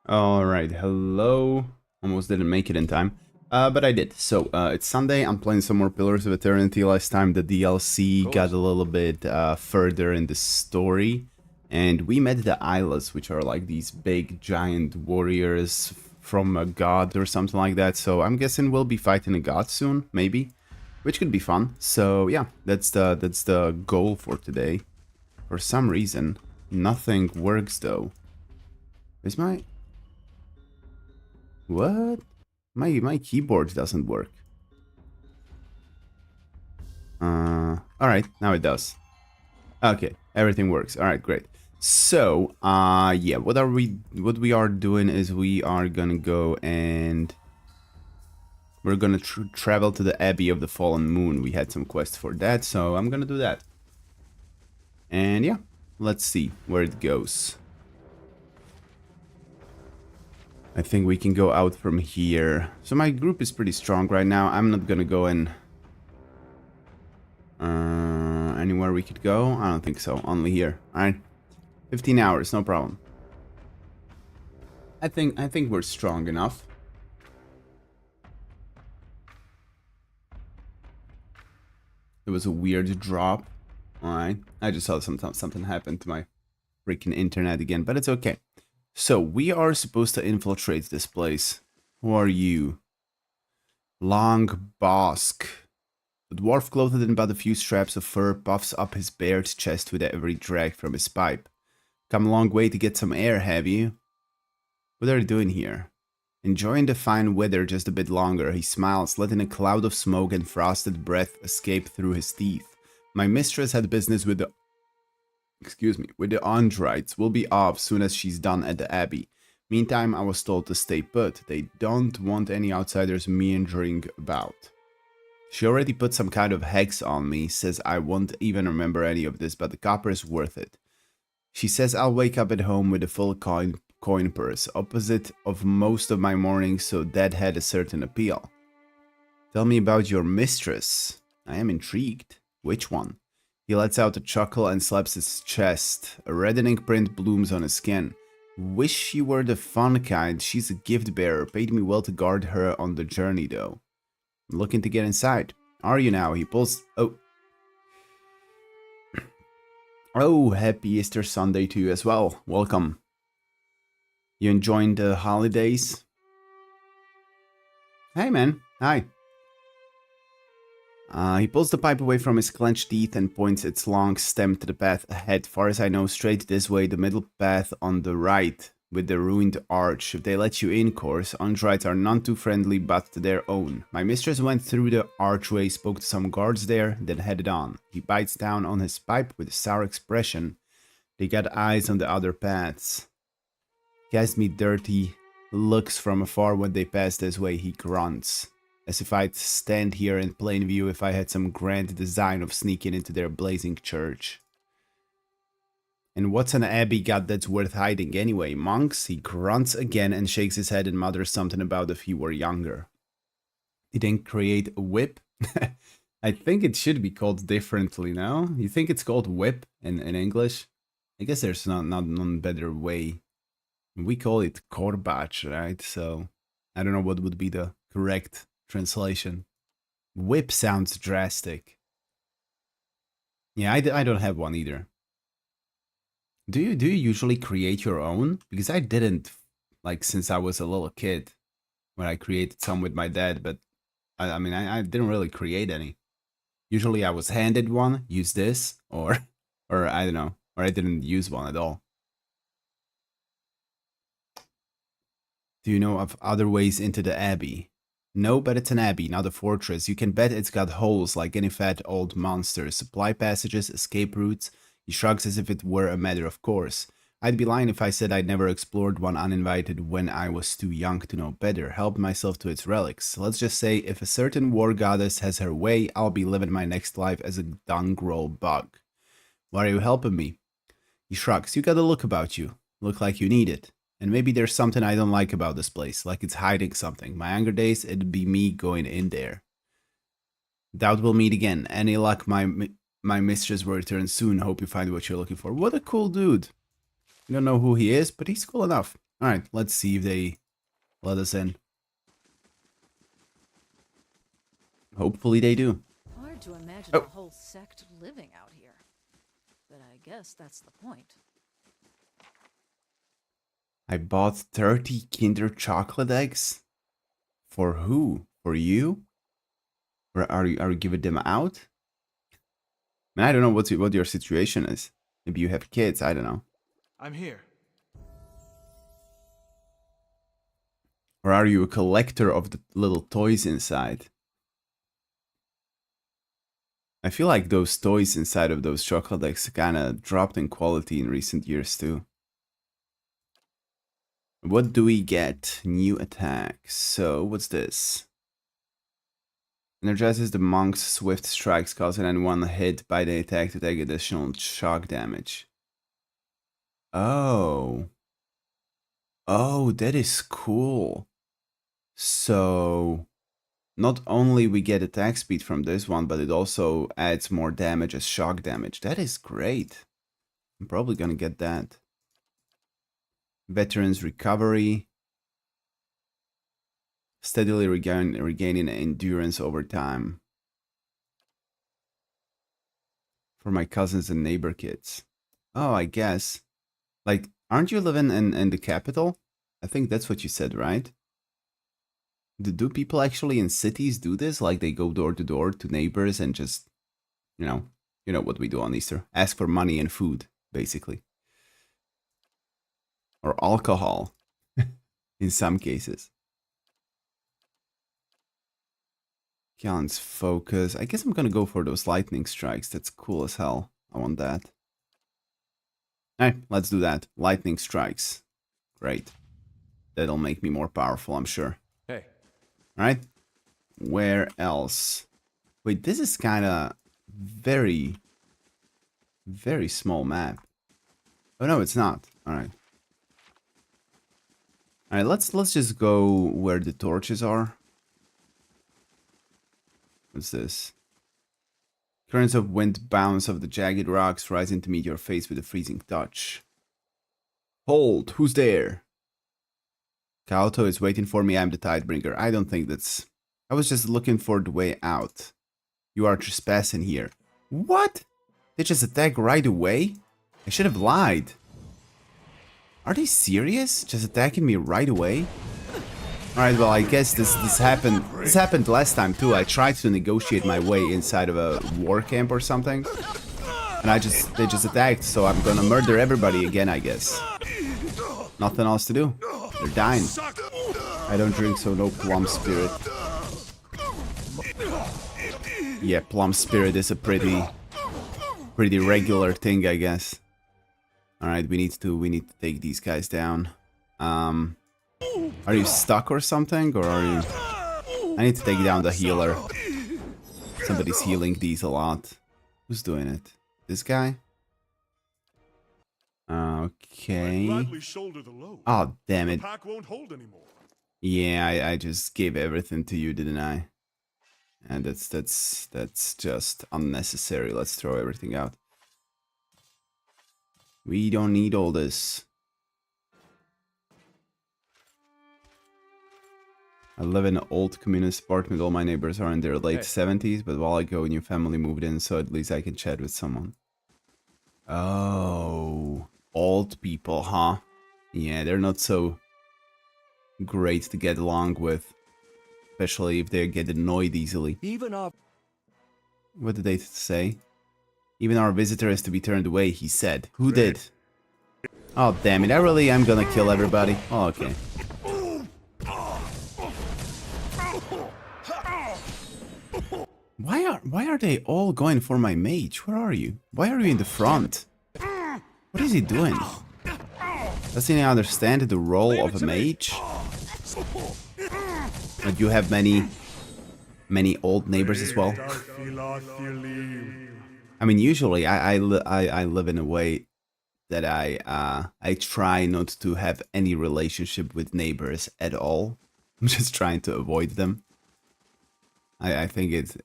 Alright, hello. Almost didn't make it in time. But I did. So, it's Sunday. I'm playing some more Pillars of Eternity. Last time the DLC got a little bit further in the story. And we met the Eyeless, which are like these big giant warriors from a god or something like that. So I'm guessing we'll be fighting a god soon, maybe. Which could be fun. So yeah, that's the goal for today. For some reason, nothing works though. Is my... What? My keyboard doesn't work. Alright, now it does. Okay, everything works. Alright, great. So, yeah, what we are doing is we are gonna go and we're gonna travel to the Abbey of the Fallen Moon. We had some quests for that, so I'm gonna do that. And yeah, let's see where it goes. I think we can go out from here. So my group is pretty strong right now. I'm not gonna go in anywhere we could go. I don't think so. Only here. Alright. 15 hours, no problem. I think we're strong enough. There was a weird drop. Alright. I just saw something happen to my freaking internet again, but it's okay. So, we are supposed to infiltrate this place. Who are you? Long Bosk. The dwarf, clothed in but a few straps of fur, puffs up his bared chest with every drag from his pipe. Come a long way to get some air, have you? What are you doing here? Enjoying the fine weather just a bit longer, he smiles, letting a cloud of smoke and frosted breath escape through his teeth. My mistress had business with the... with the Andrites. We'll be off soon as she's done at the Abbey. Meantime, I was told to stay put. They don't want any outsiders meandering about. She already put some kind of hex on me, says I won't even remember any of this, but the copper is worth it. She says I'll wake up at home with a full coin purse, opposite of most of my mornings, so that had a certain appeal. Tell me about your mistress. I am intrigued. Which one? He lets out a chuckle and slaps his chest. A reddening print blooms on his skin. Wish she were the fun kind. She's a gift bearer. Paid me well to guard her on the journey, though. I'm looking to get inside. Are you now? He pulls... Oh. Oh, happy Easter Sunday to you as well. Welcome. You enjoying the holidays? Hey, man. Hi. He pulls the pipe away from his clenched teeth and points its long stem to the path ahead. Far as I know, straight this way, the middle path on the right, with the ruined arch. If they let you in, course, Andrites are none too friendly but to their own. My mistress went through the archway, spoke to some guards there, then headed on. He bites down on his pipe with a sour expression. They got eyes on the other paths. Cast me dirty looks from afar when they pass this way, he grunts. As if I'd stand here in plain view if I had some grand design of sneaking into their blazing church. And what's an abbey got that's worth hiding anyway? Monks? He grunts again and shakes his head and mutters something about if he were younger. He then create a whip? I think it should be called differently now. You think it's called whip in English? I guess there's not better way. We call it korbach, right? So I don't know what would be the correct translation. Whip sounds drastic. Yeah, I don't have one either. Do you usually create your own? Because I didn't, like, since I was a little kid, when I created some with my dad, but I mean, I didn't really create any. Usually I was handed one, use this, or I don't know, or I didn't use one at all. Do you know of other ways into the abbey? No, but it's an abbey, not a fortress. You can bet it's got holes like any fat old monster. Supply passages, escape routes. He shrugs as if it were a matter of course. I'd be lying if I said I'd never explored one uninvited when I was too young to know better. Helped myself to its relics. Let's just say, if a certain war goddess has her way, I'll be living my next life as a dungroll bug. Why are you helping me? He shrugs. You got a look about you. Look like you need it. And maybe there's something I don't like about this place, like it's hiding something. My younger days, it'd be me going in there. Doubt we'll meet again. Any luck, my mistress will return soon. Hope you find what you're looking for. What a cool dude. You don't know who he is, but he's cool enough. Alright, let's see if they let us in. Hopefully they do. Hard to imagine Oh. a whole sect living out here. But I guess that's the point. I bought 30 Kinder chocolate eggs? For who? For you? Or are you giving them out? I don't know what your situation is. Maybe you have kids, I don't know. I'm here. Or are you a collector of the little toys inside? I feel like those toys inside of those chocolate eggs kind of dropped in quality in recent years too. What do we get? New attack. So, what's this? Energizes the monk's swift strikes, causing anyone hit by the attack to take additional shock damage. Oh. Oh, that is cool. So, not only we get attack speed from this one, but it also adds more damage as shock damage. That is great. I'm probably gonna get that. Veterans recovery. Steadily regaining endurance over time. For my cousins and neighbor kids. Oh, I guess. Like, aren't you living in the capital? I think that's what you said, right? Do people actually in cities do this? Like they go door to door to neighbors and just, you know what we do on Easter. Ask for money and food, basically. Or alcohol, in some cases. Gallon's focus. I guess I'm gonna go for those lightning strikes. That's cool as hell. I want that. Alright, let's do that. Lightning strikes. Great. That'll make me more powerful, I'm sure. Hey. Alright. Where else? Wait, this is kinda very small map. Oh no, it's not. Alright. Alright, let's just go where the torches are. What's this? Currents of wind bounce off the jagged rocks, rising to meet your face with a freezing touch. Hold! Who's there? Kaoto is waiting for me. I'm the Tidebringer. I don't think that's... I was just looking for the way out. You are trespassing here. What? They just attack right away? I should have lied. Are they serious? Just attacking me right away? Alright, well, I guess this happened. This happened last time too. I tried to negotiate my way inside of a war camp or something. And they just attacked, so I'm gonna murder everybody again, I guess. Nothing else to do. They're dying. I don't drink, so no plum spirit. Yeah, plum spirit is a pretty regular thing, I guess. Alright, we need to take these guys down. Are you stuck or something, or are you... I need to take down the healer. Somebody's healing these a lot. Who's doing it? This guy? Okay. Oh, damn it. Yeah, I just gave everything to you, didn't I? And that's just unnecessary. Let's throw everything out. We don't need all this. I live in an old communist apartment. All my neighbors are in their late 70s, but while I go, a new family moved in, so at least I can chat with someone. Oh, old people, huh? Yeah, they're not so great to get along with, especially if they get annoyed easily. What did they say? Even our visitor is to be turned away, he said. Who did? Oh, damn it. I really am gonna kill everybody. Oh, okay. Why are they all going for my mage? Where are you? Why are you in the front? What is he doing? Does he understand the role of a mage? But you have many old neighbors as well. I mean, usually I live in a way that I try not to have any relationship with neighbors at all. I'm just trying to avoid them. I think it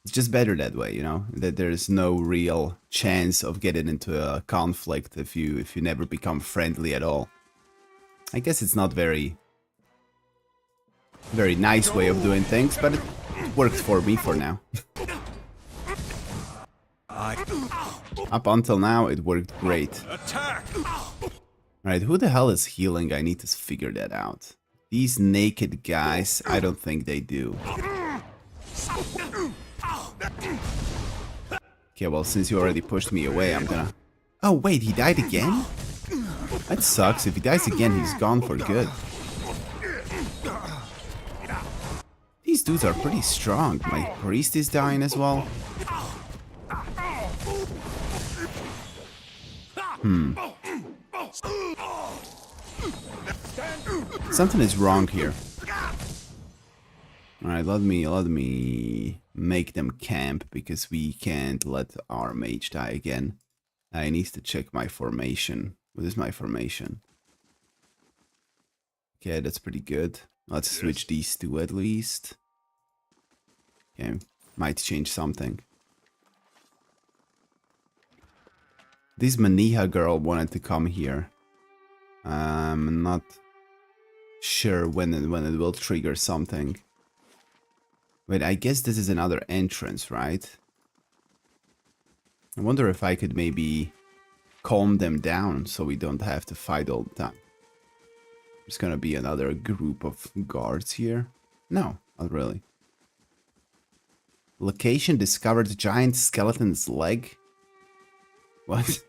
It's just better that way, you know, that there's no real chance of getting into a conflict if you never become friendly at all. I guess it's not very nice way of doing things, but it works for me for now. Up until now, it worked great. Alright, who the hell is healing? I need to figure that out. These naked guys, I don't think they do. Okay, well, since you already pushed me away, I'm gonna... Oh, wait, he died again? That sucks. If he dies again, he's gone for good. These dudes are pretty strong. My priest is dying as well. Something is wrong here. Alright, let me make them camp, because we can't let our mage die again. I need to check my formation. What is my formation? Okay, that's pretty good. Let's switch these two at least. Okay, might change something. This Maniha girl wanted to come here. I'm not sure when it will trigger something. Wait, I guess this is another entrance, right? I wonder if I could maybe calm them down so we don't have to fight all the time. There's gonna be another group of guards here. No, not really. Location discovered giant skeleton's leg. What?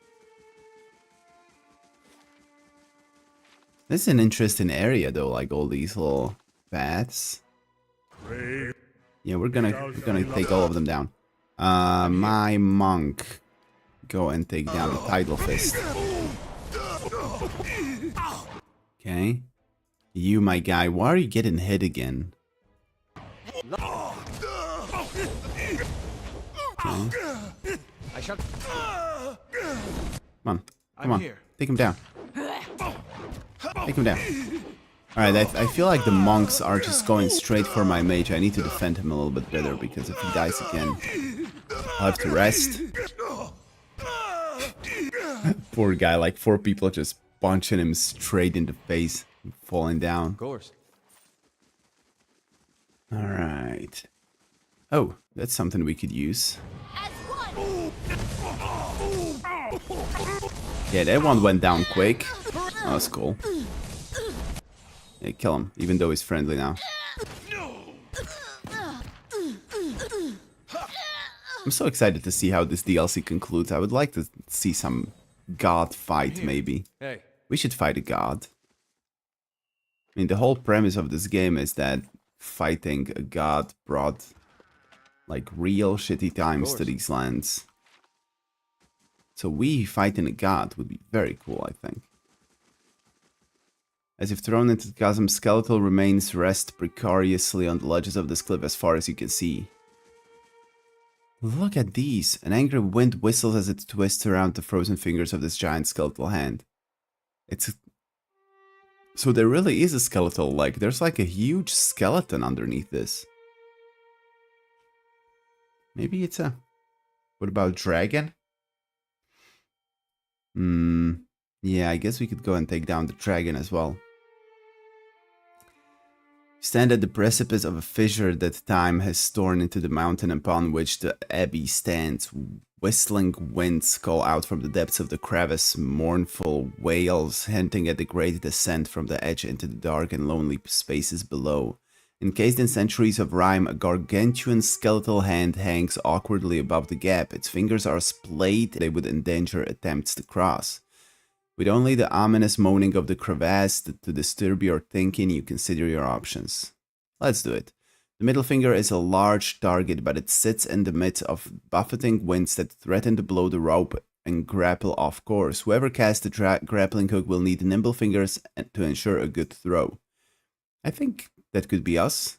This is an interesting area though, like all these little paths. Yeah, we're gonna take all of them down. My monk. Go and take down the tidal fist. Okay. You, my guy, why are you getting hit again? Okay. Come on. Take him down. Take him down. Alright, I feel like the monks are just going straight for my mage. I need to defend him a little bit better, because if he dies again, I'll have to rest. Poor guy, like 4 people just punching him straight in the face and falling down. Of course. Alright. Oh, that's something we could use. Yeah, that one went down quick. Oh, that's cool. Yeah, kill him, even though he's friendly now. I'm so excited to see how this DLC concludes. I would like to see some god fight, maybe. Hey. We should fight a god. I mean, the whole premise of this game is that fighting a god brought, like, real shitty times to these lands. So we fighting a god would be very cool, I think. As if thrown into the chasm, skeletal remains rest precariously on the ledges of this cliff as far as you can see. Look at these! An angry wind whistles as it twists around the frozen fingers of this giant skeletal hand. So there really is a skeletal leg. There's like a huge skeleton underneath this. Maybe it's a... What about dragon? Yeah, I guess we could go and take down the dragon as well. Stand at the precipice of a fissure that time has torn into the mountain upon which the abbey stands. Whistling winds call out from the depths of the crevice, mournful wails hinting at the great descent from the edge into the dark and lonely spaces below. Encased in centuries of rime, a gargantuan skeletal hand hangs awkwardly above the gap. Its fingers are splayed, they would endanger attempts to cross. With only the ominous moaning of the crevasse to disturb your thinking, you consider your options. Let's do it. The middle finger is a large target, but it sits in the midst of buffeting winds that threaten to blow the rope and grapple off course. Whoever casts the grappling hook will need nimble fingers to ensure a good throw. I think that could be us.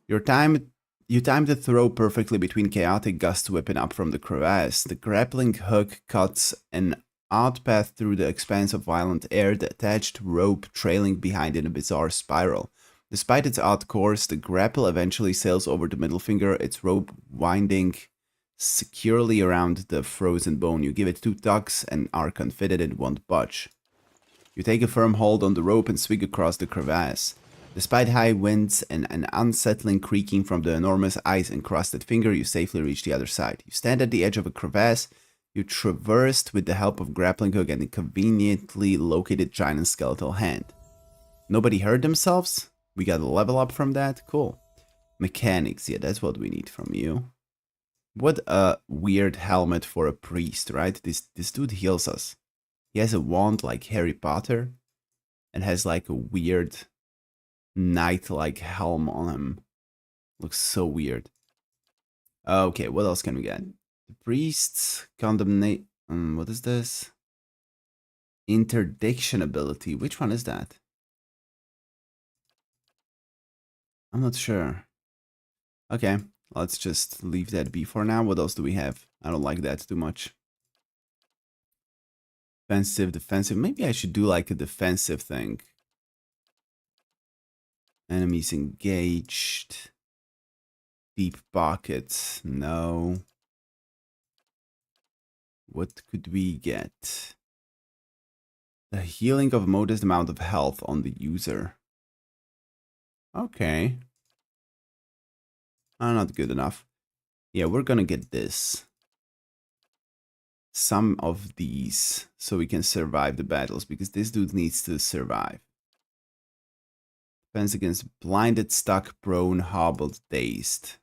You timed the throw perfectly between chaotic gusts whipping up from the crevasse. The grappling hook cuts an odd path through the expanse of violent air, the attached rope trailing behind in a bizarre spiral. Despite its odd course, the grapple eventually sails over the middle finger, its rope winding securely around the frozen bone. You give it 2 tugs and are confident it won't budge. You take a firm hold on the rope and swing across the crevasse. Despite high winds and an unsettling creaking from the enormous ice-encrusted finger, you safely reach the other side. You stand at the edge of a crevasse. You traversed with the help of grappling hook and a conveniently located giant skeletal hand. Nobody hurt themselves? We got a level up from that? Cool. Mechanics, yeah, that's what we need from you. What a weird helmet for a priest, right? This dude heals us. He has a wand like Harry Potter and has like a weird knight-like helm on him. Looks so weird. Okay, what else can we get? The priest's condemnation. What is this? Interdiction ability. Which one is that? I'm not sure. Okay, let's just leave that be for now. What else do we have? I don't like that too much. Defensive, defensive. Maybe I should do like a defensive thing. Enemies engaged. Deep pockets. No. What could we get? The healing of modest amount of health on the user. Okay. Not good enough. Yeah, we're gonna get this. Some of these so we can survive the battles because this dude needs to survive. Defense against blinded, stuck, prone, hobbled, dazed.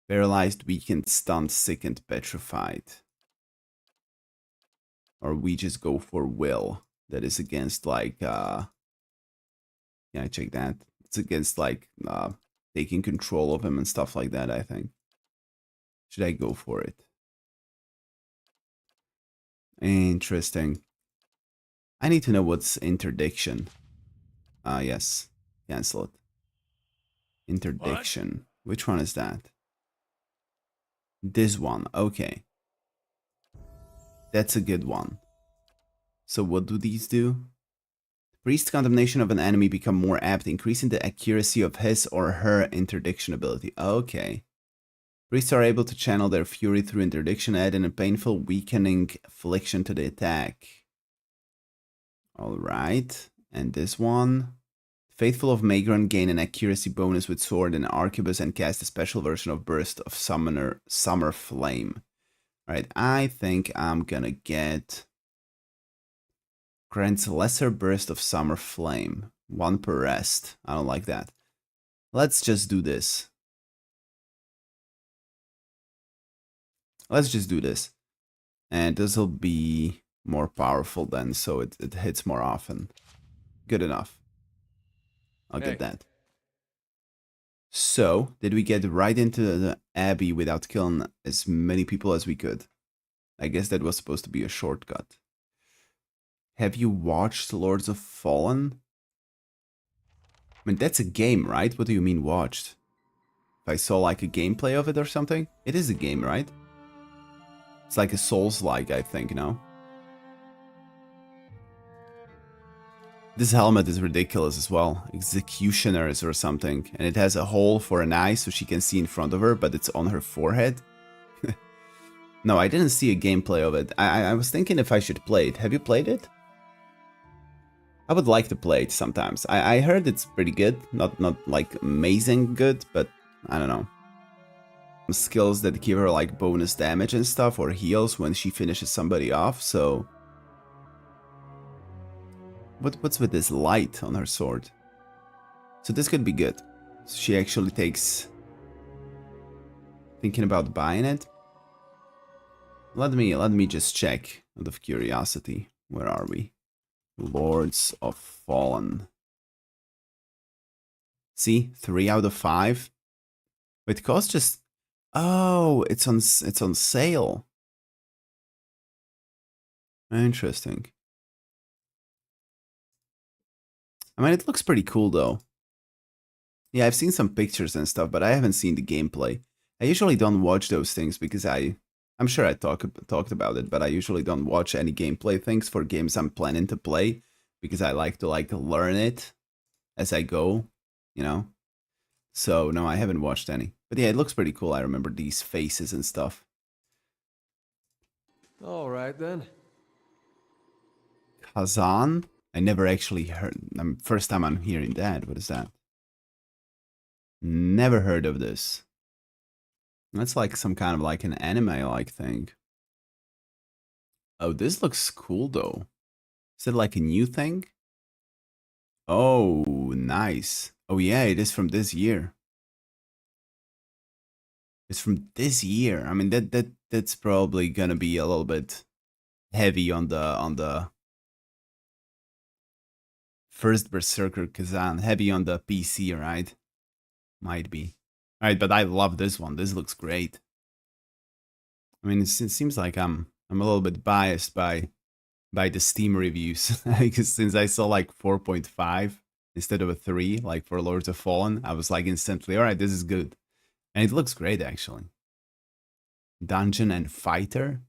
Paralyzed, weakened, stunned, sickened, petrified. Or we just go for will. That is against like yeah, I check that. It's against like taking control of him and stuff like that, I think. Should I go for it? Interesting. I need to know what's interdiction. Yes. Cancel it. Interdiction. What? Which one is that? This one. Okay. That's a good one. So what do these do? Priest condemnation of an enemy become more apt, increasing the accuracy of his or her interdiction ability. Okay. Priests are able to channel their fury through interdiction, adding a painful weakening affliction to the attack. Alright. And this one. Faithful of Magron gain an accuracy bonus with sword and arquebus and cast a special version of Burst of Summer Flame. Alright, I think I'm gonna get... Grants lesser burst of summer flame. 1 per rest. I don't like that. Let's just do this. Let's just do this. And this will be more powerful then, so it hits more often. Good enough. I'll get that. So, did we get right into the Abbey without killing as many people as we could? I guess that was supposed to be a shortcut. Have you watched Lords of Fallen? I mean, that's a game, right? What do you mean watched? If I saw like a gameplay of it or something? It is a game, right? It's like a Souls-like, I think, no? This helmet is ridiculous as well. Executioners or something. And it has a hole for an eye so she can see in front of her, but it's on her forehead. No, I didn't see a gameplay of it. I was thinking if I should play it. Have you played it? I would like to play it sometimes. I heard it's pretty good. Not like amazing good, but I don't know. Skills that give her like bonus damage and stuff or heals when she finishes somebody off, so... What's with this light on her sword? So this could be good. So she actually takes... Thinking about buying it? Let me just check out of curiosity. Where are we? Lords of Fallen. See, 3 out of 5. It costs just... Oh, it's on sale. Interesting. I mean, it looks pretty cool though. Yeah, I've seen some pictures and stuff, but I haven't seen the gameplay. I usually don't watch those things because I'm sure I talked about it, but I usually don't watch any gameplay things for games I'm planning to play because I like to learn it as I go, you know? So, no, I haven't watched any. But yeah, it looks pretty cool. I remember these faces and stuff. All right then. Kazan? I never actually heard. First time I'm hearing that. What is that? Never heard of this. That's like some kind of like an anime-like thing. Oh, this looks cool though. Is it like a new thing? Oh, nice. Oh yeah, it is from this year. It's from this year. I mean that's probably gonna be a little bit heavy on the first Berserker Kazan. Heavy on the PC, right? Might be. Alright, but I love this one. This looks great. I mean, it seems like I'm a little bit biased by the Steam reviews. Because since I saw like 4.5 instead of a 3, like for Lords of Fallen, I was like instantly, alright, this is good. And it looks great actually. Dungeon and Fighter?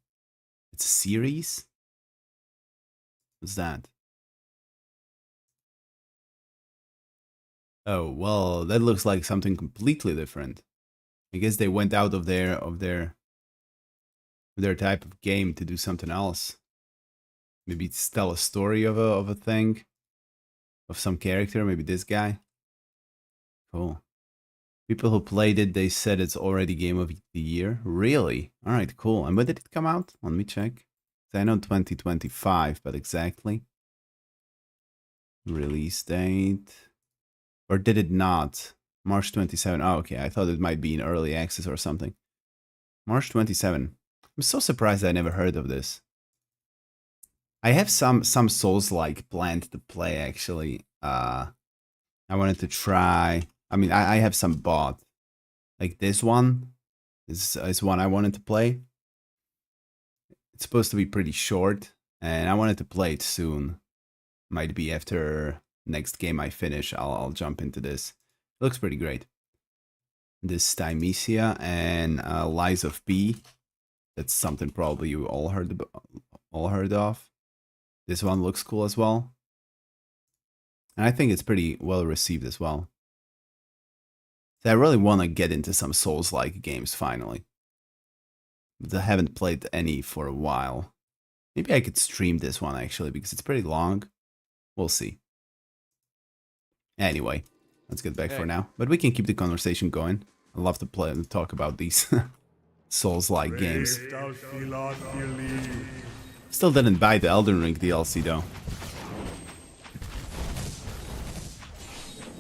It's a series? What's that? Oh, well, that looks like something completely different. I guess they went out of their type of game to do something else. Maybe to tell a story of a thing, of some character. Maybe this guy. Cool. People who played it, they said it's already game of the year. Really? All right, cool. And when did it come out? Let me check. I know 2025, but exactly. Release date. Or did it not? March 27. Oh, okay. I thought it might be in early access or something. March 27. I'm so surprised I never heard of this. I have some Souls-like planned to play actually. I wanted to try. I mean, I have some bought. Like this one is one I wanted to play. It's supposed to be pretty short, and I wanted to play it soon. Might be after next game I finish, I'll jump into this. It looks pretty great. This Thymesia and Lies of P. That's something probably you all heard of. This one looks cool as well. And I think it's pretty well received as well. So I really want to get into some Souls-like games finally. But I haven't played any for a while. Maybe I could stream this one actually because it's pretty long. We'll see. Anyway, let's get back for now. But we can keep the conversation going. I love to play and talk about these Souls-like games. Still didn't buy the Elden Ring DLC though.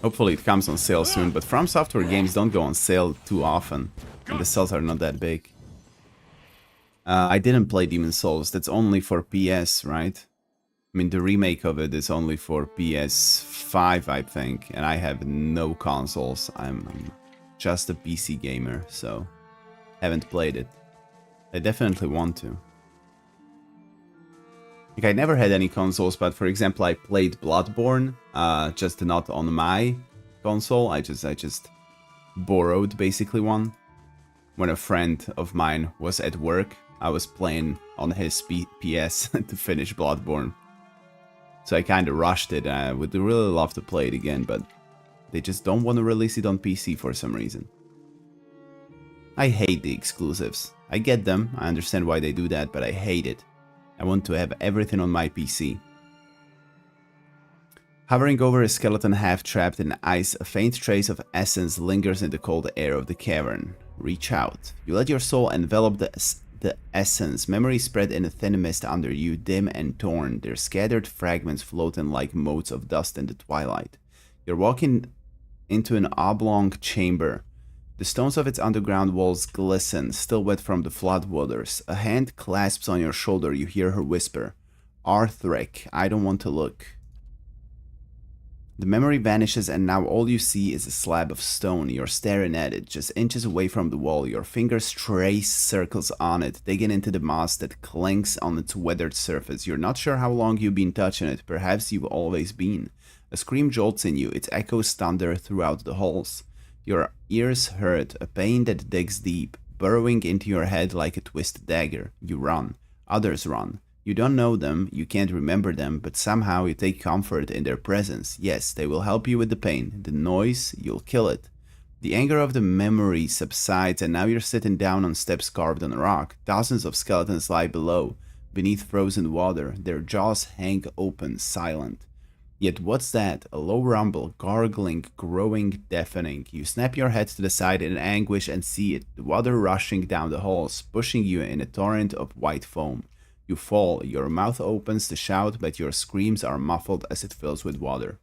Hopefully it comes on sale soon, but From Software games don't go on sale too often, and the sales are not that big. I didn't play Demon's Souls, that's only for PS, right? I mean, the remake of it is only for PS5, I think, and I have no consoles. I'm just a PC gamer, so haven't played it. I definitely want to. Like, I never had any consoles, but for example, I played Bloodborne, just not on my console. I just borrowed basically one. When a friend of mine was at work, I was playing on his PS to finish Bloodborne. So I kind of rushed it. I would really love to play it again, but they just don't want to release it on PC for some reason. I hate the exclusives. I get them, I understand why they do that, but I hate it. I want to have everything on my PC. Hovering over a skeleton half trapped in ice, a faint trace of essence lingers in the cold air of the cavern. Reach out. You let your soul envelop the essence. Memories spread in a thin mist under you, dim and torn. Their scattered fragments floating like motes of dust in the twilight. You're walking into an oblong chamber. The stones of its underground walls glisten, still wet from the floodwaters. A hand clasps on your shoulder. You hear her whisper, "Arthric, I don't want to look." The memory vanishes and now all you see is a slab of stone. You're staring at it, just inches away from the wall. Your fingers trace circles on it, digging into the moss that clings on its weathered surface. You're not sure how long you've been touching it. Perhaps you've always been. A scream jolts in you. Its echoes thunder throughout the halls. Your ears hurt, a pain that digs deep, burrowing into your head like a twisted dagger. You run. Others run. You don't know them, you can't remember them, but somehow you take comfort in their presence. Yes, they will help you with the pain. The noise, you'll kill it. The anger of the memory subsides, and now you're sitting down on steps carved on rock. Thousands of skeletons lie below, beneath frozen water. Their jaws hang open, silent. Yet what's that? A low rumble, gargling, growing, deafening. You snap your head to the side in anguish and see it, the water rushing down the halls, pushing you in a torrent of white foam. You fall, your mouth opens to shout, but your screams are muffled as it fills with water.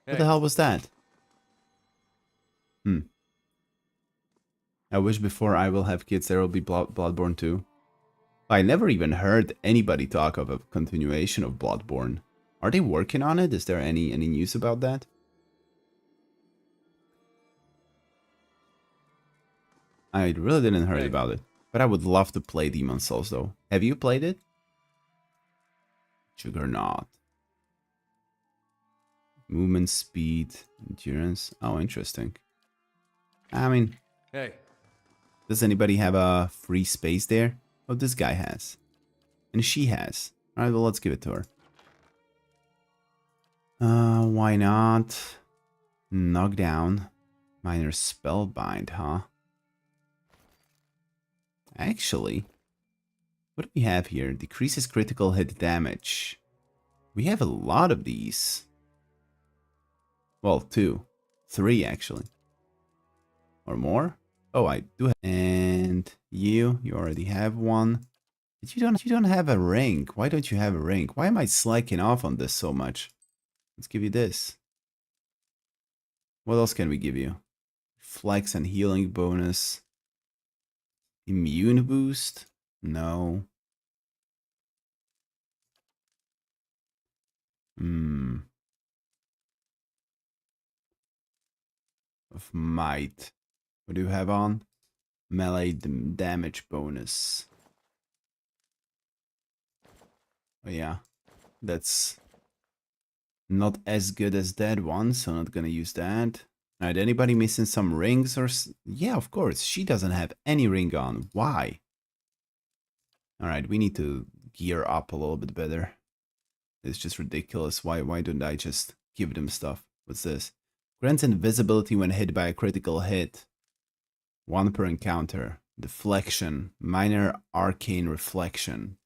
What the Hey, hell was that? I wish before I will have kids there will be Bloodborne 2. I never even heard anybody talk of a continuation of Bloodborne. Are they working on it? Is there any news about that? I really didn't heard hey. about it. But I would love to play Demon's Souls though. Have you played it? Juggernaut. Movement speed, endurance. Oh, interesting. I mean, Hey, does anybody have a free space there? Oh, this guy has. And she has. Alright, well, let's give it to her. Why not? Knockdown. Minor spellbind, huh? Actually, what do we have here? Decreases critical hit damage. We have a lot of these. Well, 2. 3, actually. Or more? Oh, I do have. And you already have one. But you don't have a ring. Why don't you have a ring? Why am I slacking off on this so much? Let's give you this. What else can we give you? Flex and healing bonus. Immune boost? No. Of might. What do you have on? Melee damage bonus. Oh yeah. That's not as good as that one, so not gonna use that. Alright, anybody missing some rings or... Yeah, of course. She doesn't have any ring on. Why? Alright, we need to gear up a little bit better. It's just ridiculous. Why don't I just give them stuff? What's this? Grants invisibility when hit by a critical hit. 1 per encounter. Deflection. Minor arcane reflection.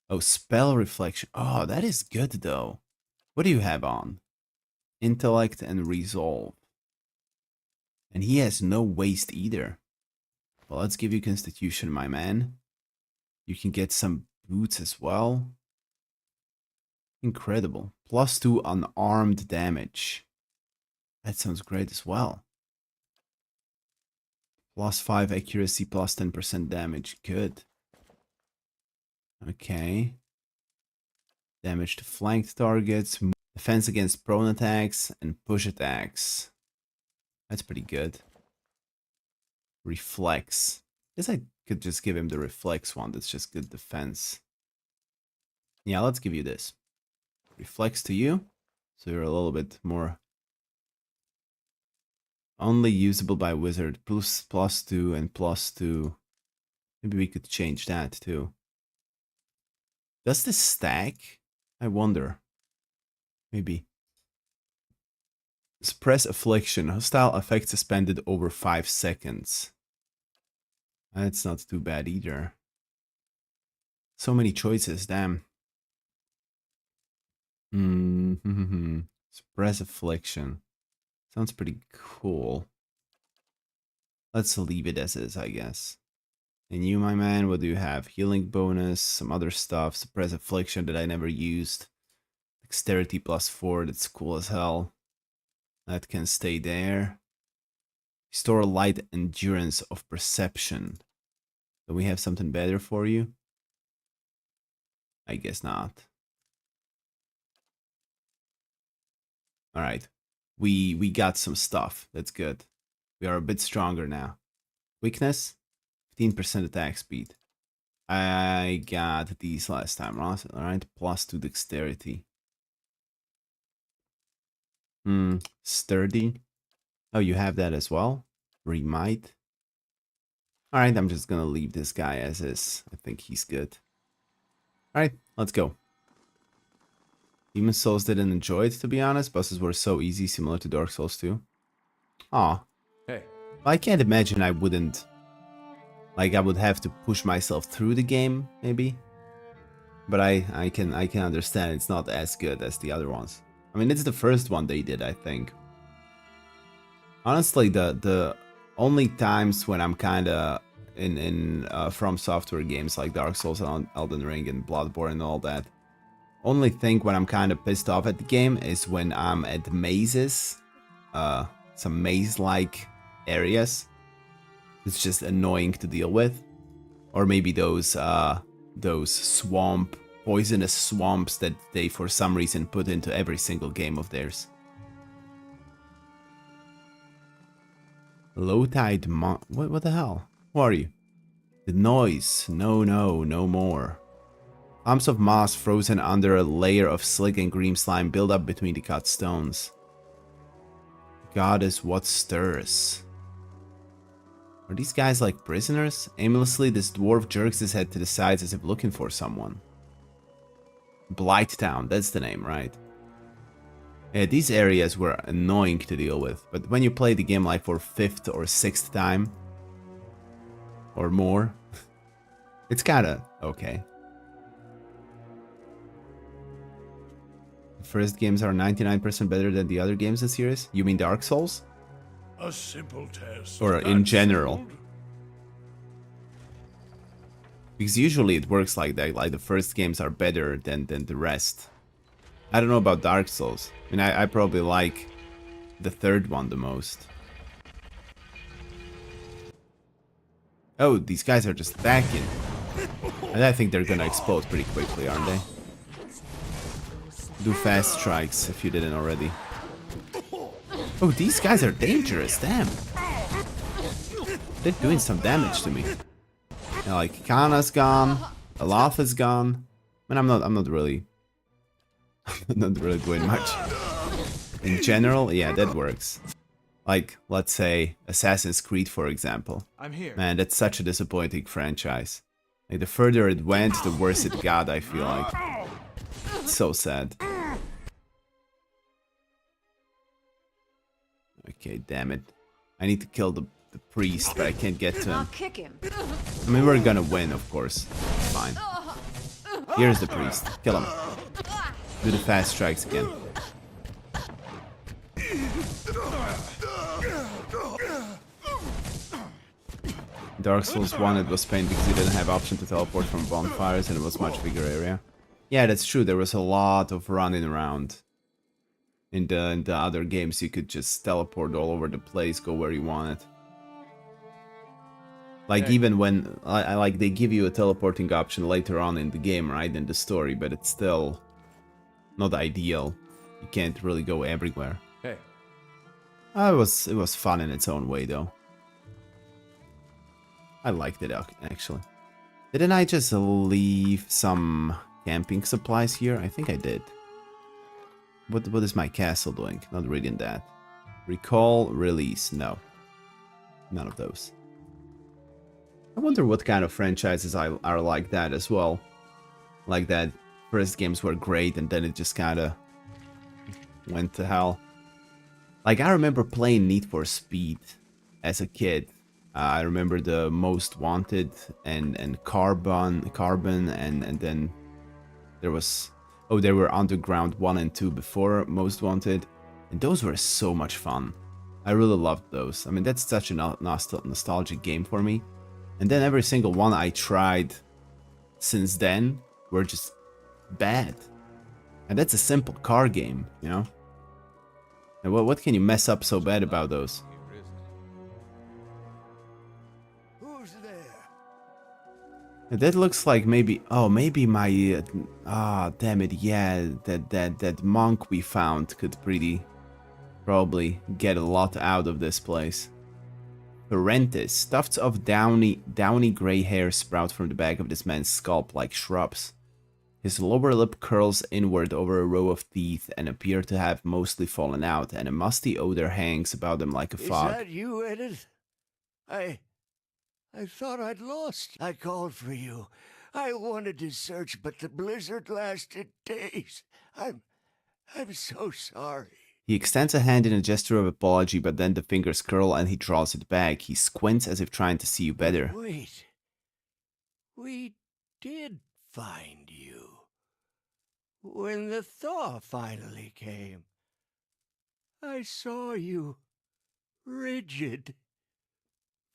Oh, spell reflection. Oh, that is good though. What do you have on? Intellect and resolve. And he has no waste either. Well, let's give you constitution, my man. You can get some boots as well. Incredible. +2 unarmed damage. That sounds great as well. +5 accuracy, +10% damage. Good. Okay. Damage to flanked targets. Defense against prone attacks and push attacks. That's pretty good. Reflex. Guess I could just give him the reflex one. That's just good defense. Yeah, let's give you this. Reflex to you. So you're a little bit more... Only usable by wizard. +2 and +2. Maybe we could change that too. Does this stack? I wonder. Maybe. Suppress affliction. Hostile effect suspended over 5 seconds. That's not too bad either. So many choices, damn. Suppress affliction. Sounds pretty cool. Let's leave it as is, I guess. And you, my man, what do you have? Healing bonus, some other stuff. Suppress affliction that I never used. Dexterity +4, that's cool as hell. That can stay there. Restore light endurance of perception. Do we have something better for you? I guess not. Alright. We got some stuff. That's good. We are a bit stronger now. Weakness? 15% attack speed. I got these last time, alright? +2 dexterity. Sturdy. Oh, you have that as well? Remight. Alright, I'm just gonna leave this guy as is. I think he's good. Alright, let's go. Demon Souls didn't enjoy it, to be honest. Bosses were so easy, similar to Dark Souls 2. Aw. Hey. I can't imagine I wouldn't... Like, I would have to push myself through the game, maybe. But I can understand it's not as good as the other ones. I mean, it's the first one they did, I think. Honestly, the only times when I'm kinda in From Software games like Dark Souls and Elden Ring and Bloodborne and all that, only thing when I'm kinda pissed off at the game is when I'm at mazes, some maze-like areas. It's just annoying to deal with, or maybe those poisonous swamps that they for some reason put into every single game of theirs. Low tide what the hell? Who are you? The noise. No more. Clumps of moss frozen under a layer of slick and green slime build up between the cut stones. God is what stirs. Are these guys like prisoners? Aimlessly, this dwarf jerks his head to the sides as if looking for someone. Blighttown, that's the name, right? Yeah, these areas were annoying to deal with, but when you play the game like for 5th or 6th time, or more, it's kinda okay. The first games are 99% better than the other games in the series? You mean Dark Souls? A simple test. Or in That's general? settled. Because usually it works like that, like the first games are better than the rest. I don't know about Dark Souls. I mean, I probably like the third one the most. Oh, these guys are just attacking. And I think they're gonna explode pretty quickly, aren't they? Do fast strikes if you didn't already. Oh, these guys are dangerous, damn. They're doing some damage to me. Yeah, like Kana's gone, Aloth is gone. I mean, I'm not really not really doing much. In general, yeah, that works. Like, let's say Assassin's Creed, for example. I'm here. Man, that's such a disappointing franchise. Like, the further it went, the worse it got, I feel like. It's so sad. Okay, damn it. I need to kill the priest, but I can't get to I'll him. kick him. I mean, we're gonna win, of course. It's fine. Here's the priest. Kill him. Do the fast strikes again. Dark Souls 1, it was pain because you didn't have option to teleport from bonfires and it was much bigger area. Yeah, that's true. There was a lot of running around. In the other games, you could just teleport all over the place, go where you wanted. Like, Hey. even when I like they give you a teleporting option later on in the game, right, in the story, but it's still not ideal. You can't really go everywhere. Hey. It was fun in its own way, though. I liked it actually. Didn't I just leave some camping supplies here? I think I did. What is my castle doing? Not reading that. Recall, release, no. None of those. I wonder what kind of franchises are like that as well. Like that first games were great and then it just kinda went to hell. Like, I remember playing Need for Speed as a kid. I remember the Most Wanted and Carbon and then there was... Oh, there were Underground 1 and 2 before Most Wanted. And those were so much fun. I really loved those. I mean, that's such a nostalgic game for me. And then every single one I tried since then were just bad. And that's a simple car game, you know? And what can you mess up so bad about those? Who's there? That looks like maybe... Oh, maybe my... damn it, yeah. That monk we found could probably get a lot out of this place. Parentis. Tufts of downy gray hair sprout from the back of this man's scalp like shrubs. His lower lip curls inward over a row of teeth and appear to have mostly fallen out, and a musty odor hangs about him like a fog. Is that you, Edith? I thought I'd lost. I called for you. I wanted to search, but the blizzard lasted days. I'm so sorry. He extends a hand in a gesture of apology, but then the fingers curl and he draws it back. He squints as if trying to see you better. Wait. We did find you. When the thaw finally came, I saw you rigid,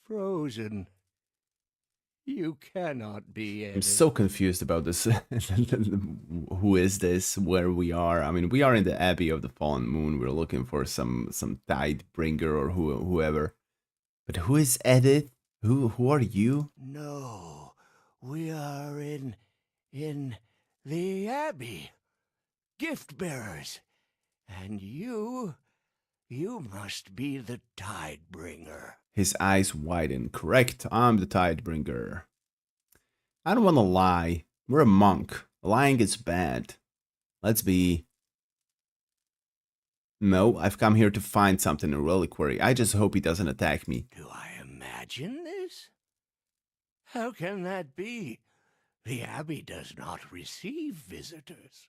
frozen. You cannot be I'm Edith. so confused about this. Who is this? Where we are? I mean, we are in the Abbey of the Fallen Moon. We're looking for some Tidebringer or whoever. But who is Edith? Who are you? No, we are in the Abbey. Gift bearers. And you must be the Tidebringer. His eyes widen. Correct, I'm the Tidebringer. I don't want to lie. We're a monk. Lying is bad. Let's be... No, I've come here to find something, a reliquary. I just hope he doesn't attack me. Do I imagine this? How can that be? The Abbey does not receive visitors.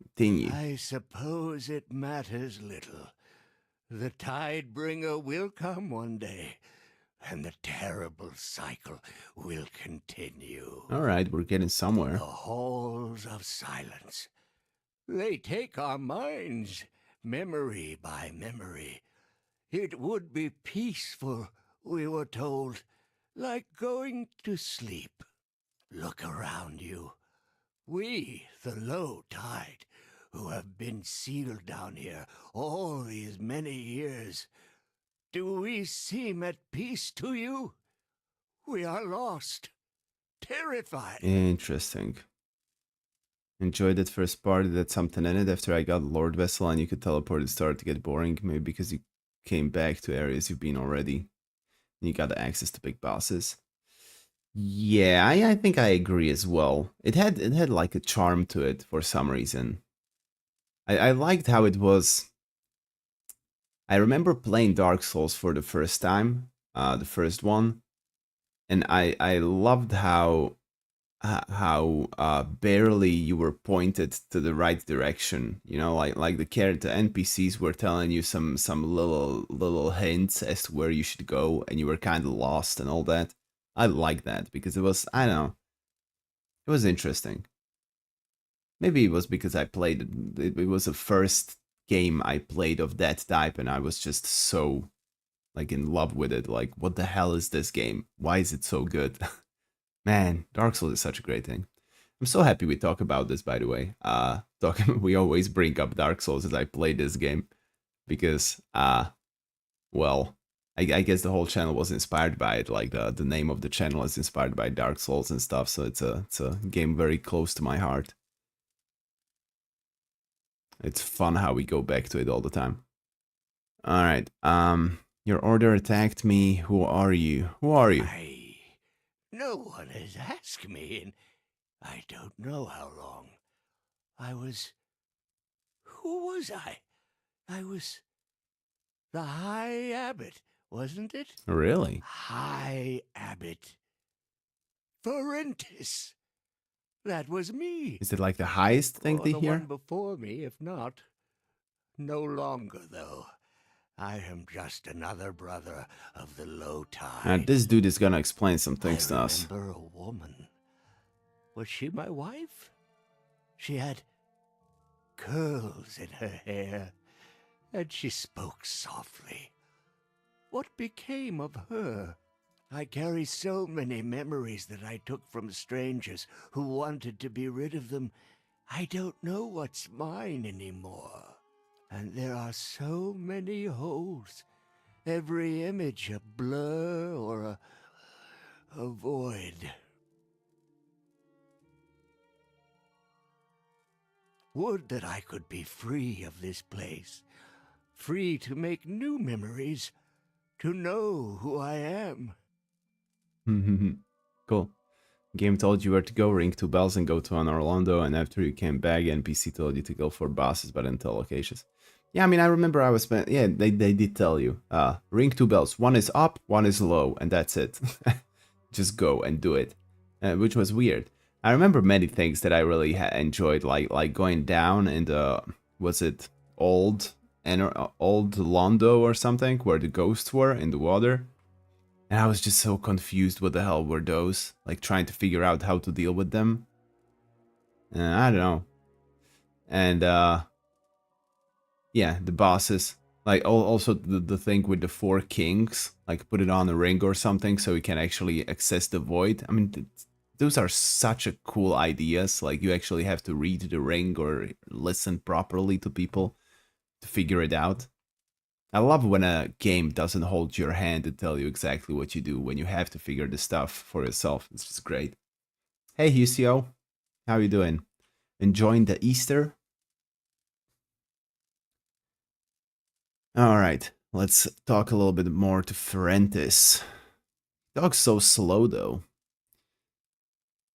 Continue. I suppose it matters little. The Tidebringer will come one day, and the terrible cycle will continue. Alright, we're getting The somewhere. halls of silence. They take our minds, memory by memory. It would be peaceful, we were told, like going to sleep. Look around you. We, the low tide, who have been sealed down here all these many years, do we seem at peace to you? We are lost, terrified. Interesting. Enjoyed that first part. That's something in it. After I got Lord Vessel and you could teleport, it started to get boring. Maybe because you came back to areas you've been already. And you got access to big bosses. Yeah, I think I agree as well. It had like a charm to it for some reason. I liked how it was. I remember playing Dark Souls for the first time, the first one, and I loved how barely you were pointed to the right direction. You know, like the character NPCs were telling you some little hints as to where you should go, and you were kind of lost and all that. I like that because it was, I don't know, it was interesting. Maybe it was because I played it. It was the first game I played of that type, and I was just so like in love with it. Like, what the hell is this game? Why is it so good? Man, Dark Souls is such a great thing. I'm so happy we talk about this, by the way. We always bring up Dark Souls as I play this game because, well, I guess the whole channel was inspired by it. Like the name of the channel is inspired by Dark Souls and stuff. So it's a game very close to my heart. It's fun how we go back to it all the time. All right. Your order attacked me. Who are you? Who are you? No one has asked me in I don't know how long. Who was I? I was the High Abbot, wasn't it? Really? High Abbot. Ferentis. That was me. Is it like the highest thing Or to the hear? one before me, if not. No longer, though. I am just another brother of the low tide. This dude is gonna explain some things to I us. remember a woman. Was she my wife? She had curls in her hair, and she spoke softly. What became of her? I carry so many memories that I took from strangers who wanted to be rid of them. I don't know what's mine anymore. And there are so many holes. Every image a blur or a void. Would that I could be free of this place. Free to make new memories. To know who I am. Cool. Game told you where to go, ring 2 bells and go to an Orlando, and after you came back, NPC told you to go for bosses but didn't tell locations. Yeah, I mean, I remember I was spent. Yeah, they did tell you. Ring 2 bells. One is up, one is low, and that's it. Just go and do it. which was weird. I remember many things that I really enjoyed, like going down in the, was it old old Londo or something, where the ghosts were in the water. And I was just so confused. What the hell were those? Like trying to figure out how to deal with them. I don't know. And yeah, the bosses. Like also the thing with the 4 kings. Like put it on a ring or something so you can actually access the void. I mean, those are such a cool ideas. Like you actually have to read the ring or listen properly to people to figure it out. I love when a game doesn't hold your hand and tell you exactly what you do when you have to figure the stuff for yourself. It's just great. Hey, Husio. How you doing? Enjoying the Easter? Alright, let's talk a little bit more to Ferentis. Dog's so slow, though.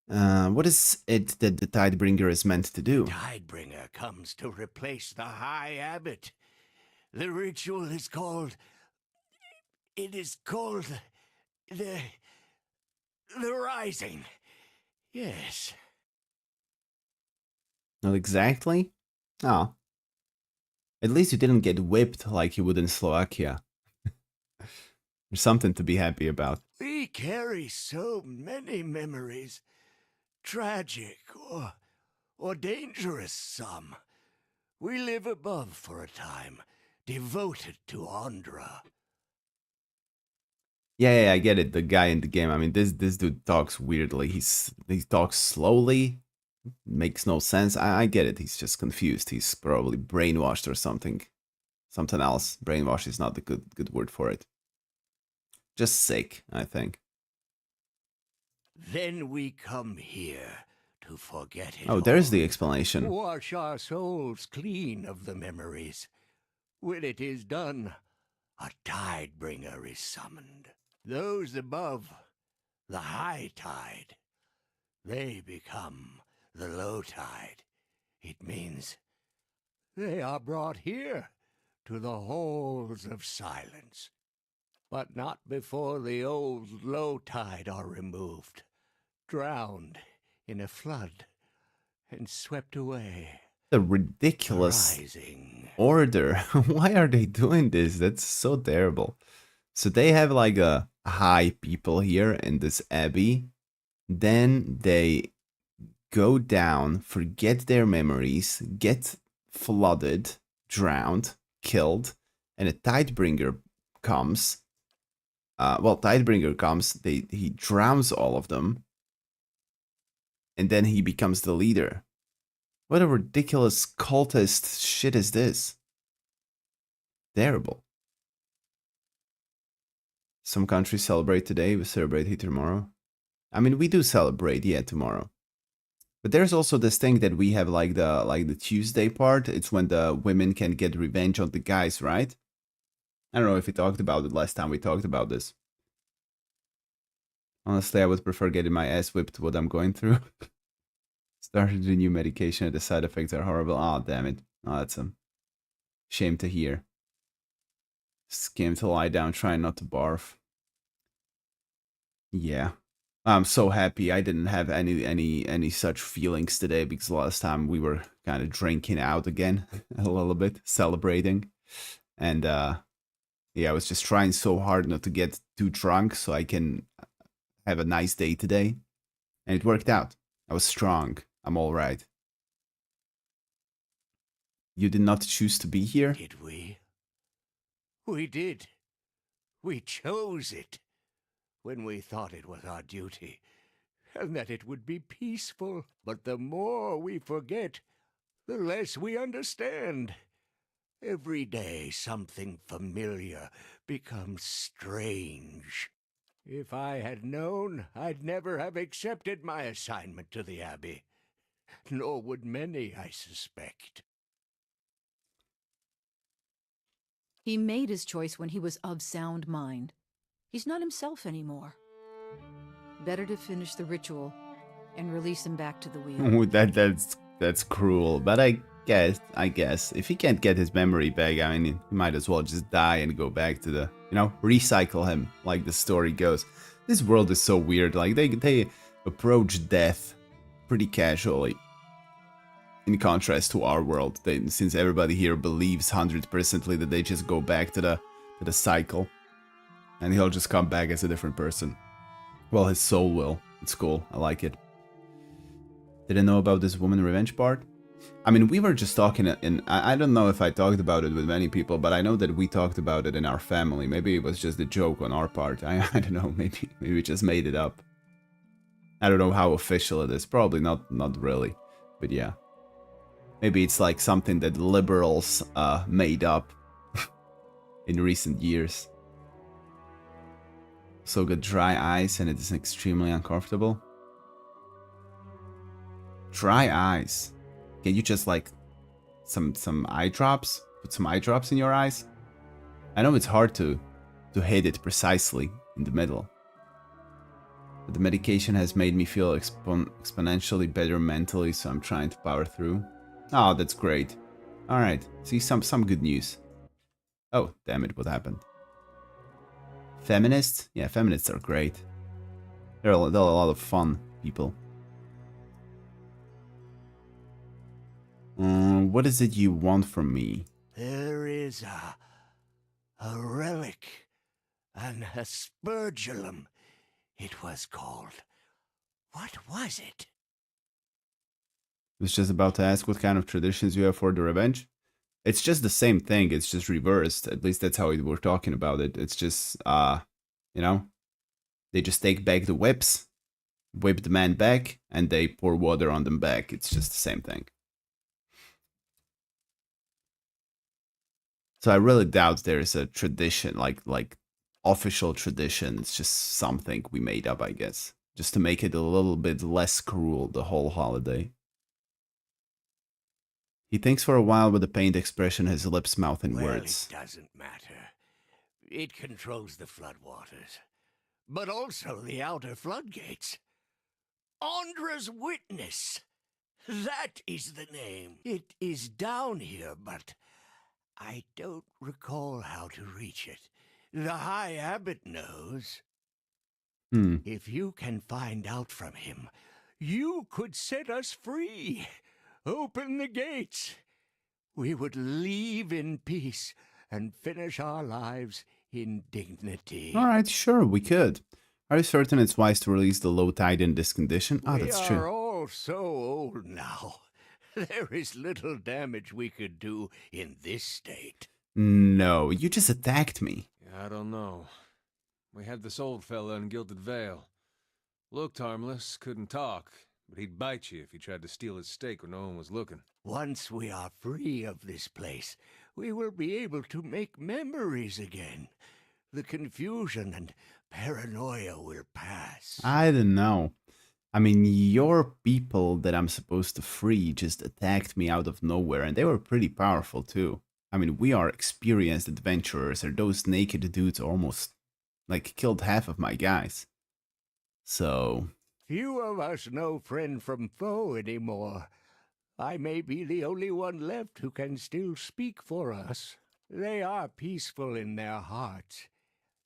What is it that the Tidebringer is meant to do? Tidebringer comes to replace the High Abbot. The ritual is called... It is called... The Rising. Yes. Not exactly? Oh. At least you didn't get whipped like you would in Slovakia. There's something to be happy about. We carry so many memories. Tragic or dangerous some. We live above for a time, devoted to Andra. Yeah, I get it. The guy in the game. I mean, this dude talks weirdly. He talks slowly. Makes no sense. I get it. He's just confused. He's probably brainwashed or something. Something else. Brainwash is not the good word for it. Just sick, I think. Then we come here to forget it Oh, there's all. the explanation. Wash our souls clean of the memories. When it is done, a Tidebringer is summoned. Those above, the high tide, they become the low tide. It means they are brought here to the halls of silence. But not before the old low tide are removed, drowned in a flood, and swept away. The ridiculous Rising. order. Why are they doing this? That's so terrible. So they have like a high people here in this abbey. Then they go down, forget their memories, get flooded, drowned, killed, and a Tidebringer comes. Tidebringer comes, he drowns all of them, and then he becomes the leader. What a ridiculous cultist shit is this? Terrible. Some countries celebrate today, we celebrate here tomorrow. I mean, we do celebrate, yeah, tomorrow. But there's also this thing that we have like the Tuesday part. It's when the women can get revenge on the guys, right? I don't know if we talked about it last time we talked about this. Honestly, I would prefer getting my ass whipped what I'm going through. Started the new medication and the side effects are horrible. Oh, damn it. Oh, that's a shame to hear. Just came to lie down, trying not to barf. Yeah. I'm so happy I didn't have any such feelings today because last time we were kind of drinking out again a little bit, celebrating. And yeah, I was just trying so hard not to get too drunk so I can have a nice day today. And it worked out. I was strong. I'm all right. You did not choose to be here? Did we? We did. We chose it when we thought it was our duty, and that it would be peaceful. But the more we forget, the less we understand. Every day something familiar becomes strange. If I had known, I'd never have accepted my assignment to the Abbey. Nor would many, I suspect. He made his choice when he was of sound mind. He's not himself anymore. Better to finish the ritual and release him back to the wheel. Ooh, that's cruel. But I guess if he can't get his memory back, I mean, he might as well just die and go back to the, recycle him like the story goes. This world is so weird. Like they approach death pretty casually. In contrast to our world, since everybody here believes 100%ly that they just go back to the cycle, and he'll just come back as a different person. Well, his soul will. It's cool. I like it. Didn't know about this woman revenge part. I mean, we were just talking, I don't know if I talked about it with many people, but I know that we talked about it in our family. Maybe it was just a joke on our part. I don't know. Maybe we just made it up. I don't know how official it is. Probably not really. But yeah. Maybe it's like something that liberals made up in recent years. So got dry eyes and it is extremely uncomfortable. Dry eyes. Can you just like some eye drops? Put some eye drops in your eyes? I know it's hard to hit it precisely in the middle. But the medication has made me feel exponentially better mentally, so I'm trying to power through. Oh, that's great. Alright, see some good news. Oh, damn it, what happened? Feminists? Yeah, feminists are great. They're a lot of fun people. What is it you want from me? There is a relic, an aspergillum, it was called. What was it? I was just about to ask what kind of traditions you have for the revenge. It's just the same thing, it's just reversed. At least that's how we're talking about it. It's just, you know, they just take back the whips, whip the man back, and they pour water on them back. It's just the same thing. So I really doubt there is a tradition, like official tradition. It's just something we made up, I guess. Just to make it a little bit less cruel, the whole holiday. He thinks for a while with a pained expression, his lips, mouth, and words. Well, it doesn't matter. It controls the floodwaters, but also the outer floodgates. Andra's Witness. That is the name. It is down here, but I don't recall how to reach it. The High Abbot knows. If you can find out from him, you could set us free. Open the gates. We would leave in peace and finish our lives in dignity. Alright, sure, we could. Are you certain it's wise to release the low tide in this condition? Oh, that's true. We are all so old now. There is little damage we could do in this state. No, you just attacked me. I don't know. We had this old fella in Gilded Vale. Looked harmless, couldn't talk, but he'd bite you if you tried to steal his steak when no one was looking. Once we are free of this place, we will be able to make memories again. The confusion and paranoia will pass. I don't know. I mean, your people that I'm supposed to free just attacked me out of nowhere, and they were pretty powerful too. I mean, we are experienced adventurers, and those naked dudes almost, like, killed half of my guys. So... few of us know friend from foe anymore. I may be the only one left who can still speak for us. They are peaceful in their hearts.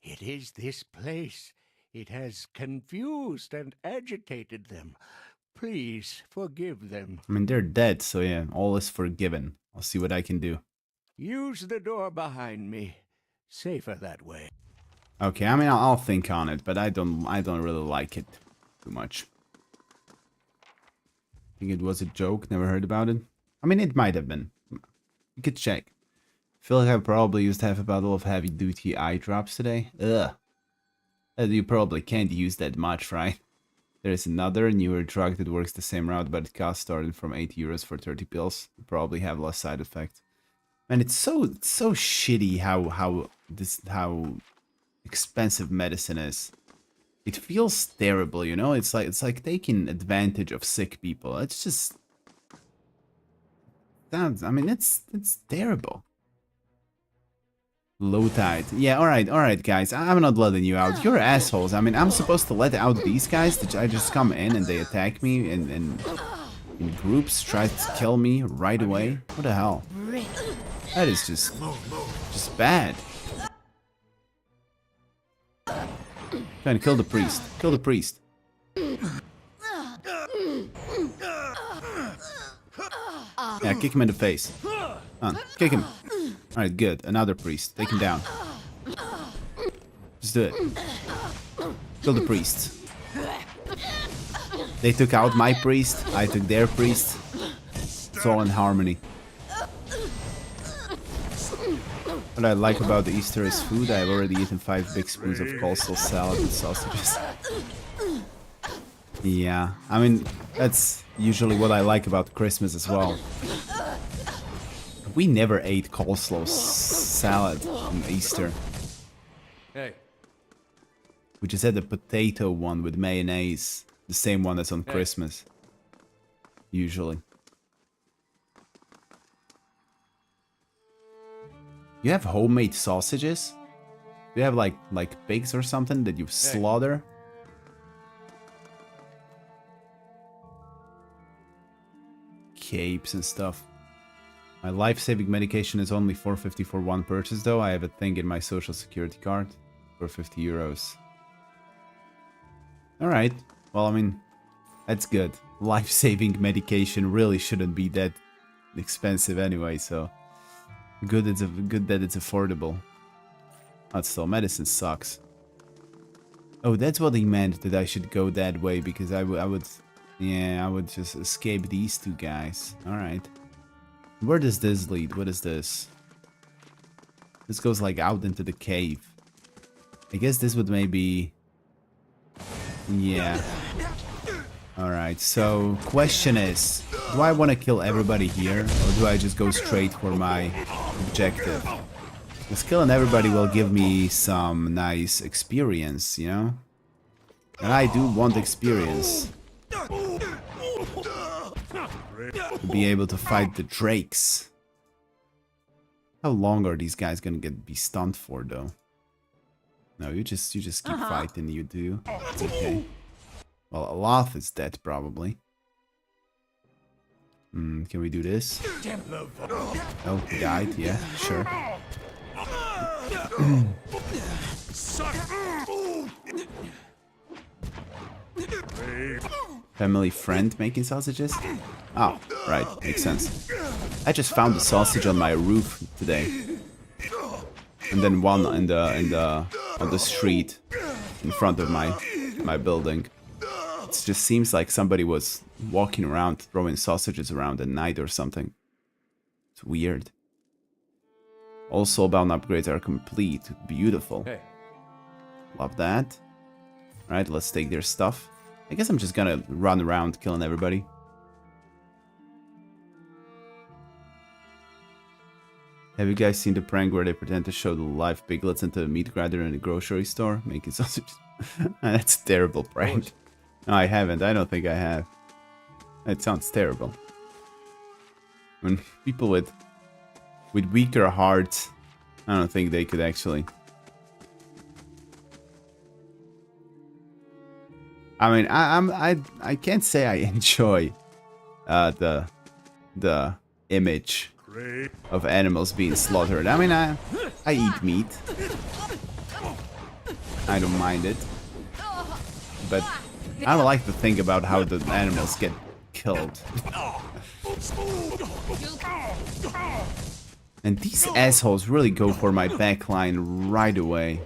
It is this place. It has confused and agitated them. Please forgive them. I mean, they're dead, so yeah, all is forgiven. I'll see what I can do. Use the door behind me. Safer that way. Okay, I mean, I'll think on it, but I don't really like it too much. Think it was a joke, never heard about it. I mean, it might have been. You could check. Feel like I probably used half a bottle of heavy-duty eye drops today. Ugh. You probably can't use that much, right? There's another newer drug that works the same route, but it costs starting from 8 euros for 30 pills. You probably have less side effects. And it's so shitty how expensive medicine is. It feels terrible, you know? It's like taking advantage of sick people. It's just... I mean, it's terrible. Low tide. Yeah, alright, guys. I'm not letting you out. You're assholes. I mean, I'm supposed to let out these guys that I just come in and they attack me in groups, try to kill me right away. What the hell? That is just bad. Trying to kill the priest. Kill the priest. Yeah, kick him in the face. Kick him. Alright, good. Another priest. Take him down. Just do it. Kill the priest. They took out my priest. I took their priest. It's all in harmony. What I like about the Easter is food. I've already eaten 5 big spoons of coleslaw salad and sausages. Yeah, I mean, that's usually what I like about Christmas as well. We never ate coleslaw salad on Easter. Hey. We just had the potato one with mayonnaise. The same one that's on Christmas. Usually. You have homemade sausages? Do you have like pigs or something that you slaughter? Capes and stuff. My life-saving medication is only $4.50 for one purchase though. I have a thing in my social security card for 50 euros. Alright. Well, I mean, that's good. Life-saving medication really shouldn't be that expensive anyway, so good that it's affordable. But still, medicine sucks. Oh, that's what he meant, that I should go that way, because I would just escape these two guys. Alright. Where does this lead? What is this? This goes like out into the cave. I guess this would maybe... Yeah. Alright, so question is, do I want to kill everybody here, or do I just go straight for my objective? Because killing everybody will give me some nice experience, you know? And I do want experience. To be able to fight the drakes. How long are these guys gonna be stunned for, though? No, you just keep fighting, you do. It's okay. Well, Aloth is dead, probably. Can we do this? Oh, he died, yeah, sure. Family friend making sausages? Oh, right, makes sense. I just found a sausage on my roof today. And then one on the street in front of my building. It just seems like somebody was walking around throwing sausages around at night or something. It's weird. All soulbound upgrades are complete. Beautiful. Hey. Love that. Alright, let's take their stuff. I guess I'm just gonna run around killing everybody. Have you guys seen the prank where they pretend to show the live piglets into a meat grinder in a grocery store making sausages? That's a terrible prank. No, I haven't. I don't think I have. It sounds terrible. When people with weaker hearts, I don't think they could actually. I mean, I can't say I enjoy the image of animals being slaughtered. I mean, I eat meat. I don't mind it. But I don't like to think about how the animals get killed. And these assholes really go for my backline right away.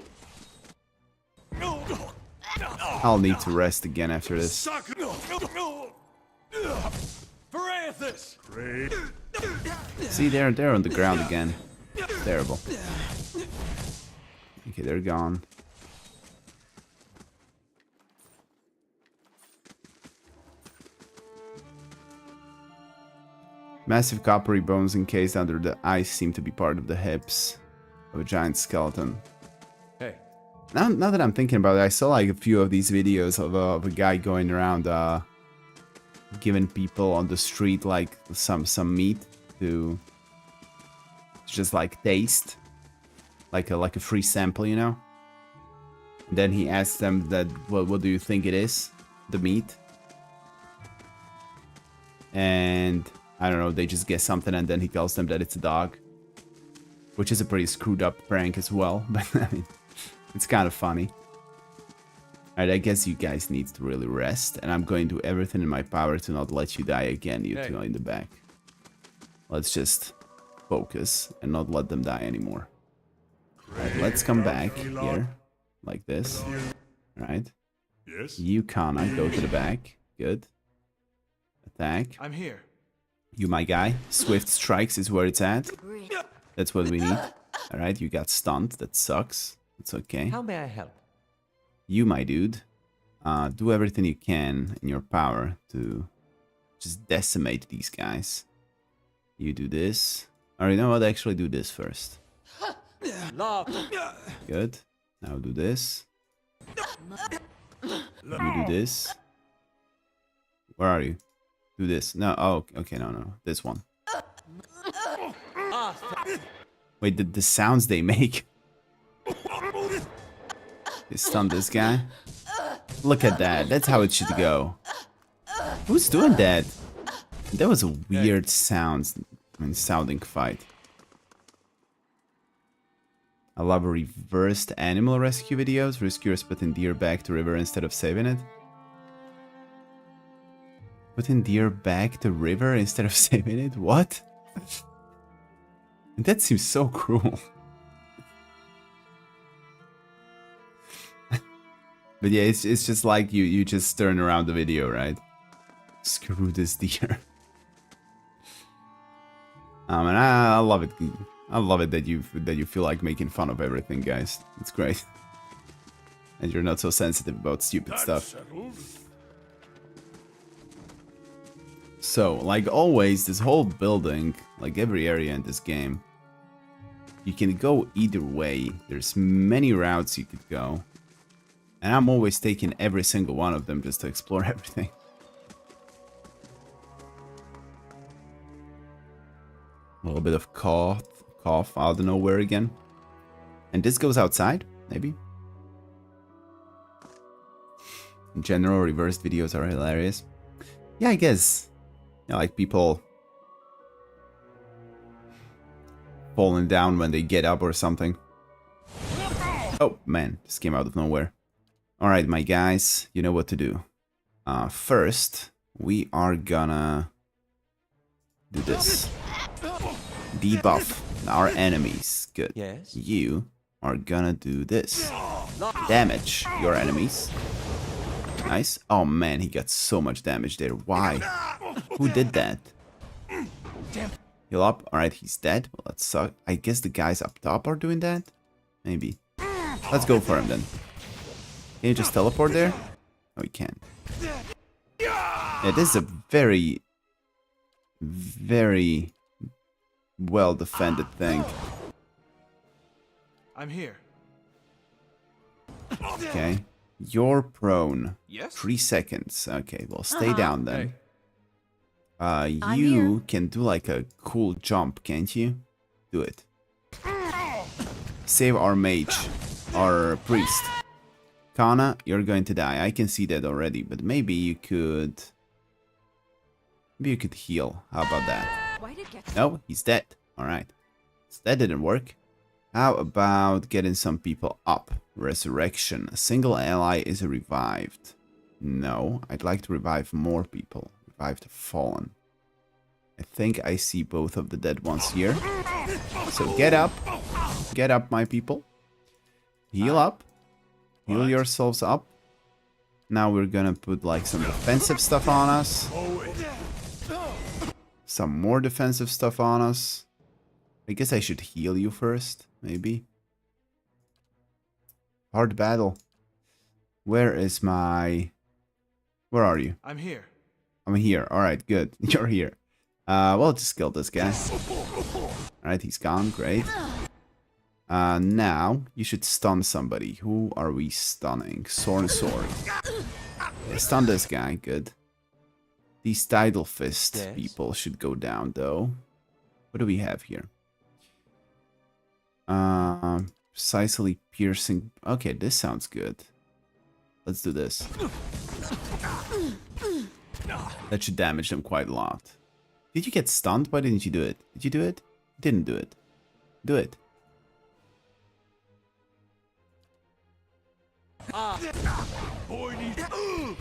I'll need to rest again after this. See, they're on the ground again. Terrible. Okay, they're gone. Massive coppery bones encased under the ice seem to be part of the hips of a giant skeleton. Hey. Now that I'm thinking about it, I saw like a few of these videos of a guy going around giving people on the street like some meat to just like taste, like a free sample, you know. And then he asks them that, well, what do you think it is, the meat? And I don't know, they just guess something, and then he tells them that it's a dog, which is a pretty screwed up prank as well. But I mean, it's kind of funny. Alright, I guess you guys need to really rest, and I'm going to do everything in my power to not let you die again, you two in the back. Let's just focus and not let them die anymore. Alright, let's come back here. Like this. Alright. Yes? You, Kana, go to the back. Good. Attack. I'm here. You, my guy. Swift strikes is where it's at. That's what we need. Alright, you got stunned. That sucks. It's okay. How may I help? You, my dude. Do everything you can in your power to just decimate these guys. You do this. Or you know what? Actually do this first. Good. Now do this. You do this. Where are you? Do this. No. Oh, okay. No. This one. Wait, the sounds they make. They stun this guy. Look at that. That's how it should go. Who's doing that? That was a weird sounding fight. I love reversed animal rescue videos. Rescuers putting deer back to river instead of saving it. Putting deer back to river instead of saving it? What? That seems so cruel. But yeah, it's just like you just turn around the video, right? Screw this deer. And I love it. I love it that you feel like making fun of everything, guys. It's great. And you're not so sensitive about stupid stuff. So, like always, this whole building, like every area in this game, you can go either way. There's many routes you could go. And I'm always taking every single one of them just to explore everything. A little bit of cough out of nowhere again. And this goes outside, maybe? In general, reversed videos are hilarious. Yeah, I guess. Yeah, like people falling down when they get up or something. Oh, man, this came out of nowhere. Alright, my guys, you know what to do. First, we are gonna do this. Debuff our enemies. Good. Yes? You are gonna do this. Damage your enemies. Nice. Oh man, he got so much damage there. Why? Who did that? Heal up. Alright, he's dead. Well, that sucks. I guess the guys up top are doing that? Maybe. Let's go for him then. Can you just teleport there? No, he can't. Yeah, this is a very, very well defended thing. I'm here. Okay. You're prone. Yes? 3 seconds. Okay, well, stay down then. Hey. You can do like a cool jump, can't you? Do it. Save our mage. Our priest. Kana, you're going to die. I can see that already, but maybe you could... Maybe you could heal. How about that? No, he's dead. Alright. So that didn't work. How about getting some people up? Resurrection. A single ally is revived. No, I'd like to revive more people. Revive the fallen. I think I see both of the dead ones here. So get up. Get up, my people. Heal up. Heal yourselves up. Now we're gonna put like some defensive stuff on us. Some more defensive stuff on us. I guess I should heal you first, maybe. Hard battle. Where is my... Where are you? I'm here. I'm here. Alright, good. You're here. Well, just kill this guy. Alright, he's gone. Great. Now, you should stun somebody. Who are we stunning? Sword. Yeah, stun this guy. Good. These Tidal Fist people should go down, though. What do we have here? Precisely piercing. Okay, this sounds good. Let's do this. That should damage them quite a lot. Did you get stunned? Why didn't you do it? Did you do it? Didn't do it. Do it.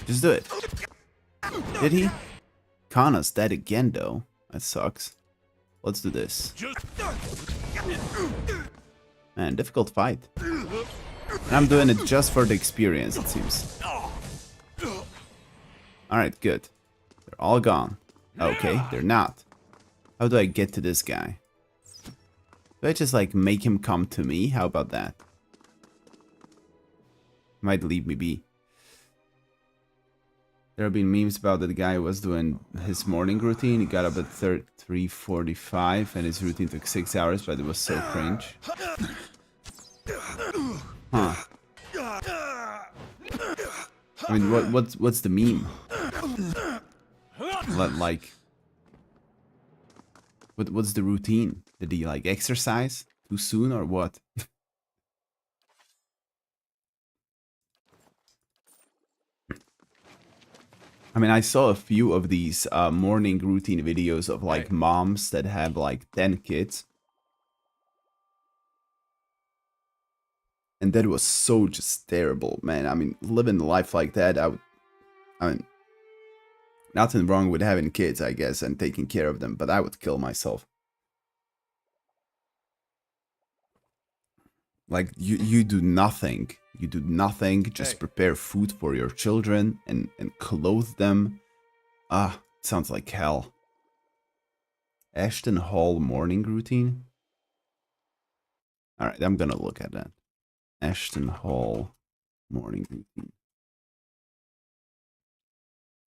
Just do it. Did he? Kana's dead again, though. That sucks. Let's do this. Man, difficult fight. And I'm doing it just for the experience, it seems. Alright, good. They're all gone. Okay, they're not. How do I get to this guy? Do I just like make him come to me? How about that? Might leave me be. There have been memes about the guy who was doing his morning routine. He got up at 3:45 and his routine took 6 hours, but it was so cringe. Huh. I mean, what's the meme? Like, what's the routine? Did he like exercise too soon or what? I mean, I saw a few of these morning routine videos of like moms that have like 10 kids. And that was so just terrible, man. I mean, living a life like that, I mean, nothing wrong with having kids, I guess, and taking care of them, but I would kill myself. Like, you do nothing. You do nothing, just prepare food for your children and clothe them. Ah, sounds like hell. Ashton Hall morning routine? Alright, I'm gonna look at that. Ashton Hall morning routine.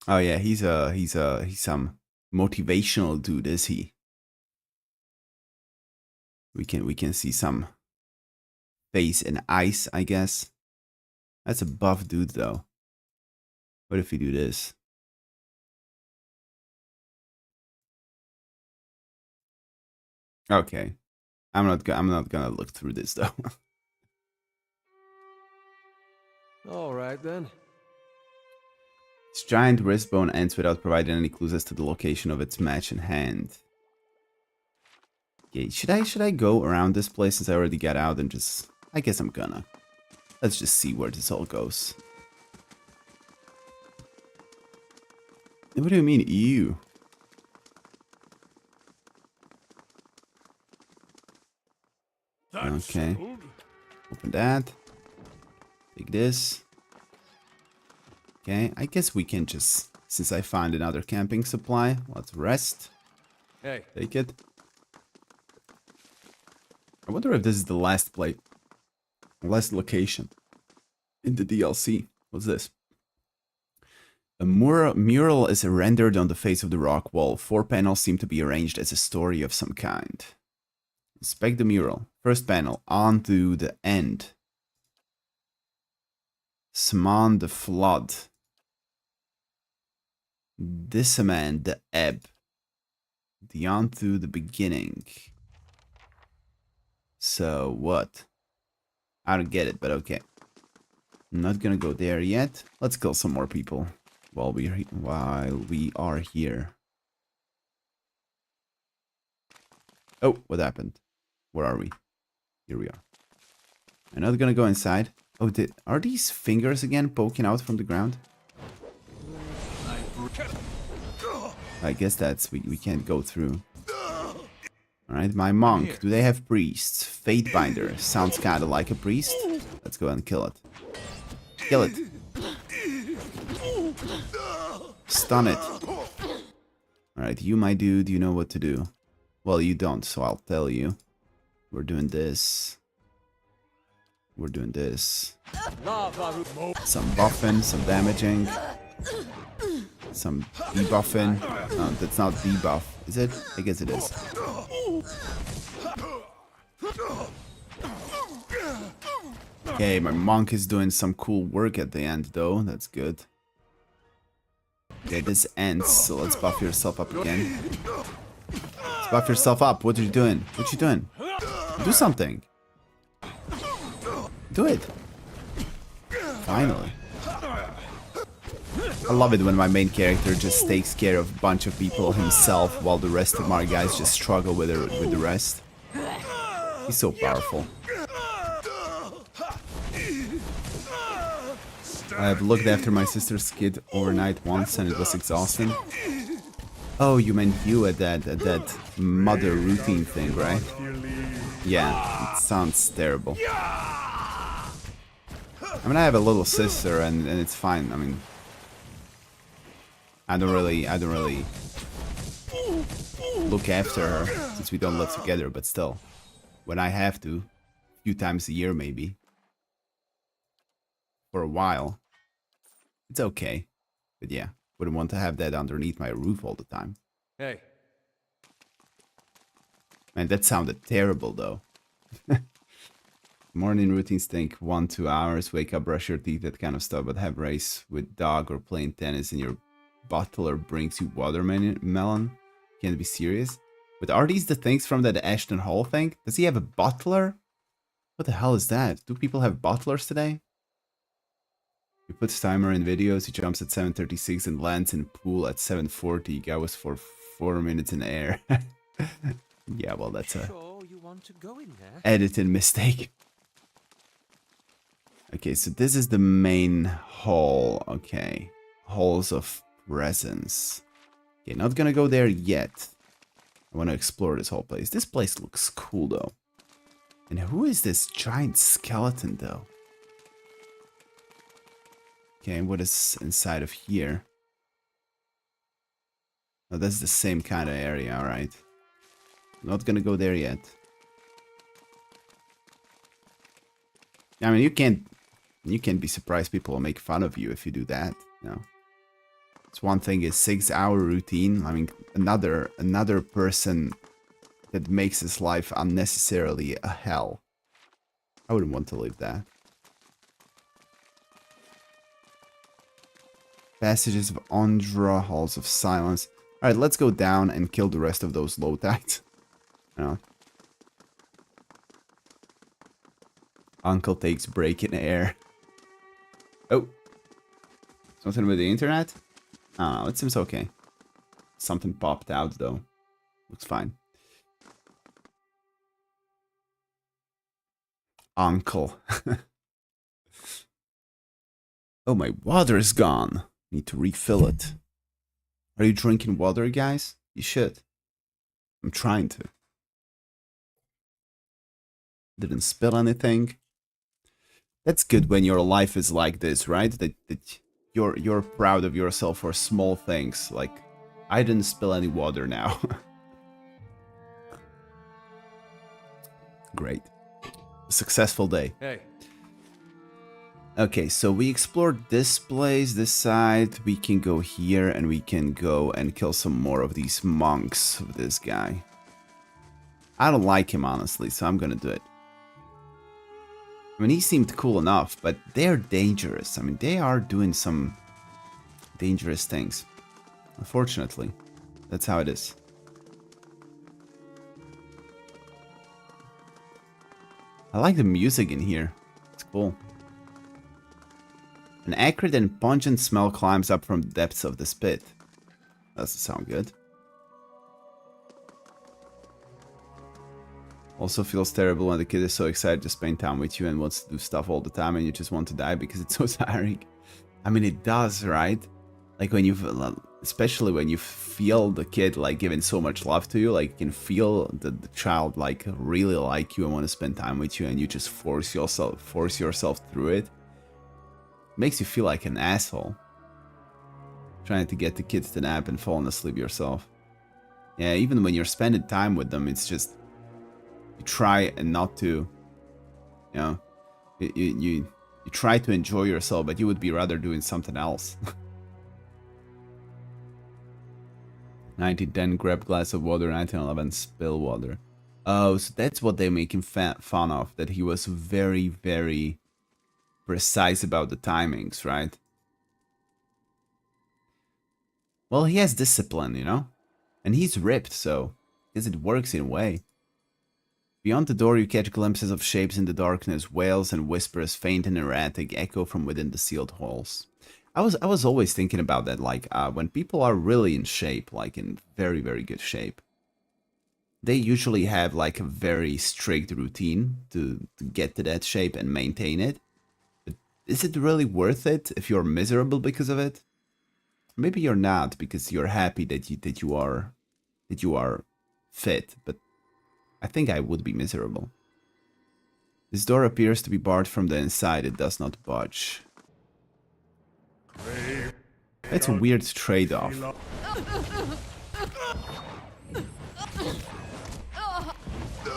Oh yeah, he's some motivational dude, is he? We can see some face and ice, I guess. That's a buff dude though. What if we do this? Okay. I'm not gonna look through this though. All right then. Its giant wrist bone ends without providing any clues as to the location of its match in hand. Okay, should I go around this place since I already got out and just... I guess I'm gonna. Let's just see where this all goes. What do you mean, ew? Okay. Open that. Take this. Okay, I guess we can just... Since I found another camping supply, let's rest. Hey. Take it. I wonder if this is the last plate. Last location in the DLC. What's this? A mural is rendered on the face of the rock wall. 4 panels seem to be arranged as a story of some kind. Inspect the mural. First panel, on to the end. Sman the flood. Disseman the ebb. The on to the beginning. So what? I don't get it, but okay. I'm not gonna go there yet. Let's kill some more people while we are here. Oh, what happened? Where are we? Here we are. I'm not gonna go inside. Oh, are these fingers again poking out from the ground? I guess that's we can't go through. Alright, my monk. Do they have priests? Fatebinder. Sounds kinda like a priest. Let's go and kill it. Kill it. Stun it. Alright, you my dude, you know what to do. Well, you don't, so I'll tell you. We're doing this. We're doing this. Some buffing, some damaging. Some debuffing. No, that's not debuff, is it? I guess it is. Okay, my monk is doing some cool work at the end though, that's good. Okay, this ends, so let's buff yourself up again. Let's buff yourself up, what are you doing? What you doing? Do something! Do it! Finally. I love it when my main character just takes care of a bunch of people himself while the rest of my guys just struggle with the rest. He's so powerful. I have looked after my sister's kid overnight once and it was exhausting. Oh, you meant you at that mother routine thing, right? Yeah, it sounds terrible. I mean, I have a little sister, and it's fine. I mean, I don't really look after her since we don't live together. But still, when I have to, a few times a year maybe, for a while, it's okay. But yeah, wouldn't want to have that underneath my roof all the time. Hey, Man, that sounded terrible though. Morning routines take 1-2 hours. Wake up, brush your teeth, that kind of stuff. But have race with dog or playing tennis and your butler brings you watermelon. Can't be serious. But are these the things from that Ashton Hall thing? Does he have a butler? What the hell is that? Do people have butlers today? He puts timer in videos. He jumps at 7:36 and lands in pool at 7:40. Guy was for 4 minutes in the air. Yeah, well, that's a Sure you want to go in there? editing mistake. Okay, so this is the main hall. Okay, halls of presence. Okay, not gonna go there yet. I want to explore this whole place. This place looks cool though. And who is this giant skeleton though? Okay, what is inside of here? Oh, that's the same kind of area, alright. Not gonna go there yet. I mean, you can't be surprised people will make fun of you if you do that, you know. It's one thing is 6-hour routine. I mean, another person that makes his life unnecessarily a hell. I wouldn't want to live that. Passages of Andra, halls of silence. Alright, let's go down and kill the rest of those low tides. You know. Uncle takes break in air. Oh. Something with the internet? I don't know, it seems okay. Something popped out though. Looks fine. Uncle. Oh, my water is gone. Need to refill it. Are you drinking water, guys? You should. I'm trying to. Didn't spill anything. That's good when your life is like this, right? That you're proud of yourself for small things. Like, I didn't spill any water now. Great. A successful day. hey. Okay, so we explored this place, this side. We can go here and we can go and kill some more of these monks with this guy. I don't like him, honestly, so I'm gonna do it. I mean, he seemed cool enough, but they're dangerous. I mean, they are doing some dangerous things. Unfortunately, that's how it is. I like the music in here. It's cool. An acrid and pungent smell climbs up from the depths of this pit. Doesn't sound good. Also feels terrible when the kid is so excited to spend time with you and wants to do stuff all the time and you just want to die because it's so tiring. I mean, it does, right? Like when you, especially when you feel the kid like giving so much love to you, like you can feel the child like really like you and want to spend time with you and you just force yourself through it. Makes you feel like an asshole. Trying to get the kids to nap and falling asleep yourself. Yeah, even when you're spending time with them, it's just... You try and not to... You know... You try to enjoy yourself, but you would be rather doing something else. 1910, grab glass of water. 1911, spill water. Oh, so that's what they're making fun of. That he was very, very... precise about the timings, right? Well, he has discipline, you know? And he's ripped, so I guess it works in a way. Beyond the door, you catch glimpses of shapes in the darkness, wails and whispers, faint and erratic, echo from within the sealed halls. I was always thinking about that, like, when people are really in shape, like in very, very good shape, they usually have, like, a very strict routine to get to that shape and maintain it. Is it really worth it if you're miserable because of it? Maybe you're not because you're happy that you are fit, but I think I would be miserable. This door appears to be barred from the inside. It does not budge. That's a weird trade-off.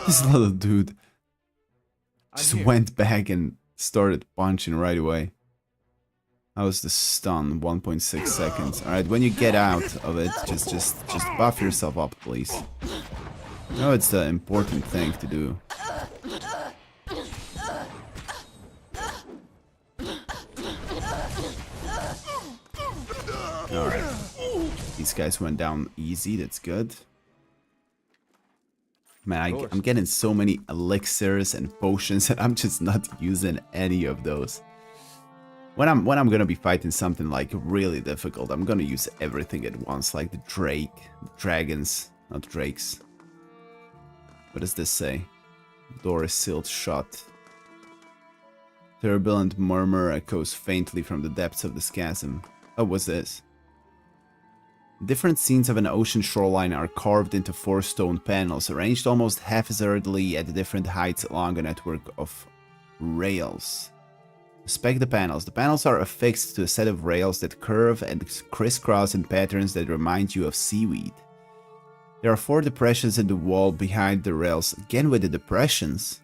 This little dude just went back and started punching right away. How was the stun? 1.6 seconds. Alright, when you get out of it, just buff yourself up, please. No, it's the important thing to do. Alright. These guys went down easy, that's good. Man, I'm getting so many elixirs and potions and I'm just not using any of those. When I'm gonna be fighting something like really difficult, I'm gonna use everything at once, like the dragons, not drakes. What does this say? Door is sealed shut. Turbulent murmur echoes faintly from the depths of this chasm. Oh, what's this? Different scenes of an ocean shoreline are carved into 4 stone panels, arranged almost haphazardly at different heights along a network of rails. Inspect the panels. The panels are affixed to a set of rails that curve and crisscross in patterns that remind you of seaweed. There are 4 depressions in the wall behind the rails, again with the depressions.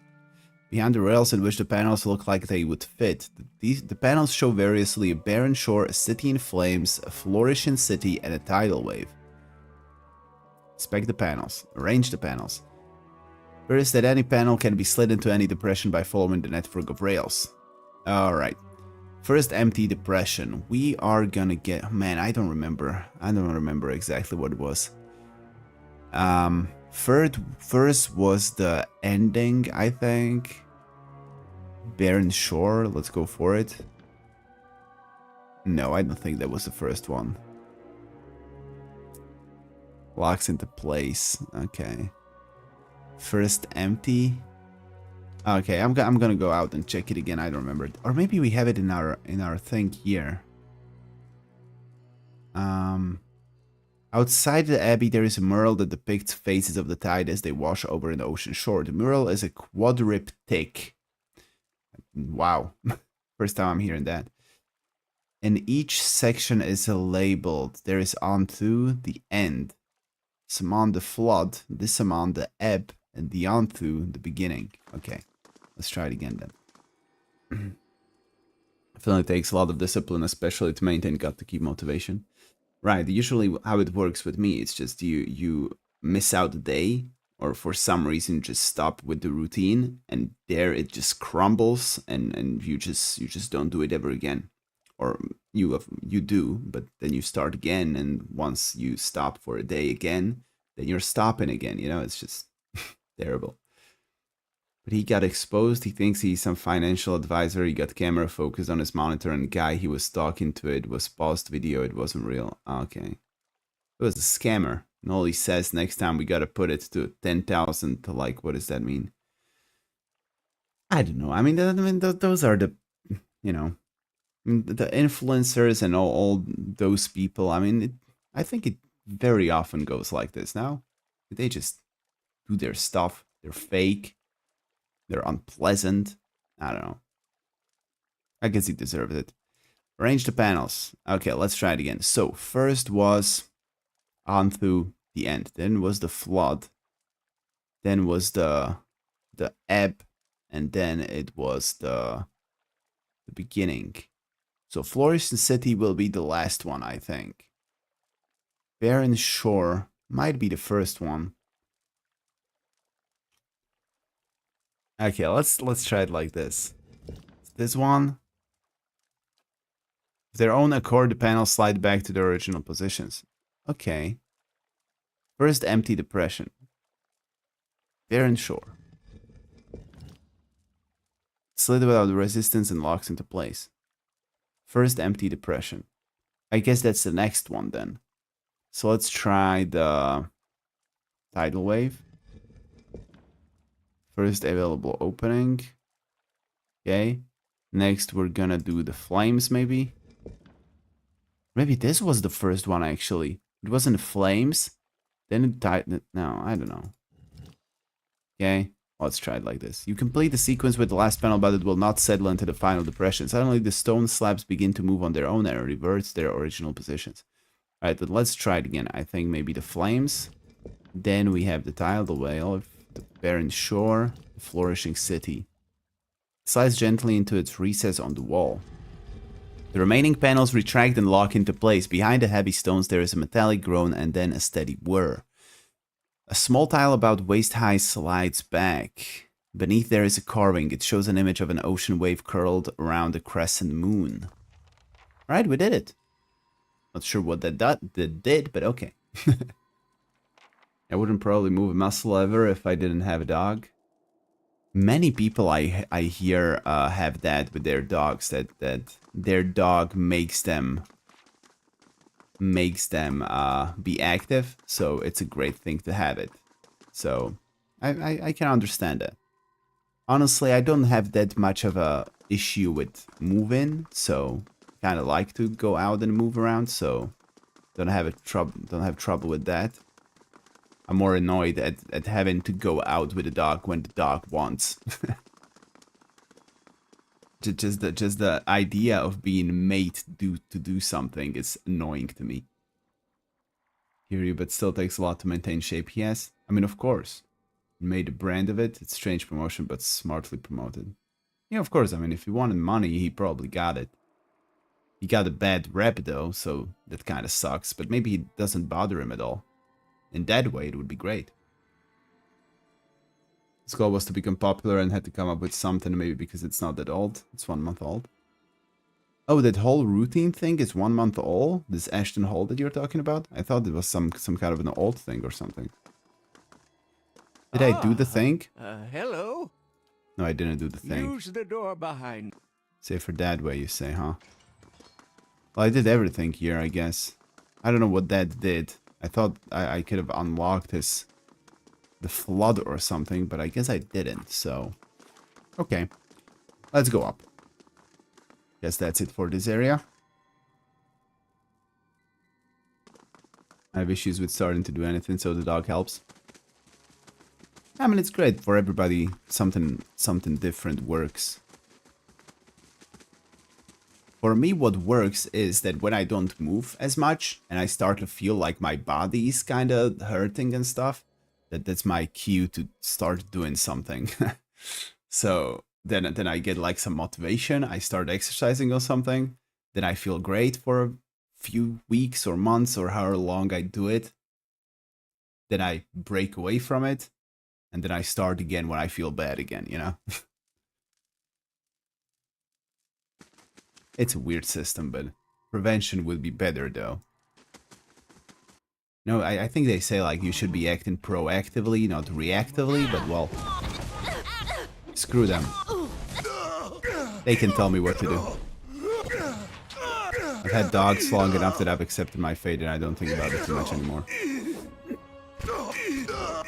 Behind the rails in which the panels look like they would fit. The panels show variously a barren shore, a city in flames, a flourishing city, and a tidal wave. Inspect the panels. Arrange the panels. First, that any panel can be slid into any depression by following the network of rails. Alright. First empty depression. We are gonna get... Man, I don't remember exactly what it was. First was the ending, I think. Barren Shore, let's go for it. No, I don't think that was the first one. Locks into place, okay. First empty. Okay, I'm gonna go out and check it again, I don't remember it. Or maybe we have it in our thing here. Outside the abbey, there is a mural that depicts faces of the tide as they wash over an ocean shore. The mural is a quadriptych. Wow. First time I'm hearing that. And each section is labeled. There is onto the end. Some on the flood, this on the ebb, and the onto the beginning. Okay, let's try it again then. I feel like it takes a lot of discipline, especially to maintain gut to keep motivation. Right, usually how it works with me, it's just you miss out a day, or for some reason just stop with the routine, and there it just crumbles, and you just don't do it ever again. Or you do, but then you start again, and once you stop for a day again, then you're stopping again, you know, it's just terrible. But he got exposed. He thinks he's some financial advisor. He got camera focused on his monitor, and the guy he was talking to, it was paused video. It wasn't real. Okay. It was a scammer. And all he says, next time we gotta put it to 10,000 to like, what does that mean? I don't know. I mean, those are the, you know, the influencers and all those people. I mean, I think it very often goes like this now. They just do their stuff. They're fake. They're unpleasant. I don't know. I guess he deserved it. Arrange the panels. Okay, let's try it again. So, first was on through the end. Then was the flood. Then was the ebb. And then it was the beginning. So, Flourishing City will be the last one, I think. Barren Shore might be the first one. Okay, let's try it like this. This one. Of their own accord, the panels slide back to their original positions. Okay. First empty depression. Barren Shore. Slid without resistance and locks into place. First empty depression. I guess that's the next one then. So let's try the tidal wave. First available opening. Okay. Next we're gonna do the flames maybe. Maybe this was the first one, actually. It was in the flames. Then it died. No, I don't know. Okay, let's try it like this. You complete the sequence with the last panel, but it will not settle into the final depression. Suddenly, the stone slabs begin to move on their own and reverts their original positions. Alright, but let's try it again. I think maybe the flames. Then we have the tile, the whale, the barren shore, the flourishing city. Slides gently into its recess on the wall. The remaining panels retract and lock into place. Behind the heavy stones there is a metallic groan and then a steady whir. A small tile about waist-high slides back. Beneath there is a carving. It shows an image of an ocean wave curled around a crescent moon. Right, we did it. Not sure what that did, but okay. I wouldn't probably move a muscle ever if I didn't have a dog. Many people I hear have that with their dogs, that their dog makes them be active, so it's a great thing to have it. So I can understand that. Honestly, I don't have that much of a issue with moving, so kind of like to go out and move around, so don't have trouble with that. I'm more annoyed at having to go out with the dog when the dog wants. just the idea of being made to do something is annoying to me. Hear you, but still takes a lot to maintain shape. Yes, I mean, of course. Made a brand of it. It's strange promotion, but smartly promoted. Yeah, of course. I mean, if he wanted money, he probably got it. He got a bad rep though, so that kind of sucks. But maybe it doesn't bother him at all. In that way, it would be great. His goal was to become popular and had to come up with something, maybe because it's not that old. It's 1 month old. Oh, that whole routine thing is 1 month old? This Ashton Hall that you're talking about? I thought it was some kind of an old thing or something. Did I do the thing? Hello. No, I didn't do the thing. Use the door behind. Safer that way, you say, huh? Well, I did everything here, I guess. I don't know what that did. I thought I could have unlocked the flood or something, but I guess I didn't, so... Okay. Let's go up. Guess that's it for this area. I have issues with starting to do anything, so the dog helps. I mean, it's great for everybody. Something different works. For me, what works is that when I don't move as much and I start to feel like my body is kind of hurting and stuff, that's my cue to start doing something. So then I get like some motivation. I start exercising or something. Then I feel great for a few weeks or months or however long I do it. Then I break away from it. And then I start again when I feel bad again, you know? It's a weird system, but prevention would be better, though. No, I think they say, like, you should be acting proactively, not reactively, but, well... Screw them. They can tell me what to do. I've had dogs long enough that I've accepted my fate, and I don't think about it too much anymore.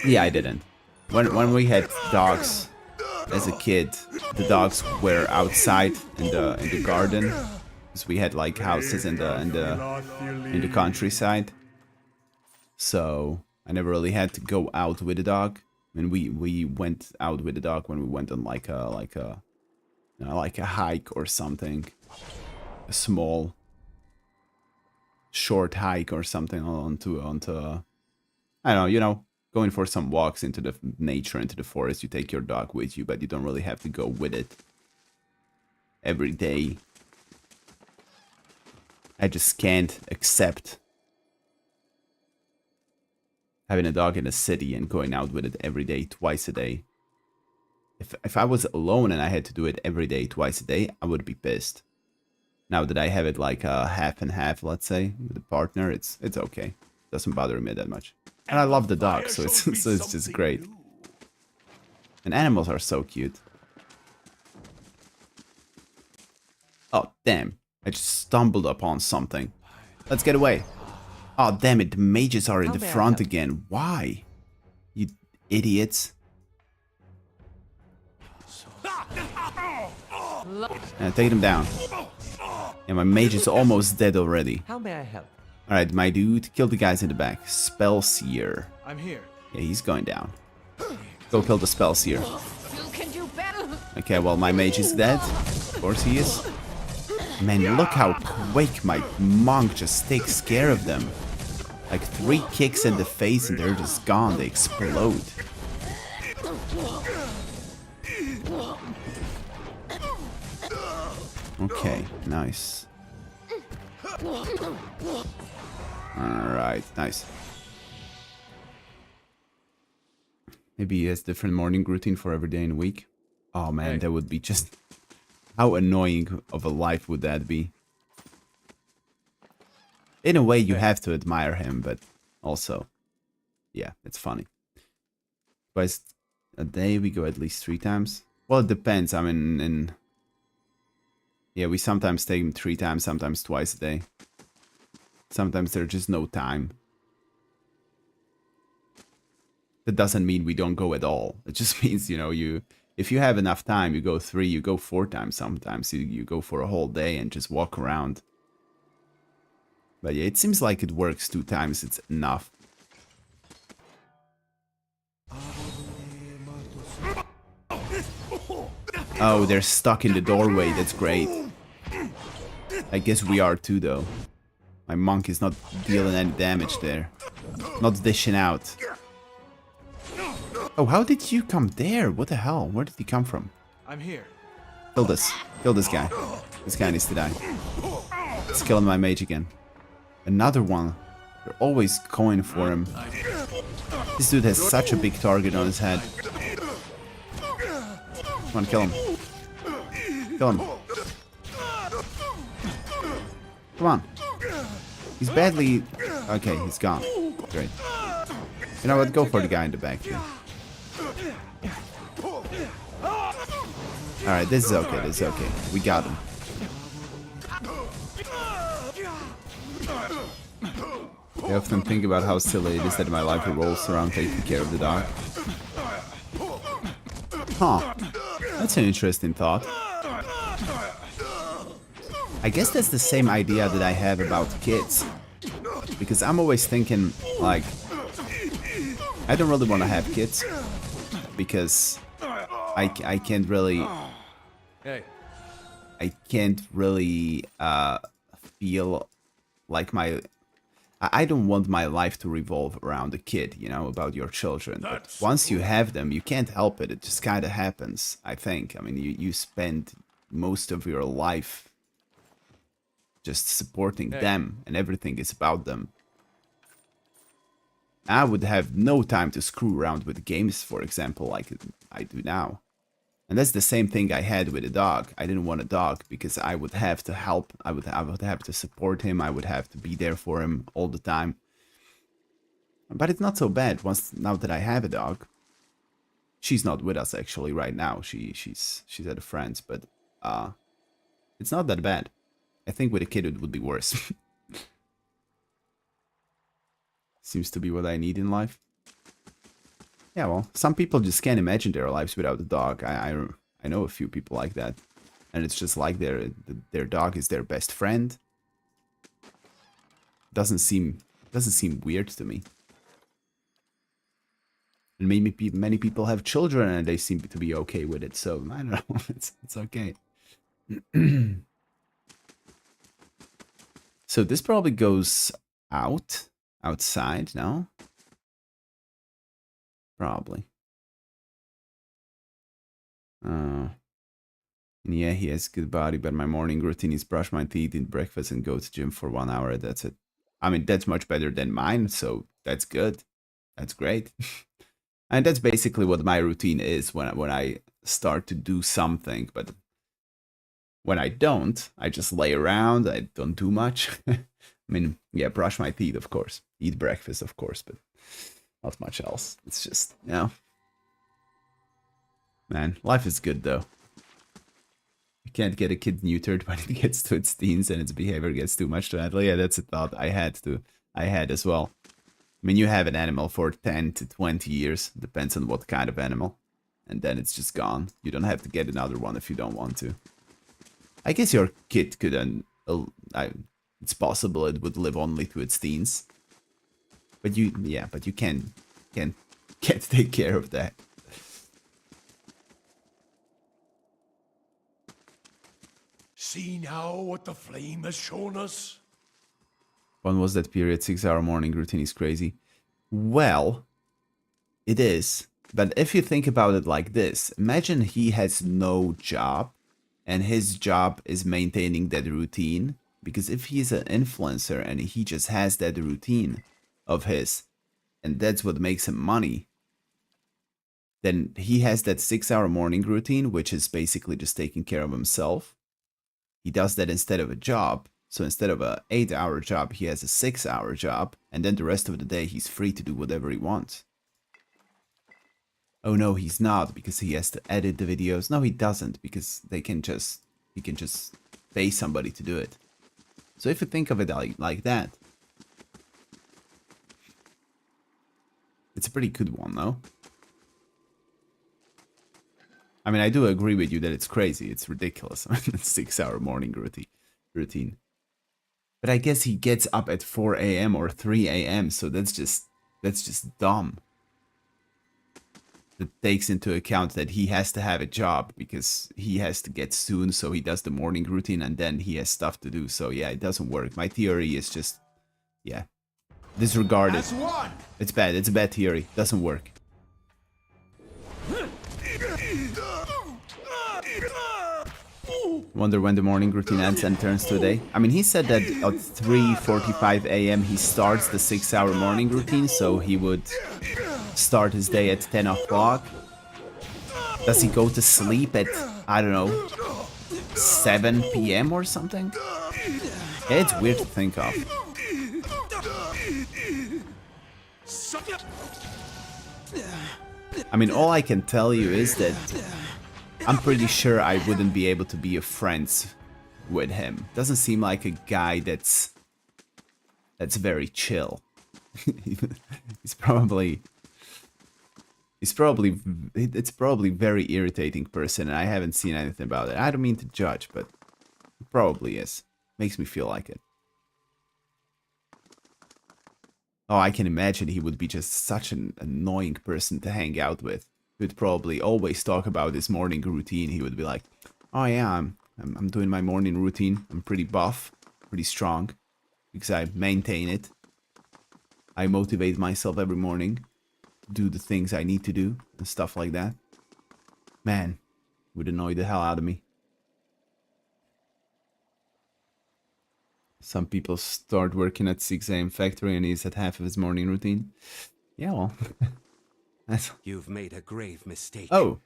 Yeah, I didn't. When we had dogs as a kid, the dogs were outside in the garden, because we had like houses in the countryside. So I never really had to go out with the dog. I mean, we went out with the dog when we went on like a hike or something, a small, short hike or something onto I don't know, you know. Going for some walks into the nature, into the forest, you take your dog with you, but you don't really have to go with it every day. I just can't accept having a dog in a city and going out with it every day, twice a day. If I was alone and I had to do it every day, twice a day, I would be pissed. Now that I have it like a half and half, let's say, with a partner, it's okay. Doesn't bother me that much. And I love the dog, so it's just great. And animals are so cute. Oh, damn. I just stumbled upon something. Let's get away. Oh, damn it. The mages are in the front again. Why? You idiots. Take them down. Yeah, my mage is almost dead already. How may I help? Alright, my dude, kill the guys in the back. Spellseer. I'm here. Yeah, he's going down. Go kill the Spellseer. You can do better. Okay, well, my mage is dead. Of course he is. Man, look how quick my monk just takes care of them. Like 3 kicks in the face and they're just gone. They explode. Okay, nice. Alright, nice. Maybe he has different morning routine for every day in a week. Oh man, Hey. that would be just... How annoying of a life would that be? In a way, you have to admire him, but also... Yeah, it's funny. Twice a day, we go at least 3 times. Well, it depends. I mean, yeah, we sometimes take him 3 times, sometimes twice a day. Sometimes there's just no time. That doesn't mean we don't go at all. It just means, you know, if you have enough time, you go 3, you go 4 times sometimes. You go for a whole day and just walk around. But yeah, it seems like it works 2 times. It's enough. Oh, they're stuck in the doorway. That's great. I guess we are too, though. My monk is not dealing any damage there. Not dishing out. Oh, how did you come there? What the hell? Where did he come from? I'm here. Kill this. Kill this guy. This guy needs to die. It's killing my mage again. Another one. They're always going for him. This dude has such a big target on his head. Come on, kill him. Kill him. Come on. He's badly... Okay, he's gone. Great. You know what? Go for the guy in the back here. Alright, this is okay, this is okay. We got him. I often think about how silly it is that my life revolves around taking care of the dog. Huh. That's an interesting thought. I guess that's the same idea that I have about kids. Because I'm always thinking, like... I don't really want to have kids. Because... I can't really... Hey. I can't really feel like my... I don't want my life to revolve around a kid, you know, about your children. But once you have them, you can't help it. It just kind of happens, I think. I mean, you spend most of your life just supporting them, and everything is about them. I would have no time to screw around with games, for example, like I do now. And that's the same thing I had with a dog. I didn't want a dog because I would have to help. I would have to support him. I would have to be there for him all the time. But it's not so bad now that I have a dog. She's not with us actually right now. She's at a friend's, but it's not that bad. I think with a kid it would be worse. Seems to be what I need in life. Yeah, well, some people just can't imagine their lives without a dog. I know a few people like that, and it's just like their dog is their best friend. Doesn't seem weird to me. And maybe many people have children and they seem to be okay with it. So I don't know. It's okay. So this probably goes outside, no? Probably. Yeah, he has good body, but my morning routine is brush my teeth, eat breakfast, and go to gym for 1 hour. That's it. I mean, that's much better than mine, so that's good. That's great. And that's basically what my routine is when I start to do something. But when I don't, I just lay around. I don't do much. I mean, yeah, brush my teeth, of course. Eat breakfast, of course, but not much else. It's just, you know. Man, life is good, though. You can't get a kid neutered when it gets to its teens and its behavior gets too much to handle. Yeah, that's a thought I had as well. I mean, you have an animal for 10 to 20 years. Depends on what kind of animal. And then it's just gone. You don't have to get another one if you don't want to. I guess your kid could it's possible it would live only to its teens. But you can't take care of that. See now what the flame has shown us? When was that period? 6-hour morning routine is crazy. Well, it is. But if you think about it like this, imagine he has no job and his job is maintaining that routine. Because if he's an influencer and he just has that routine of his, and that's what makes him money, then he has that 6-hour morning routine, which is basically just taking care of himself. He does that instead of a job. So instead of a 8-hour job, he has a 6-hour job. And then the rest of the day, he's free to do whatever he wants. Oh no, he's not, because he has to edit the videos. No, he doesn't, because he can just pay somebody to do it. So if you think of it like that, it's a pretty good one, no? I mean, I do agree with you that it's crazy. It's ridiculous. 6-hour morning routine. But I guess he gets up at 4 a.m. or 3 a.m. So that's just dumb. That takes into account that he has to have a job because he has to get soon. So he does the morning routine and then he has stuff to do. So yeah, it doesn't work. My theory is just, yeah, disregard it. It's bad. It's a bad theory. Doesn't work. Wonder when the morning routine ends and turns to a day. I mean, he said that at 3:45 a.m. he starts the 6-hour morning routine, so he would start his day at 10 o'clock. Does he go to sleep at, I don't know, 7 p.m. or something? Yeah, it's weird to think of. I mean, all I can tell you is that I'm pretty sure I wouldn't be able to be friends with him. Doesn't seem like a guy that's very chill. It's probably very irritating person, and I haven't seen anything about it. I don't mean to judge, but it probably is. Makes me feel like it. Oh, I can imagine he would be just such an annoying person to hang out with. He would probably always talk about his morning routine. He would be like, oh yeah, I'm doing my morning routine. I'm pretty buff, pretty strong, because I maintain it. I motivate myself every morning to do the things I need to do and stuff like that. Man, would annoy the hell out of me. Some people start working at 6 a.m. factory and he's at half of his morning routine. Yeah, well. You've made a grave mistake. Oh,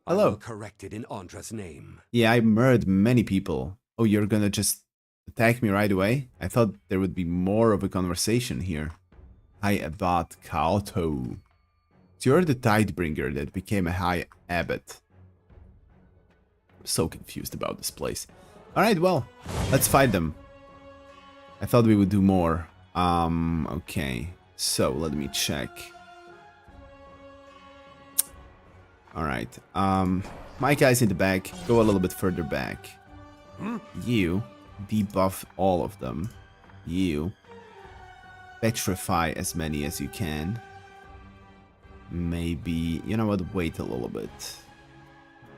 hello. I will correct it in Andra's name. Yeah, I murdered many people. Oh, you're gonna just attack me right away? I thought there would be more of a conversation here. High Abbot Kaoto. So you're the Tidebringer that became a High Abbot. I'm so confused about this place. Alright, well, let's fight them. I thought we would do more. Okay. So, let me check. Alright. My guy's in the back. Go a little bit further back. You debuff all of them. You petrify as many as you can. Maybe, you know what, wait a little bit.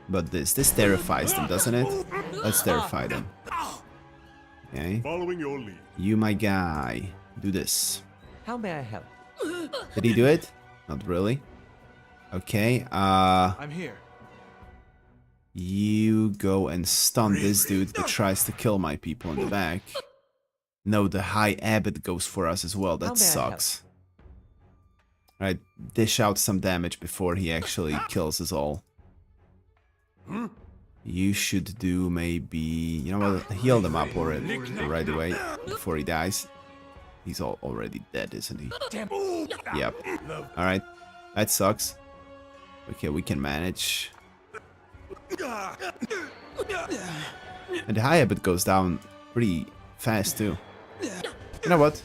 But this terrifies them, doesn't it? Let's terrify them. Okay. Following your lead. You, my guy, do this. How may I help? Did he do it? Not really. Okay, I'm here. you go and stun this dude that tries to kill my people in the back. No, the High Abbot goes for us as well. That sucks. Alright, dish out some damage before he actually kills us all. You should do maybe... You know what? Heal them up already, right away, before he dies. He's already dead, isn't he? Yep. Alright, that sucks. Okay, we can manage. And the High Abbot goes down pretty fast too. You know what?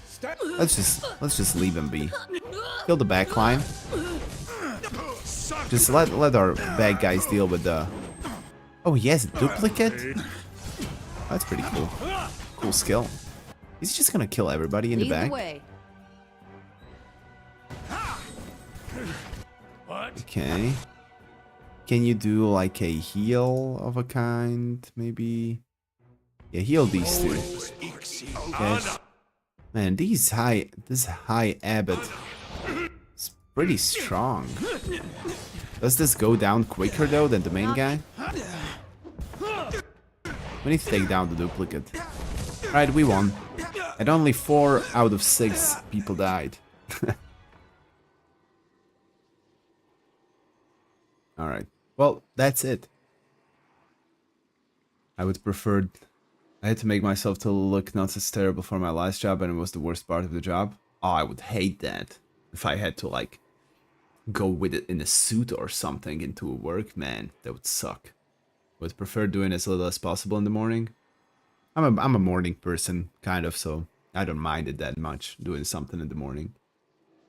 Let's just leave him be. Kill the backline. Just let our bad guys deal with the... Oh, he has a duplicate? That's pretty cool. cool skill. He's just gonna kill everybody in the Lead back. the way. What? Okay. Can you do like a heal of a kind, maybe? Yeah, heal these two. Okay. Man, this high abbot is pretty strong. Does this go down quicker though than the main guy? We need to take down the duplicate. Right, we won. And only 4 out of 6 people died. Alright. Well, that's it. I would prefer... I had to make myself to look not as terrible for my last job, and it was the worst part of the job. Oh, I would hate that. If I had to, like, go with it in a suit or something into work, man, that would suck. I would prefer doing as little as possible in the morning. I'm a morning person, kind of, so I don't mind it that much, doing something in the morning.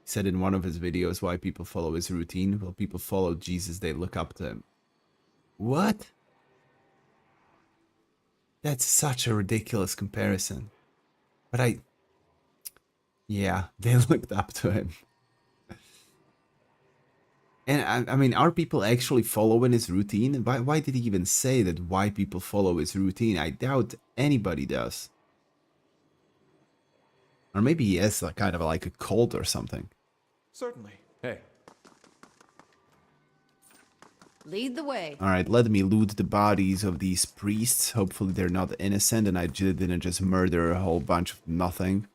He said in one of his videos why people follow his routine. Well, people follow Jesus, they look up to him. What? That's such a ridiculous comparison. But yeah, they looked up to him. And I mean, are people actually following his routine? Why did he even say that why people follow his routine? I doubt anybody does. Or maybe he has a kind of like a cult or something. Certainly. Hey. Lead the way. Alright, let me loot the bodies of these priests. Hopefully they're not innocent and I didn't just murder a whole bunch of nothing.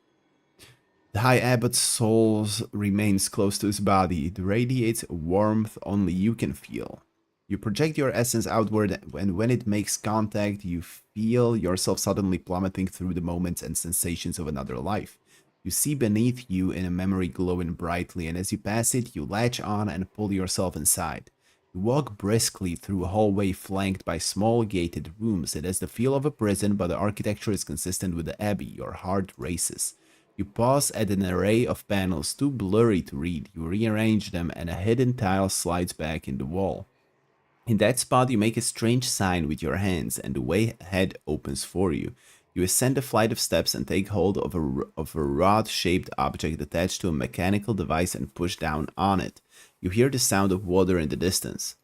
The High Abbot's soul remains close to his body. It radiates a warmth only you can feel. You project your essence outward, and when it makes contact, you feel yourself suddenly plummeting through the moments and sensations of another life. You see beneath you in a memory glowing brightly, and as you pass it, you latch on and pull yourself inside. You walk briskly through a hallway flanked by small gated rooms. It has the feel of a prison, but the architecture is consistent with the abbey. Your heart races. You pause at an array of panels too blurry to read. You rearrange them and a hidden tile slides back in the wall. In that spot you make a strange sign with your hands and the way ahead opens for you. You ascend a flight of steps and take hold of a rod-shaped object attached to a mechanical device and push down on it. You hear the sound of water in the distance.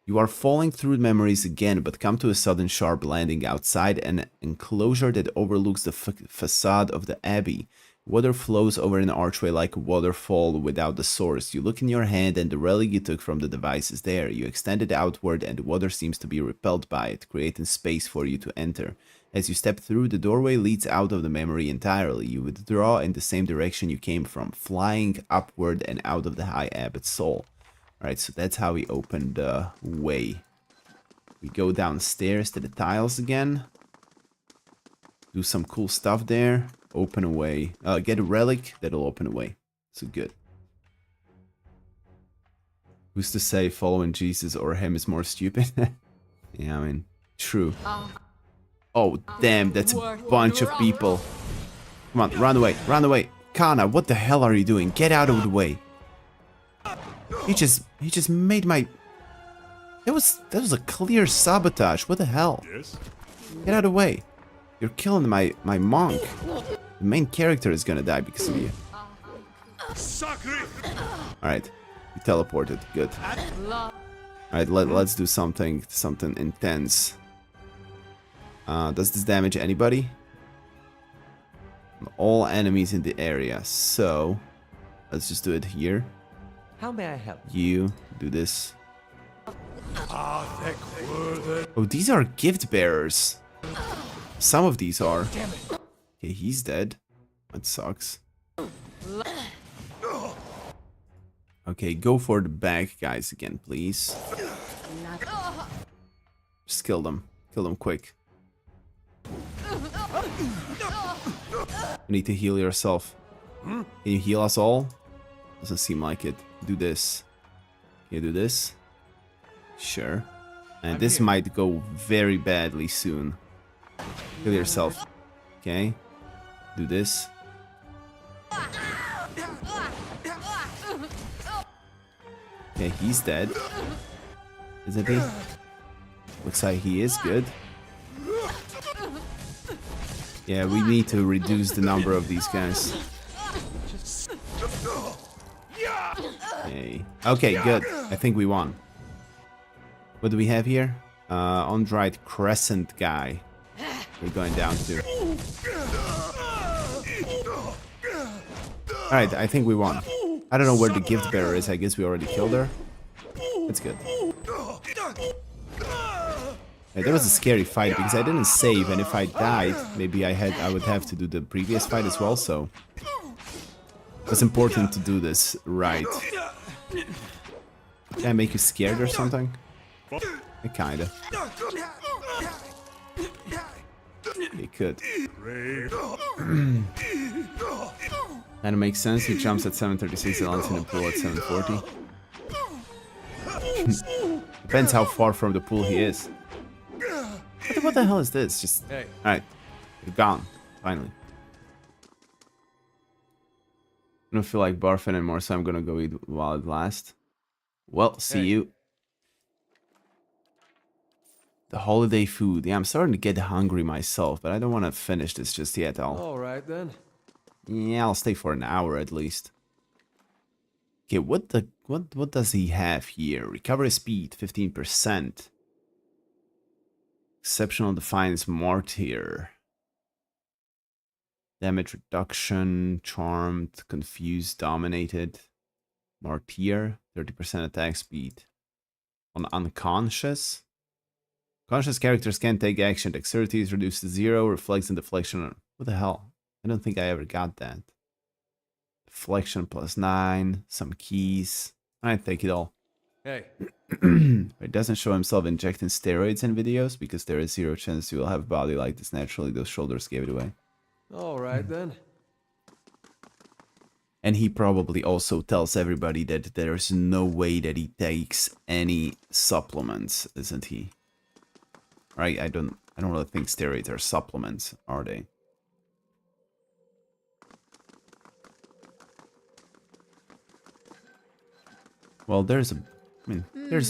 You are falling through memories again, but come to a sudden sharp landing outside an enclosure that overlooks the facade of the abbey. Water flows over an archway like a waterfall without the source. You look in your hand and the relic you took from the device is there. You extend it outward and the water seems to be repelled by it, creating space for you to enter. As you step through, the doorway leads out of the memory entirely. You withdraw in the same direction you came from, flying upward and out of the High Abbot's soul. Alright, so that's how we open the way. We go downstairs to the tiles again. Do some cool stuff there. Open a way. Get a relic, that'll open a way. So good. Who's to say following Jesus or him is more stupid? Yeah, I mean, true. Oh, damn, that's a bunch of people. Come on, run away, run away. Kana, what the hell are you doing? Get out of the way. He just made my... That was a clear sabotage. What the hell? Yes? Get out of the way. You're killing my monk. The main character is gonna die because of you. Alright. You teleported. Good. Alright, let's do something intense. Does this damage anybody? All enemies in the area. So, let's just do it here. How may I help? You do this. Oh, these are gift bearers. Some of these are. Okay, he's dead. That sucks. Okay, go for the bag guys again, please. Just kill them. Kill them quick. You need to heal yourself. Can you heal us all? Doesn't seem like it. Do this. Can you do this? Sure. And this might go very badly soon. Heal yourself. Okay. Do this. Okay, he's dead. Isn't he? Looks like he is good. Yeah, we need to reduce the number of these guys. Okay. Okay, good. I think we won. What do we have here? On-right crescent guy. We're going down to. Alright, I think we won. I don't know where the gift bearer is. I guess we already killed her. That's good. Yeah, that was a scary fight because I didn't save, and if I died, maybe I would have to do the previous fight as well, so it's important to do this right. Can I make you scared or something? Kinda. It could. And it makes sense, he jumps at 736 and lands in the pool at 740. Depends how far from the pool he is. What the hell is this? Just... Hey. Alright. You're gone. Finally. I don't feel like barfing anymore, so I'm gonna go eat while it lasts. Well, see you. The holiday food. Yeah, I'm starting to get hungry myself, but I don't want to finish this just yet. Alright then. Yeah, I'll stay for an hour at least. Okay, what does he have here? Recovery speed, 15%. Exceptional Defiance Martyr. Damage reduction, Charmed, Confused, Dominated. Martyr, 30% attack speed. On Unconscious. Conscious characters can't take action. Dexterity is reduced to 0. Reflex and deflection. What the hell? I don't think I ever got that. Deflection +9. Some keys. Alright, take it all. Hey. It doesn't show himself injecting steroids in videos because there is 0 chance you will have a body like this naturally. Those shoulders gave it away. Alright then. And he probably also tells everybody that there's no way that he takes any supplements, isn't he? Right? I don't really think steroids are supplements, are they? Well, there's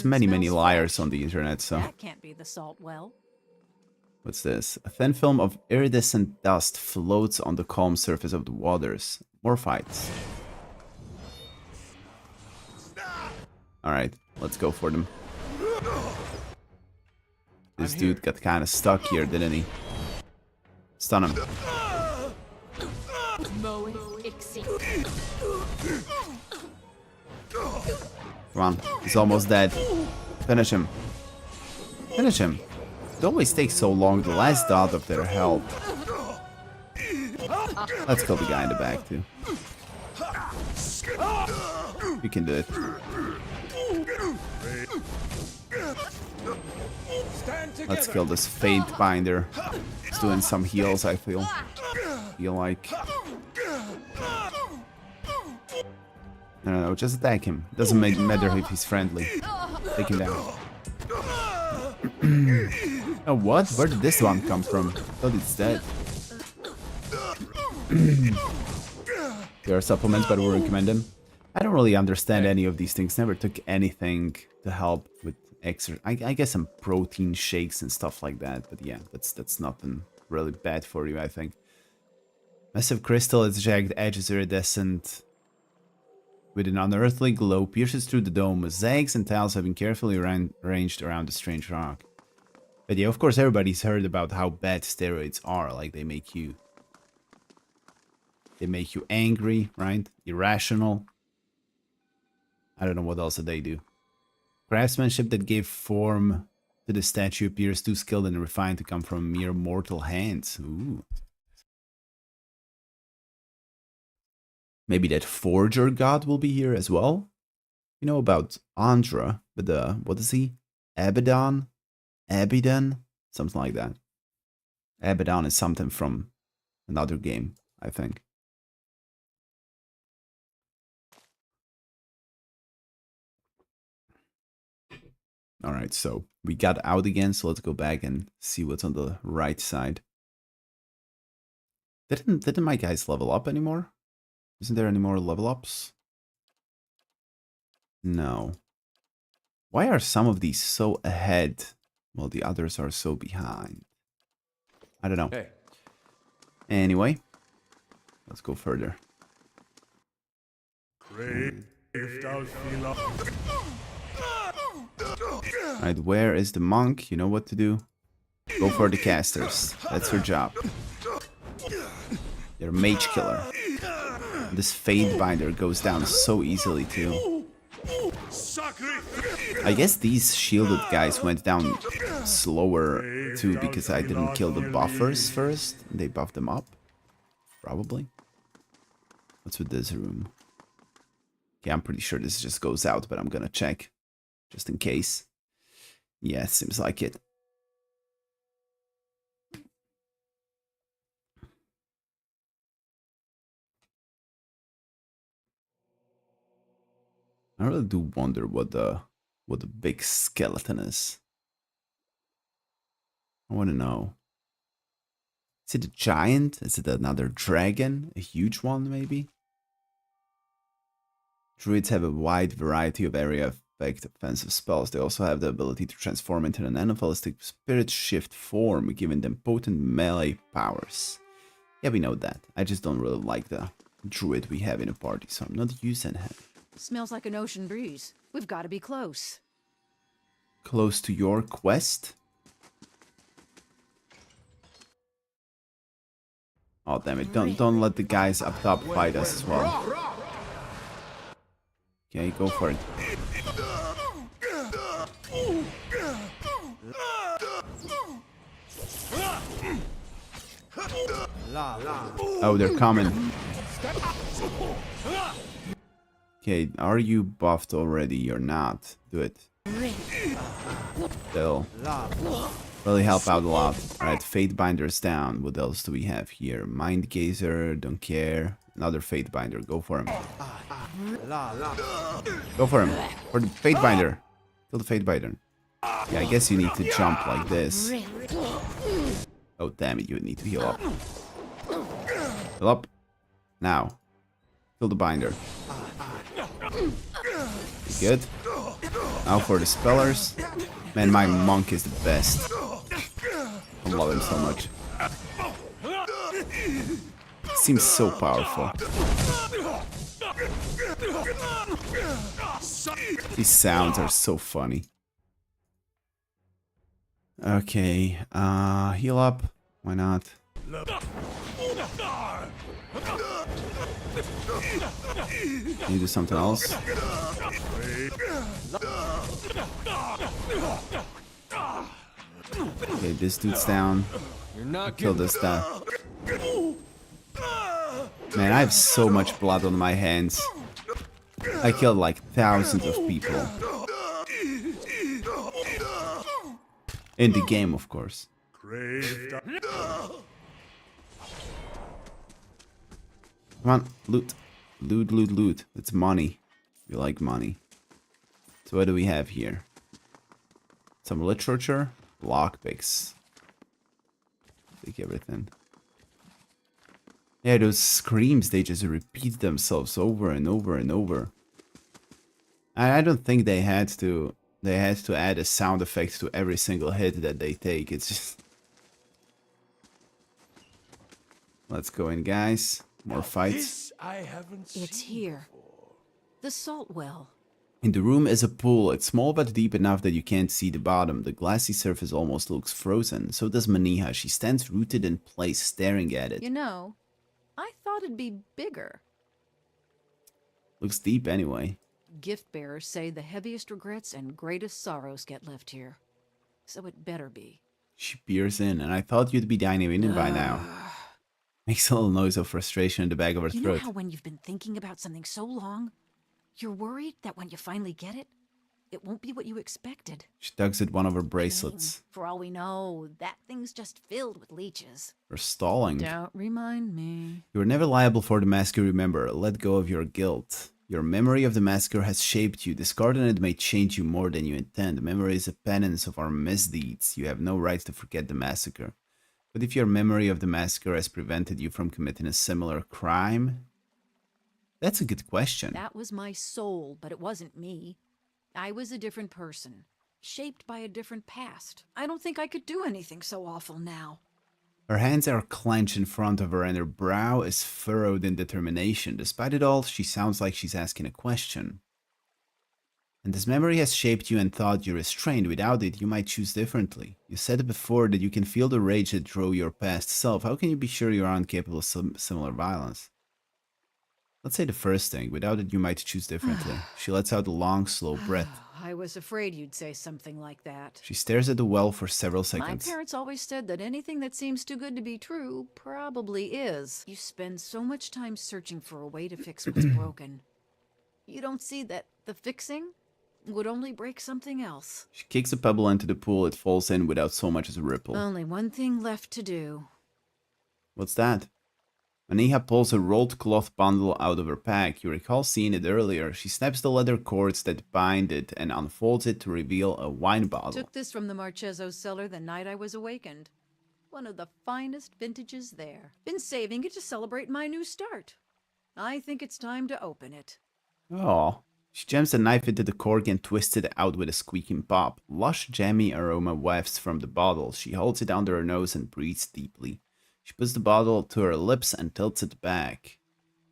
many liars on the internet, so. That can't be the salt well. What's this? A thin film of iridescent dust floats on the calm surface of the waters. More fights. Alright, let's go for them. This dude got kind of stuck here, didn't he? Stun him. Come on, he's almost dead. Finish him. Finish him. It always takes so long, the last dot of their health. Let's kill the guy in the back too. You can do it. Let's kill this Fate Binder. He's doing some heals, I feel like. No, just attack him. Doesn't matter if he's friendly. Take him down. Oh, what? Where did this one come from? I thought it's dead. There are supplements, but we recommend them. I don't really understand any of these things. Never took anything to help with exercise. I guess some protein shakes and stuff like that. But yeah, that's nothing really bad for you, I think. Massive crystal, its jagged edges iridescent with an unearthly glow, pierces through the dome. Zags and tiles have been carefully arranged around the strange rock. But yeah, of course, everybody's heard about how bad steroids are. Like, they make you angry, right? Irrational. I don't know what else they do. Craftsmanship that gave form to the statue appears too skilled and refined to come from mere mortal hands. Ooh. Maybe that forger god will be here as well. You know about Andra, but what is he? Abaddon? Abaddon? Something like that. Abaddon is something from another game, I think. Alright, so we got out again, so let's go back and see what's on the right side. Didn't my guys level up anymore? Isn't there any more level ups? No. Why are some of these so ahead while the others are so behind? I don't know. Hey. Anyway, let's go further. Alright, where is the monk? You know what to do. Go for the casters. That's your job. You're a mage killer. This Fade Binder goes down so easily too. I guess these shielded guys went down slower too because I didn't kill the buffers first. They buffed them up. Probably. What's with this room? Okay, I'm pretty sure this just goes out, but I'm gonna check. Just in case. Yeah, seems like it. I really do wonder what the big skeleton is. I want to know. Is it a giant? Is it another dragon? A huge one, maybe? Druids have a wide variety of area effect offensive spells. They also have the ability to transform into an animalistic spirit shift form, giving them potent melee powers. Yeah, we know that. I just don't really like the druid we have in a party, so I'm not using him. Smells like an ocean breeze. We've got to be close. Close to your quest? Oh damn it! Don't let the guys up top fight us as well. Okay, go for it. Oh, they're coming. Okay, are you buffed already? You're not. Do it. Still. Really help out a lot. Alright, Fate Binder's down. What else do we have here? Mind Gazer, don't care. Another Fate Binder. Go for him. Go for him. For the Fate Binder. Kill the Fate Binder. Yeah, I guess you need to jump like this. Oh, damn it. You need to heal up. Heal up. Now. Kill the Binder. Good. Now for the Spellers. Man, my monk is the best. I love him so much. Seems so powerful. These sounds are so funny. Okay, heal up. Why not? Can you do something else? Okay, this dude's down. Kill this guy. Man, I have so much blood on my hands. I killed like thousands of people. In the game, of course. Come on, loot. Loot, loot, loot. It's money. We like money. So what do we have here? Some literature. Lockpicks. Take everything. Yeah, those screams, they just repeat themselves over and over and over. I don't think they had to add a sound effect to every single hit that they take. It's just... Let's go in, guys. More fights. It's here. The salt well. In the room is a pool. It's small but deep enough that you can't see the bottom. The glassy surface almost looks frozen. So does Maniha. She stands rooted in place, staring at it. You know, I thought it'd be bigger. Looks deep anyway. Gift bearers say the heaviest regrets and greatest sorrows get left here. So it better be. She peers in, and I thought you'd be dining in by now. Makes a little noise of frustration in the back of her You throat. know how when you've been thinking about something so long, you're worried that when you finally get it, it won't be what you expected? She tugs at one of her bracelets. For all we know, that thing's just filled with leeches. Her stalling. Don't remind me. You are never liable for the massacre, remember. Let go of your guilt. Your memory of the massacre has shaped you. Discarding it may change you more than you intend. Memory is a penance of our misdeeds. You have no right to forget the massacre. But if your memory of the massacre has prevented you from committing a similar crime? That's a good question. That was my soul, but it wasn't me. I was a different person, shaped by a different past. I don't think I could do anything so awful now. Her hands are clenched in front of her and her brow is furrowed in determination. Despite it all, she sounds like she's asking a question. And this memory has shaped you and thought you restrained. Without it, you might choose differently. You said before that you can feel the rage that drove your past self. How can you be sure you aren't capable of similar violence? Let's say the first thing. Without it, you might choose differently. She lets out a long, slow breath. I was afraid you'd say something like that. She stares at the well for several My seconds. parents always said that anything that seems too good to be true probably is. You spend so much time searching for a way to fix what's broken. You don't see that the fixing would only break something else. She kicks a pebble into the pool. It falls in without so much as a ripple. Only one thing left to do. What's that? Aniha pulls a rolled cloth bundle out of her pack. You recall seeing it earlier. She snaps the leather cords that bind it and unfolds it to reveal a wine bottle. Took this from the Marcheso's cellar the night I was awakened. One of the finest vintages there. Been saving it to celebrate my new start. I think it's time to open it. Oh. She jams the knife into the cork and twists it out with a squeaking pop. Lush, jammy aroma wafts from the bottle. She holds it under her nose and breathes deeply. She puts the bottle to her lips and tilts it back.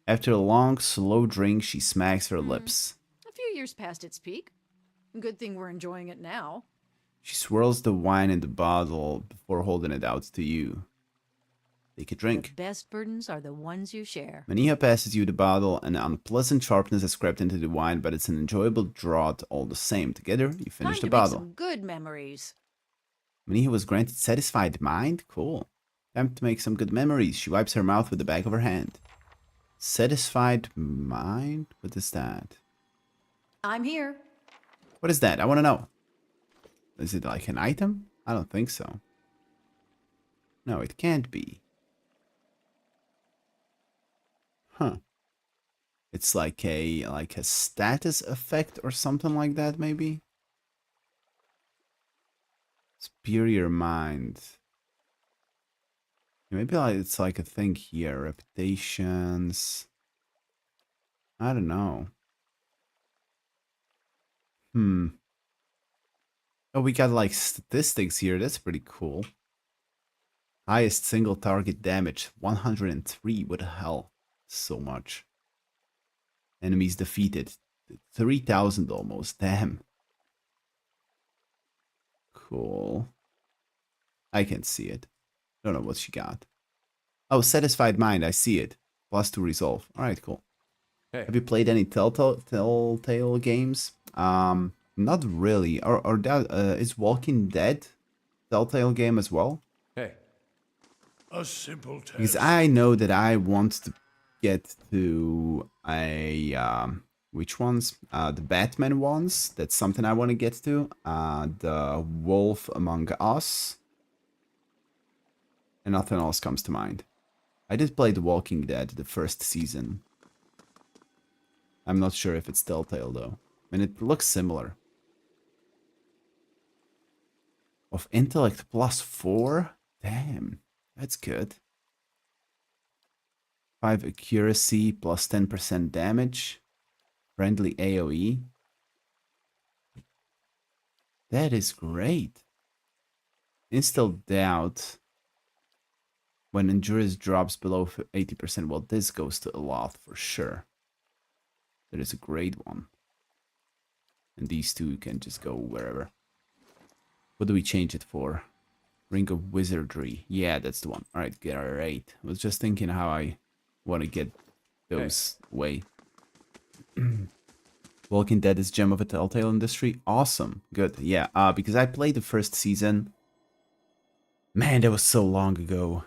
After a long, slow drink, she smacks her lips. A few years past its peak. Good thing we're enjoying it now. She swirls the wine in the bottle before holding it out to you. Take a drink. The best burdens are the ones you share. Maniha passes you the bottle. An unpleasant sharpness has crept into the wine, but it's an enjoyable draught all the same. Together, you finish the Time to make bottle. some good memories. Maniha was granted satisfied mind? Cool. Time to make some good memories. She wipes her mouth with the back of her hand. Satisfied mind? What is that? I'm here. What is that? I want to know. Is it like an item? I don't think so. No, it can't be. Huh. It's like a status effect or something like that, maybe? Superior mind. Maybe it's like a thing here. Reputations. I don't know. Oh, we got like statistics here. That's pretty cool. Highest single target damage. 103. What the hell? So much. Enemies defeated. 3,000 almost. Damn. Cool. I can see it. Don't know what she got. Oh, satisfied mind. I see it. +2 resolve. Alright, cool. Hey. Have you played any Telltale games? Not really. Or that is Walking Dead Telltale game as well? Hey. A simple test. Because I know that I want to get to a which ones? The Batman ones. That's something I want to get to. The Wolf Among Us. And nothing else comes to mind. I did play The Walking Dead, the first season. I'm not sure if it's Telltale though. I mean, it looks similar. Of intellect +4? Damn, that's good. 5 accuracy +10% damage. Friendly AoE. That is great. Instill doubt. When endurance drops below 80%, well, this goes to a lot for sure. That is a great one. And these two can just go wherever. What do we change it for? Ring of Wizardry. Yeah, that's the one. Alright, great. I was just thinking how I want to get those away. Walking Dead is gem of a Telltale industry. Awesome. Good. Yeah, because I played the first season. Man, that was so long ago.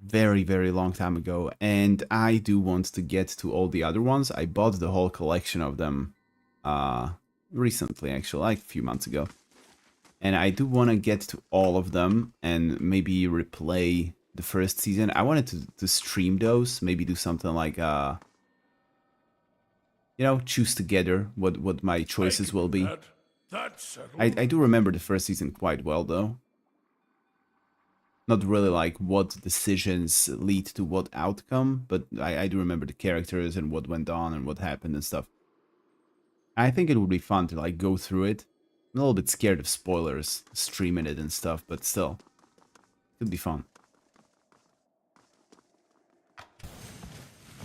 Very, very long time ago. And I do want to get to all the other ones. I bought the whole collection of them recently, actually, like a few months ago. And I do want to get to all of them and maybe replay the first season. I wanted to stream those, maybe do something like, you know, choose together what my choices will be. That's settled. I do remember the first season quite well, though. Not really like what decisions lead to what outcome, but I do remember the characters and what went on and what happened and stuff. I think it would be fun to like go through it. I'm a little bit scared of spoilers, streaming it and stuff, but still. It could be fun.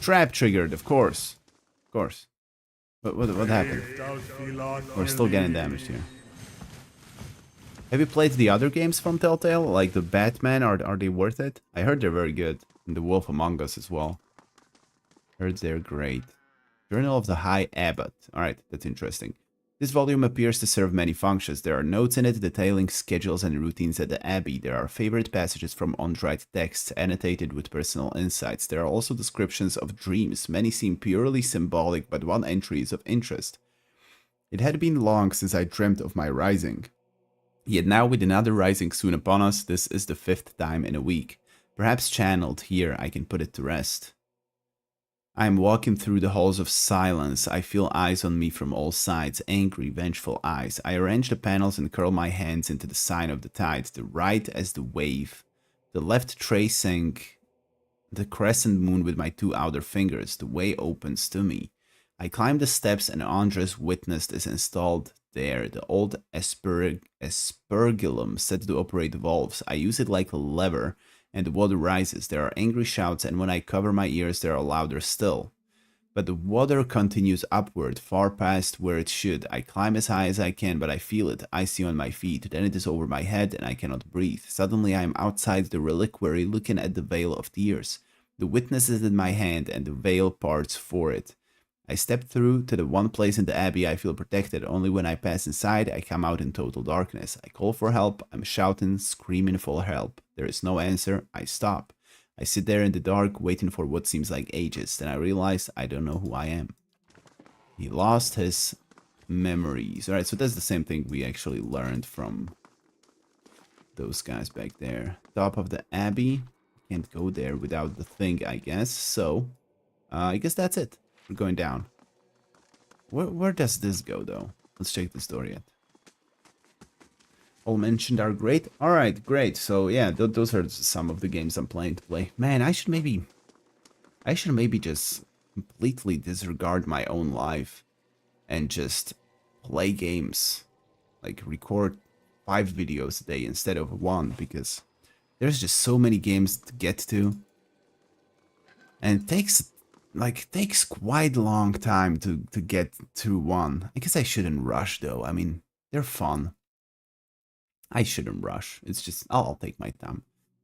Trap triggered, of course. Of course. What happened? We're still getting damaged here. Have you played the other games from Telltale? Like the Batman, are they worth it? I heard they're very good. And the Wolf Among Us as well. Heard they're great. Journal of the High Abbot. Alright, that's interesting. This volume appears to serve many functions. There are notes in it detailing schedules and routines at the Abbey. There are favorite passages from on-dried texts annotated with personal insights. There are also descriptions of dreams. Many seem purely symbolic, but one entry is of interest. It had been long since I dreamt of my rising. Yet now with another rising soon upon us, this is the 5th time in a week. Perhaps channeled here, I can put it to rest. I am walking through the halls of silence. I feel eyes on me from all sides, angry, vengeful eyes. I arrange the panels and curl my hands into the sign of the tide, the right as the wave, the left tracing the crescent moon with my 2 outer fingers. The way opens to me. I climb the steps and Andres witnessed is installed there. The old aspergillum set to operate valves. I use it like a lever. And the water rises. There are angry shouts, and when I cover my ears, they are louder still. But the water continues upward, far past where it should. I climb as high as I can, but I feel it, icy on my feet. Then it is over my head, and I cannot breathe. Suddenly I am outside the reliquary, looking at the Veil of Tears. The witness is in my hand, and the veil parts for it. I step through to the one place in the Abbey I feel protected. Only when I pass inside, I come out in total darkness. I call for help. I'm shouting, screaming for help. There is no answer. I stop. I sit there in the dark, waiting for what seems like ages. Then I realize I don't know who I am. He lost his memories. Alright, so that's the same thing we actually learned from those guys back there. Top of the Abbey. Can't go there without the thing, I guess. So, I guess that's it. We're going down. Where does this go, though? Let's check the story yet. All mentioned are great. Alright, great. So, yeah, those are some of the games I'm planning to play. Man, I should maybe just completely disregard my own life and just play games. Like, record 5 videos a day instead of 1, because there's just so many games to get to. And it takes quite a long time to get through one. I guess I shouldn't rush though. I mean, they're fun. I shouldn't rush. It's just, I'll take my time.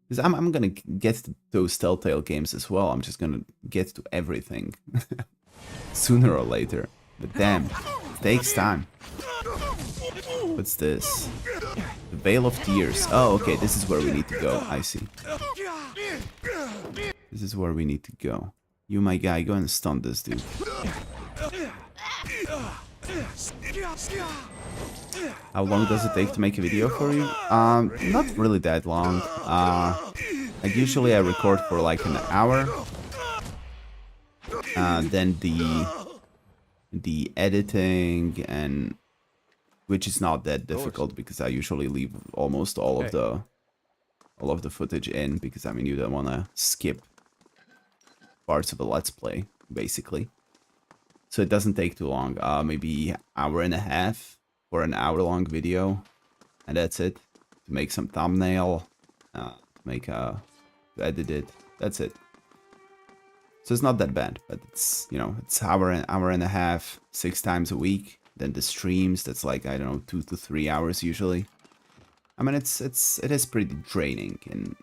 Because I'm gonna get to those Telltale games as well. I'm just gonna get to everything. Sooner or later. But damn, it takes time. What's this? The Veil of Tears. Oh, okay, this is where we need to go. I see. This is where we need to go. You, my guy, go and stun this dude. How long does it take to make a video for you? Not really that long. Like usually I record for like an hour. Then the editing, and which is not that difficult because I usually leave almost all of the footage in, because I mean you don't want to skip parts of a let's play basically. So it doesn't take too long. Maybe hour and a half for an hour-long video, and that's it. To make some thumbnail, to edit it. That's it. So it's not that bad, but it's, you know, it's hour and a half, 6 times a week. Then the streams, that's like, I don't know, 2 to 3 hours usually. I mean, it is pretty draining, and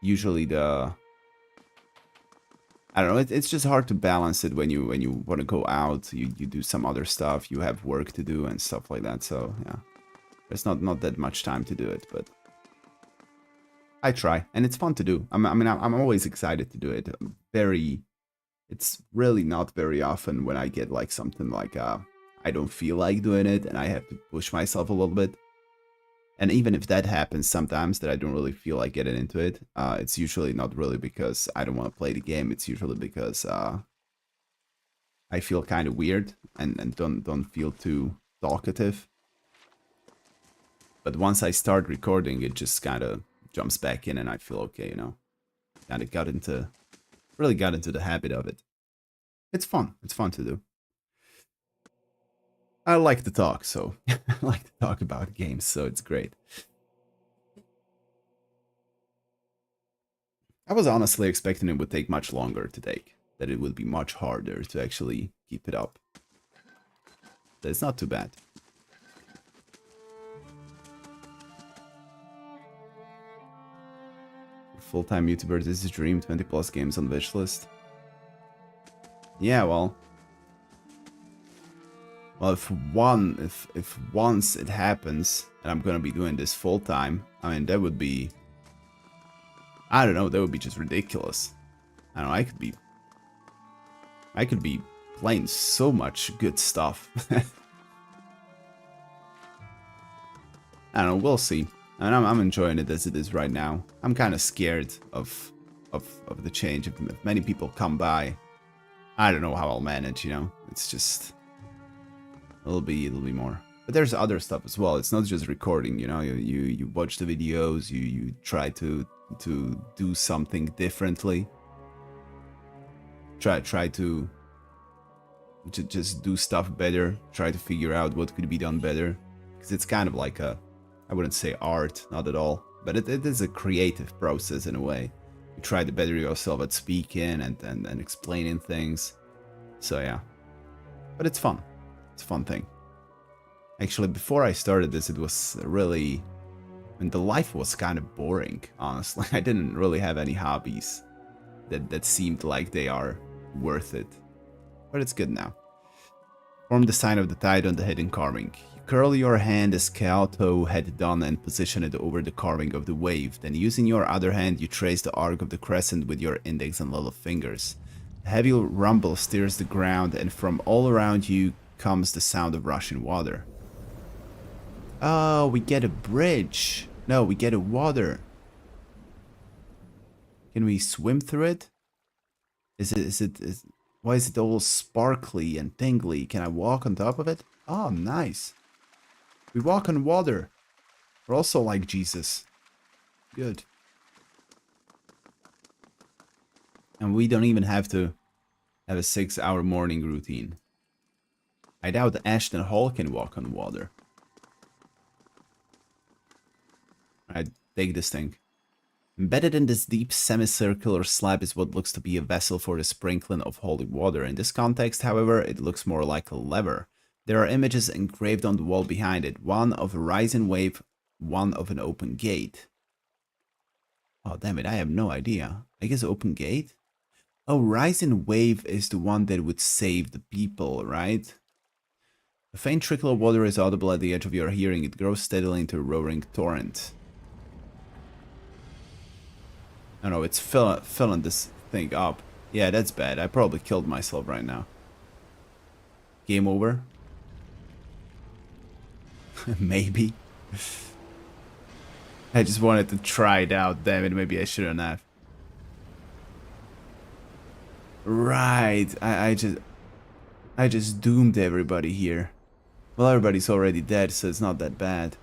usually I don't know, it's just hard to balance it when you want to go out, you do some other stuff, you have work to do and stuff like that. So yeah, there's not that much time to do it, but I try, and it's fun to do. I'm always excited to do it. It's really not very often when I get like something like I don't feel like doing it and I have to push myself a little bit. And even if that happens sometimes, that I don't really feel like getting into it, it's usually not really because I don't want to play the game. It's usually because I feel kind of weird and don't feel too talkative. But once I start recording, it just kind of jumps back in and I feel okay, you know. Kind of really got into the habit of it. It's fun. It's fun to do. I like to talk, so I like to talk about games, so it's great. I was honestly expecting it would take much longer to take. That it would be much harder to actually keep it up. But it's not too bad. Full-time YouTuber, this is a dream. 20 plus games on wishlist. Yeah, well, if once it happens and I'm gonna be doing this full time, I mean that would be, I don't know, that would be just ridiculous. I don't know, I could be playing so much good stuff. I don't know, we'll see. And I'm enjoying it as it is right now. I'm kind of scared of the change. If many people come by, I don't know how I'll manage, you know. It's just it'll be more. But there's other stuff as well. It's not just recording, you know. You watch the videos, you try to do something differently. Try to just do stuff better. Try to figure out what could be done better, because it's kind of like a, I wouldn't say art, not at all, but it is a creative process in a way. You try to better yourself at speaking and explaining things. So yeah, but it's fun. It's a fun thing. Actually, before I started this, it was really, I mean, the life was kind of boring, honestly. I didn't really have any hobbies that seemed like they are worth it. But it's good now. Form the sign of the tide on the hidden carving. You curl your hand as Kaoto had done and position it over the carving of the wave. Then using your other hand, you trace the arc of the crescent with your index and little fingers. A heavy rumble stirs the ground, and from all around you comes the sound of rushing water. Oh, we get a bridge. No, we get a water. Can we swim through it? Why is it all sparkly and tingly? Can I walk on top of it? Oh, nice. We walk on water. We're also like Jesus. Good. And we don't even have to have a 6-hour morning routine. I doubt Ashton Hall can walk on water. Alright, take this thing. Embedded in this deep semicircular slab is what looks to be a vessel for the sprinkling of holy water. In this context, however, it looks more like a lever. There are images engraved on the wall behind it. One of a rising wave, one of an open gate. Oh, damn it, I have no idea. I guess open gate? Oh, rising wave is the one that would save the people, right? A faint trickle of water is audible at the edge of your hearing. It grows steadily into a roaring torrent. Oh no, it's filling this thing up. Yeah, that's bad. I probably killed myself right now. Game over? Maybe. I just wanted to try it out. Damn it, maybe I shouldn't have. Right, I just doomed everybody here. Well, everybody's already dead, so it's not that bad.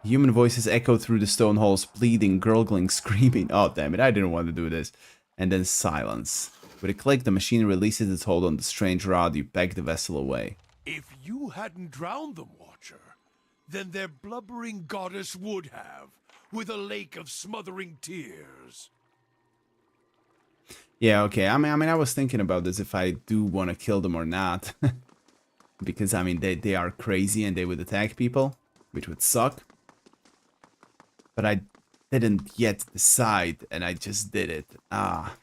Human voices echo through the stone halls, bleeding, gurgling, screaming. Oh, damn it, I didn't want to do this. And then silence. With a click, the machine releases its hold on the strange rod. You peg the vessel away. If you hadn't drowned them, Watcher, then their blubbering goddess would have, with a lake of smothering tears. Yeah, okay. I mean, I was thinking about this if I do want to kill them or not. Because, I mean, they are crazy and they would attack people, which would suck. But I didn't yet decide, and I just did it. Ah,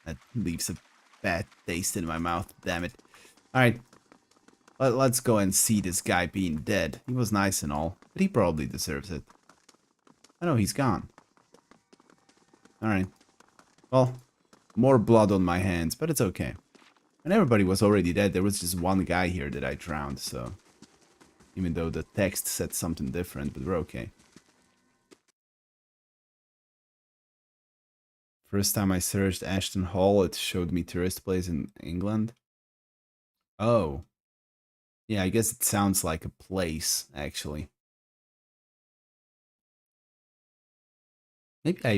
that leaves a bad taste in my mouth, damn it. Alright, let's go and see this guy being dead. He was nice and all, but he probably deserves it. I know he's gone. Alright, well, more blood on my hands, but it's okay. And everybody was already dead. There was just one guy here that I drowned, so... Even though the text said something different, but we're okay. First time I searched Ashton Hall, it showed me tourist place in England. Oh. Yeah, I guess it sounds like a place, actually. Maybe I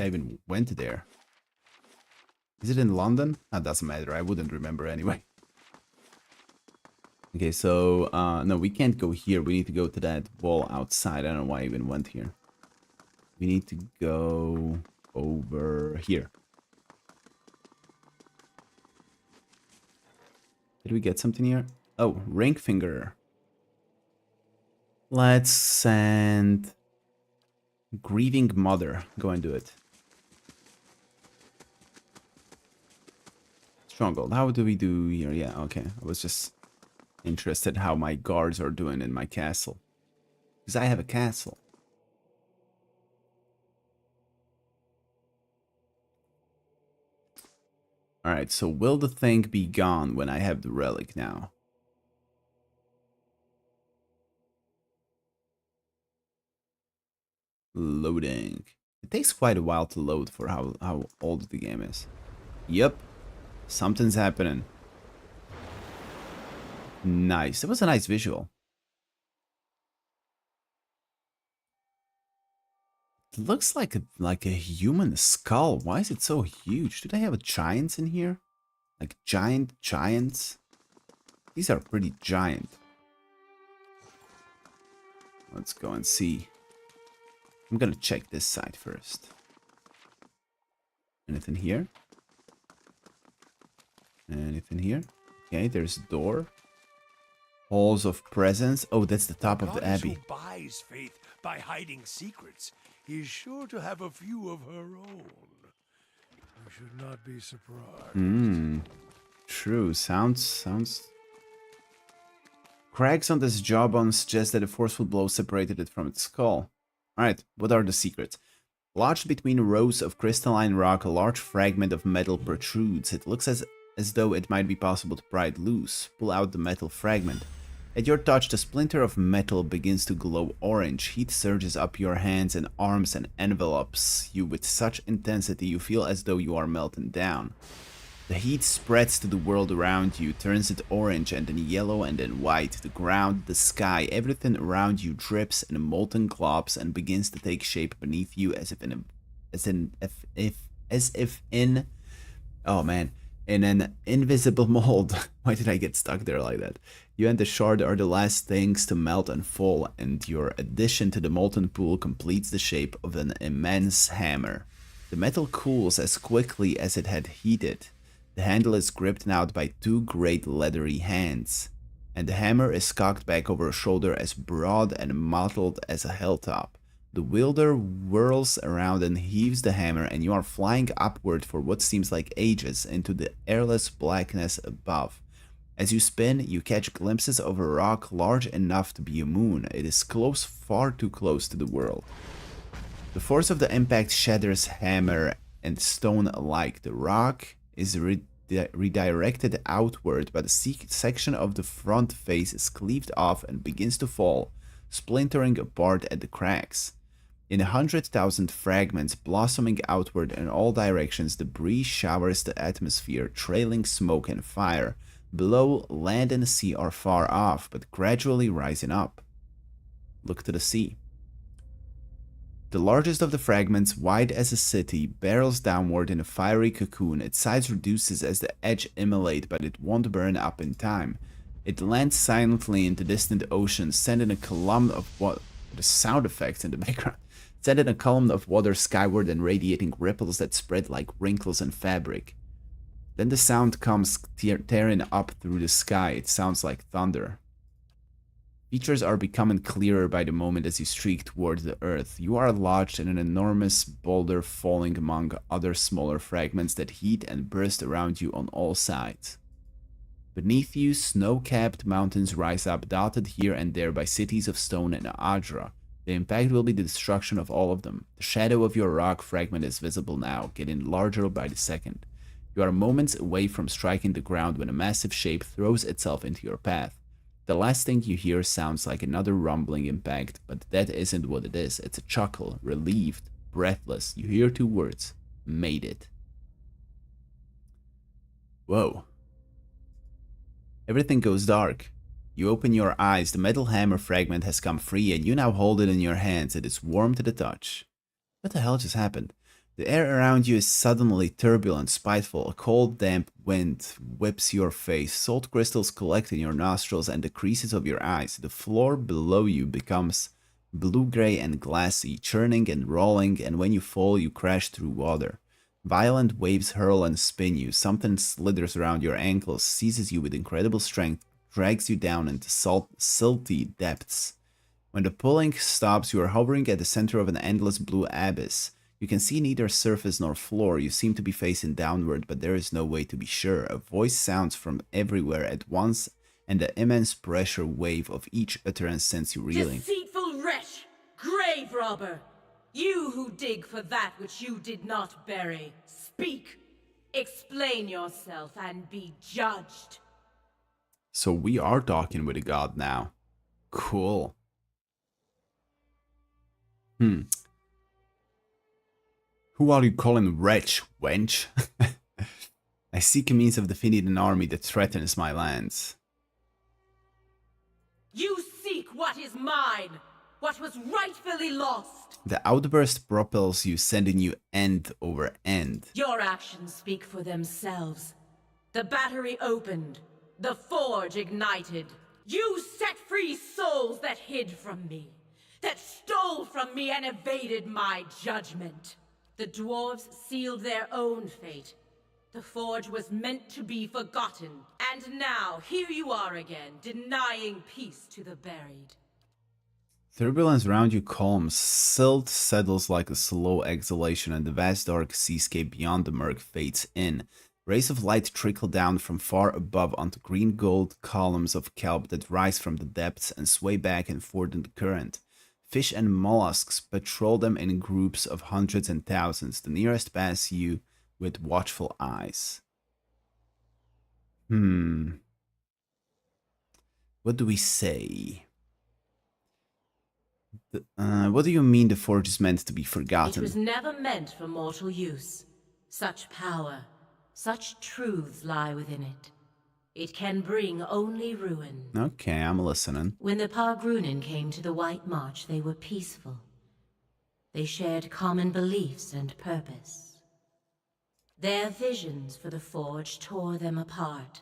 even went there. Is it in London? That doesn't matter, I wouldn't remember anyway. Okay, so, no, we can't go here. We need to go to that wall outside. I don't know why I even went here. We need to go over here. Did we get something here? Oh, ring finger. Let's send Grieving Mother. Go and do it. Stronghold. How do we do here? Yeah, okay. I was just interested how my guards are doing in my castle. Because I have a castle. Alright, so will the thing be gone when I have the relic now? Loading. It takes quite a while to load for how old the game is. Yep. Something's happening. Nice. That was a nice visual. It looks like a human skull. Why is it so huge? Do they have giants in here? Like giants? These are pretty giant. Let's go and see. I'm gonna check this side first. Anything here? Anything here? Okay, there's a door. Halls of Presence. Oh, that's the top of the Goddess abbey. who buys faith by hiding secrets is sure to have a few of her own. You should not be surprised. True. Sounds. Cracks on this jawbone suggest that a forceful blow separated it from its skull. Alright, what are the secrets? Lodged between rows of crystalline rock, a large fragment of metal protrudes. It looks as though it might be possible to pry it loose. Pull out the metal fragment. At your touch, the splinter of metal begins to glow orange. Heat surges up your hands and arms and envelops you with such intensity you feel as though you are melting down. The heat spreads to the world around you, turns it orange and then yellow and then white. The ground, the sky, everything around you drips in molten globs and begins to take shape beneath you as if in an invisible mold. Why did I get stuck there like that? You and the shard are the last things to melt and fall, and your addition to the molten pool completes the shape of an immense hammer. The metal cools as quickly as it had heated. The handle is gripped now by two great leathery hands, and the hammer is cocked back over a shoulder as broad and mottled as a hilltop. The wielder whirls around and heaves the hammer, and you are flying upward for what seems like ages into the airless blackness above. As you spin, you catch glimpses of a rock large enough to be a moon. It is close, far too close to the world. The force of the impact shatters hammer and stone alike. The rock is redirected outward, but a section of the front face is cleaved off and begins to fall, splintering apart at the cracks. In 100,000 fragments blossoming outward in all directions, debris showers the atmosphere, trailing smoke and fire. Below, land and sea are far off, but gradually rising up. Look to the sea. The largest of the fragments, wide as a city, barrels downward in a fiery cocoon. Its size reduces as the edge immolate, but it won't burn up in time. It lands silently in the distant ocean, sending a column of what the sound effects in the background. Sending a column of water skyward and radiating ripples that spread like wrinkles in fabric. Then the sound comes tearing up through the sky. It sounds like thunder. Features are becoming clearer by the moment as you streak toward the earth. You are lodged in an enormous boulder falling among other smaller fragments that heat and burst around you on all sides. Beneath you, snow-capped mountains rise up, dotted here and there by cities of stone and Adra. The impact will be the destruction of all of them. The shadow of your rock fragment is visible now, getting larger by the second. You are moments away from striking the ground when a massive shape throws itself into your path. The last thing you hear sounds like another rumbling impact, but that isn't what it is. It's a chuckle, relieved, breathless. You hear two words. Made it. Whoa. Everything goes dark. You open your eyes. The metal hammer fragment has come free, and you now hold it in your hands. It is warm to the touch. What the hell just happened? The air around you is suddenly turbulent, spiteful. A cold, damp wind whips your face. Salt crystals collect in your nostrils and the creases of your eyes. The floor below you becomes blue-gray and glassy, churning and rolling, and when you fall, you crash through water. Violent waves hurl and spin you. Something slithers around your ankles, seizes you with incredible strength, drags you down into silty depths. When the pulling stops, you are hovering at the center of an endless blue abyss. You can see neither surface nor floor. You seem to be facing downward, but there is no way to be sure. A voice sounds from everywhere at once, and the immense pressure wave of each utterance sends you reeling. Deceitful wretch! Grave robber! You who dig for that which you did not bury. Speak! Explain yourself and be judged. So we are talking with a god now. Cool. Who are you calling wretch, wench? I seek a means of defeating an army that threatens my lands. You seek what is mine, what was rightfully lost. The outburst propels you, sending you end over end. Your actions speak for themselves. The battery opened, the forge ignited. You set free souls that hid from me, that stole from me and evaded my judgment. The dwarves sealed their own fate. The forge was meant to be forgotten. And now, here you are again, denying peace to the buried. Turbulence around you calms, silt settles like a slow exhalation, and the vast dark seascape beyond the murk fades in. Rays of light trickle down from far above onto green-gold columns of kelp that rise from the depths and sway back and forth in the current. Fish and mollusks patrol them in groups of hundreds and thousands. The nearest pass you with watchful eyes. What do we say? What do you mean the forge is meant to be forgotten? It was never meant for mortal use. Such power, such truths lie within it. It can bring only ruin. Okay, I'm listening. When the Pargrunin came to the White March, they were peaceful. They shared common beliefs and purpose. Their visions for the Forge tore them apart.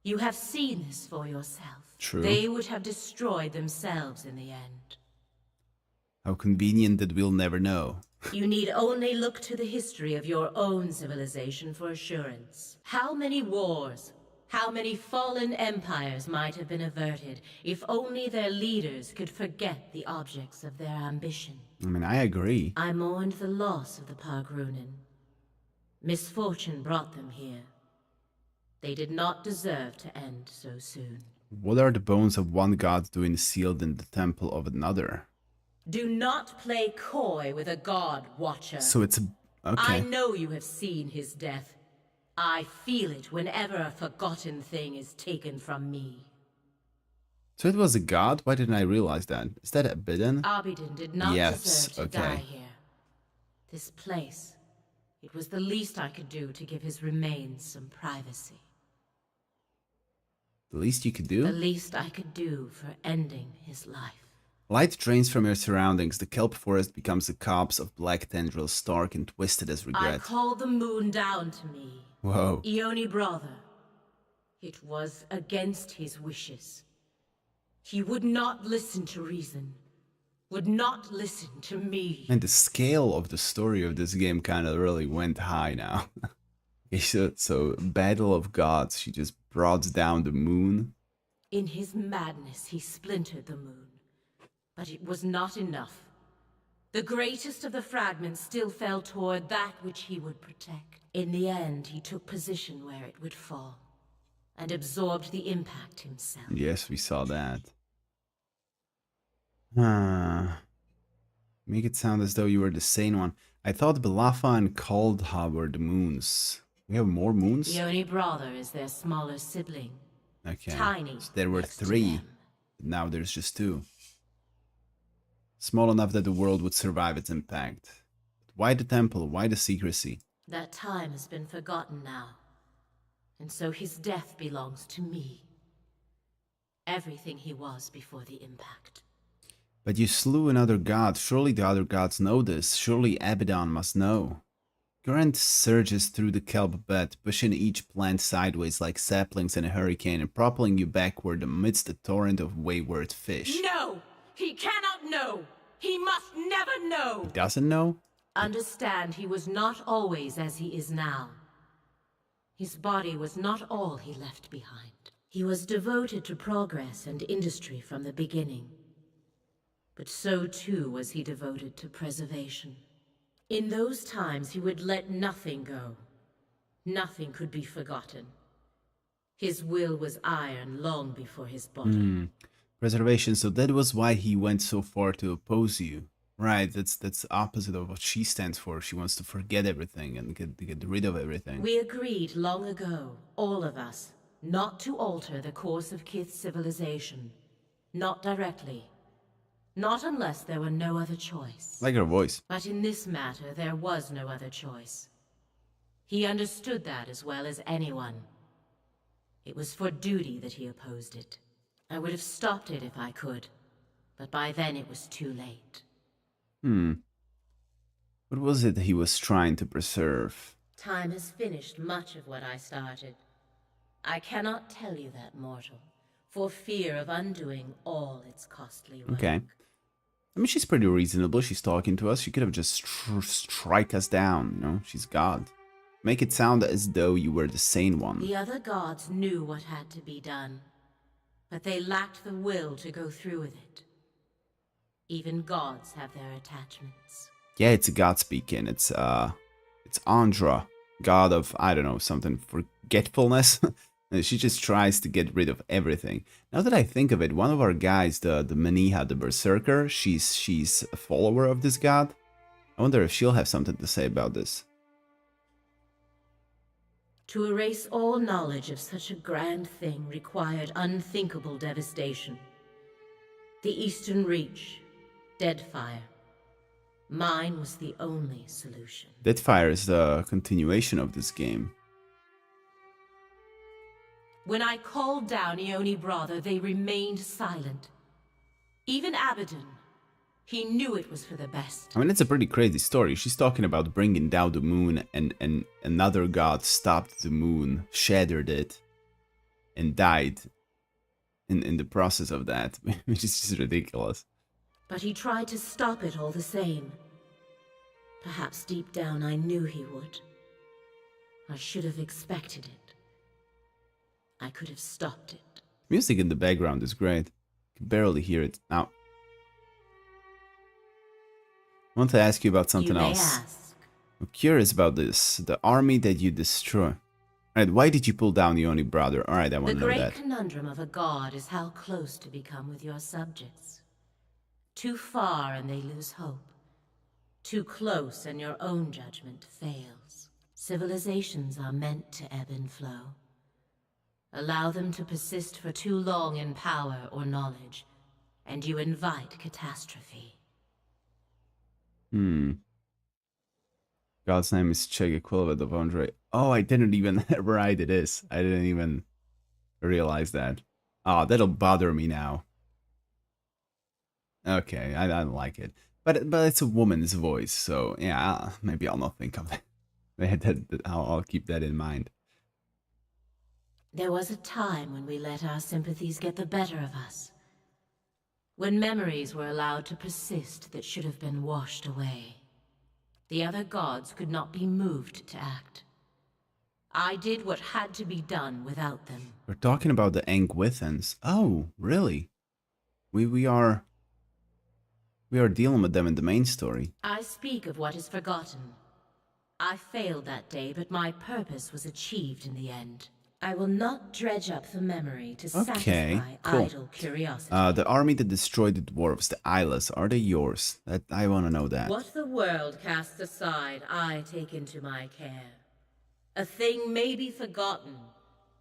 You have seen this for yourself. True. They would have destroyed themselves in the end. How convenient that we'll never know. You need only look to the history of your own civilization for assurance. How many wars, how many fallen empires might have been averted if only their leaders could forget the objects of their ambition. I mean, I agree. I mourned the loss of the Pargrunin. Misfortune brought them here. They did not deserve to end so soon. What are the bones of one god doing sealed in the temple of another? Do not play coy with a god, Watcher. So it's a... I okay. know you have seen his death. I feel it whenever a forgotten thing is taken from me. So it was a god? Why didn't I realize that? Is that Abidin? Abidin did not Yes, deserve to die here. This place, it was the least I could do to give his remains some privacy. The least you could do? The least I could do for ending his life. Light drains from your surroundings. The kelp forest becomes a copse of black tendrils, stark and twisted as I regret. called the moon down to me. Whoa. Ioni brother. It was against his wishes. He would not listen to reason. Would not listen to me. And the scale of the story of this game kind of really went high now. Okay, so Battle of Gods, she just brought down the moon. In his madness, he splintered the moon. But it was not enough. The greatest of the fragments still fell toward that which he would protect. In the end, he took position where it would fall, and absorbed the impact himself. Yes, we saw that. Make it sound as though you were the sane one. I thought Belafa and Kaldha were the moons. We have more moons? Ioni brother is their smaller sibling. Okay. Tiny. So there were next to 3. them. Now there's just 2. Small enough that the world would survive its impact. Why the temple? Why the secrecy? That time has been forgotten now. And so his death belongs to me. Everything he was before the impact. But you slew another god. Surely the other gods know this. Surely Abaddon must know. Current surges through the kelp bed, pushing each plant sideways like saplings in a hurricane and propelling you backward amidst a torrent of wayward fish. No! He cannot know! He must never know! He doesn't know? Understand, he was not always as he is now. His body was not all he left behind. He was devoted to progress and industry from the beginning. But so too was he devoted to preservation. In those times he would let nothing go. Nothing could be forgotten. His will was iron long before his body. Preservation, so that was why he went so far to oppose you. Right, that's opposite of what she stands for. She wants to forget everything and get rid of everything. We agreed long ago, all of us, not to alter the course of Kith's civilization. Not directly. Not unless there were no other choice. Like her voice. But in this matter, there was no other choice. He understood that as well as anyone. It was for duty that he opposed it. I would have stopped it if I could, but by then it was too late. What was it he was trying to preserve? Time has finished much of what I started. I cannot tell you that, mortal, for fear of undoing all its costly work. Okay. I mean, she's pretty reasonable. She's talking to us. She could have just strike us down, you know? She's God. Make it sound as though you were the sane one. The other gods knew what had to be done, but they lacked the will to go through with it. Even gods have their attachments. Yeah, it's a god speaking. It's Andra, god of, I don't know, something forgetfulness. She just tries to get rid of everything. Now that I think of it, one of our guys, the Maniha, the Berserker, she's a follower of this god. I wonder if she'll have something to say about this. To erase all knowledge of such a grand thing required unthinkable devastation. The Eastern Reach, Deadfire. Mine was the only solution. Deadfire is the continuation of this game. When I called down Ione Brother, they remained silent. Even Abaddon. He knew it was for the best. I mean, it's a pretty crazy story. She's talking about bringing down the moon, and another god stopped the moon, shattered it, and died in the process of that, which is just ridiculous. But he tried to stop it all the same. Perhaps deep down I knew he would. I should have expected it. I could have stopped it. Music in the background is great. You can barely hear it. Now, I want to ask you about something else. Ask. I'm curious about this. The army that you destroy. Alright, why did you pull down the only brother? Alright, I want to know that. The great conundrum of a god is how close to become with your subjects. Too far and they lose hope. Too close and your own judgment fails. Civilizations are meant to ebb and flow. Allow them to persist for too long in power or knowledge, and you invite catastrophe. God's name is Czech equivalent of Andre. Oh, I didn't even right it is. I didn't even realize that. Oh, that'll bother me now. Okay, I don't like it. But it's a woman's voice, so yeah, maybe I'll not think of that. I'll keep that in mind. There was a time when we let our sympathies get the better of us. When memories were allowed to persist that should have been washed away. The other gods could not be moved to act. I did what had to be done without them. We're talking about the Angwithans. Oh, really? We are dealing with them in the main story. I speak of what is forgotten. I failed that day, but my purpose was achieved in the end. I will not dredge up the memory to satisfy idle curiosity. The army that destroyed the dwarves, the Eyeless, are they yours? I want to know that. What the world casts aside, I take into my care. A thing may be forgotten,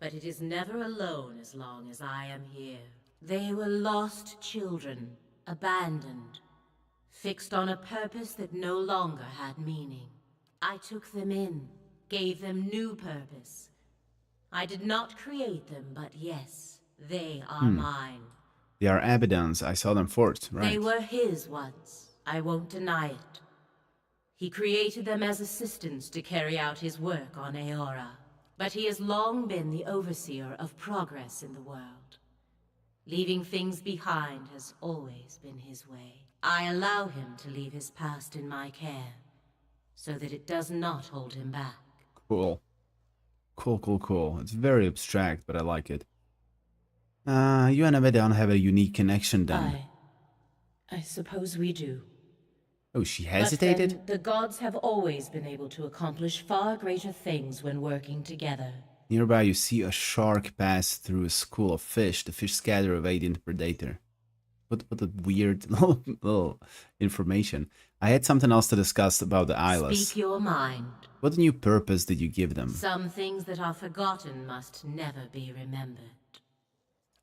but it is never alone as long as I am here. They were lost children, abandoned, fixed on a purpose that no longer had meaning. I took them in, gave them new purpose. I did not create them, but yes, they are mine. They are Abaddon's. I saw them forth, right? They were his once. I won't deny it. He created them as assistants to carry out his work on Eora. But he has long been the overseer of progress in the world. Leaving things behind has always been his way. I allow him to leave his past in my care, so that it does not hold him back. Cool. Cool. It's very abstract, but I like it. You and Abaddon have a unique connection then. I suppose we do. Oh, she hesitated? But then, the gods have always been able to accomplish far greater things when working together. Nearby you see a shark pass through a school of fish. The fish scatter evading the predator. What a weird little information. I had something else to discuss about the Eyeless. Speak your mind. What new purpose did you give them? Some things that are forgotten must never be remembered.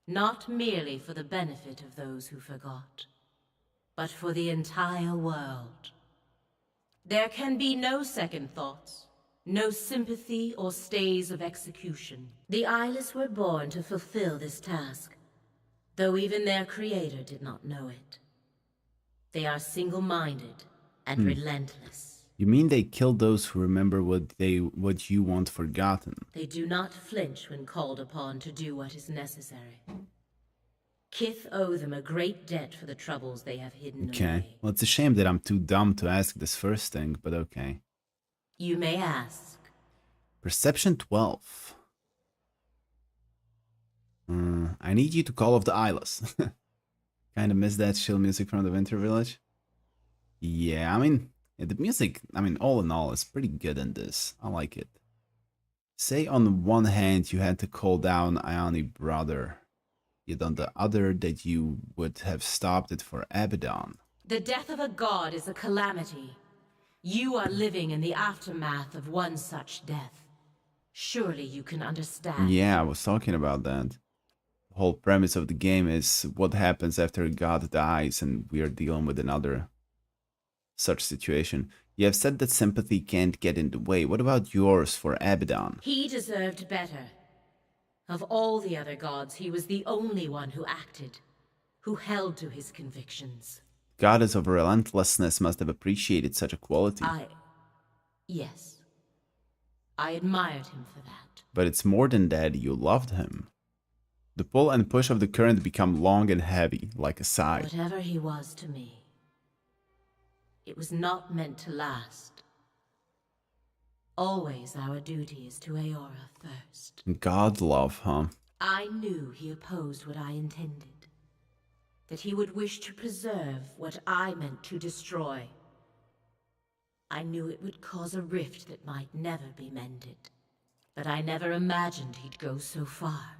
Not merely for the benefit of those who forgot, but for the entire world. There can be no second thoughts, no sympathy or stays of execution. The Eyeless were born to fulfill this task, though even their creator did not know it. They are single-minded and relentless. You mean they killed those who remember what you want forgotten? They do not flinch when called upon to do what is necessary. Kith owe them a great debt for the troubles they have hidden Okay. away. Well, it's a shame that I'm too dumb to ask this first thing, but okay. You may ask. Perception 12. I need you to call off the Eyeless. Kind of miss that chill music from the Winter Village. Yeah, I mean, the music, all in all, is pretty good in this. I like it. Say on the one hand you had to call down Ione brother, yet on the other that you would have stopped it for Abaddon. The death of a god is a calamity. You are living in the aftermath of one such death. Surely you can understand. Yeah, I was talking about that. The whole premise of the game is what happens after a god dies, and we are dealing with another such situation. You have said that sympathy can't get in the way. What about yours for Abaddon? He deserved better. Of all the other gods, he was the only one who acted, who held to his convictions. Goddess of relentlessness must have appreciated such a quality. Yes. I admired him for that. But it's more than that, you loved him. The pull and push of the current become long and heavy, like a sigh. Whatever he was to me, it was not meant to last. Always our duty is to Eora first. God love, huh? I knew he opposed what I intended. That he would wish to preserve what I meant to destroy. I knew it would cause a rift that might never be mended. But I never imagined he'd go so far.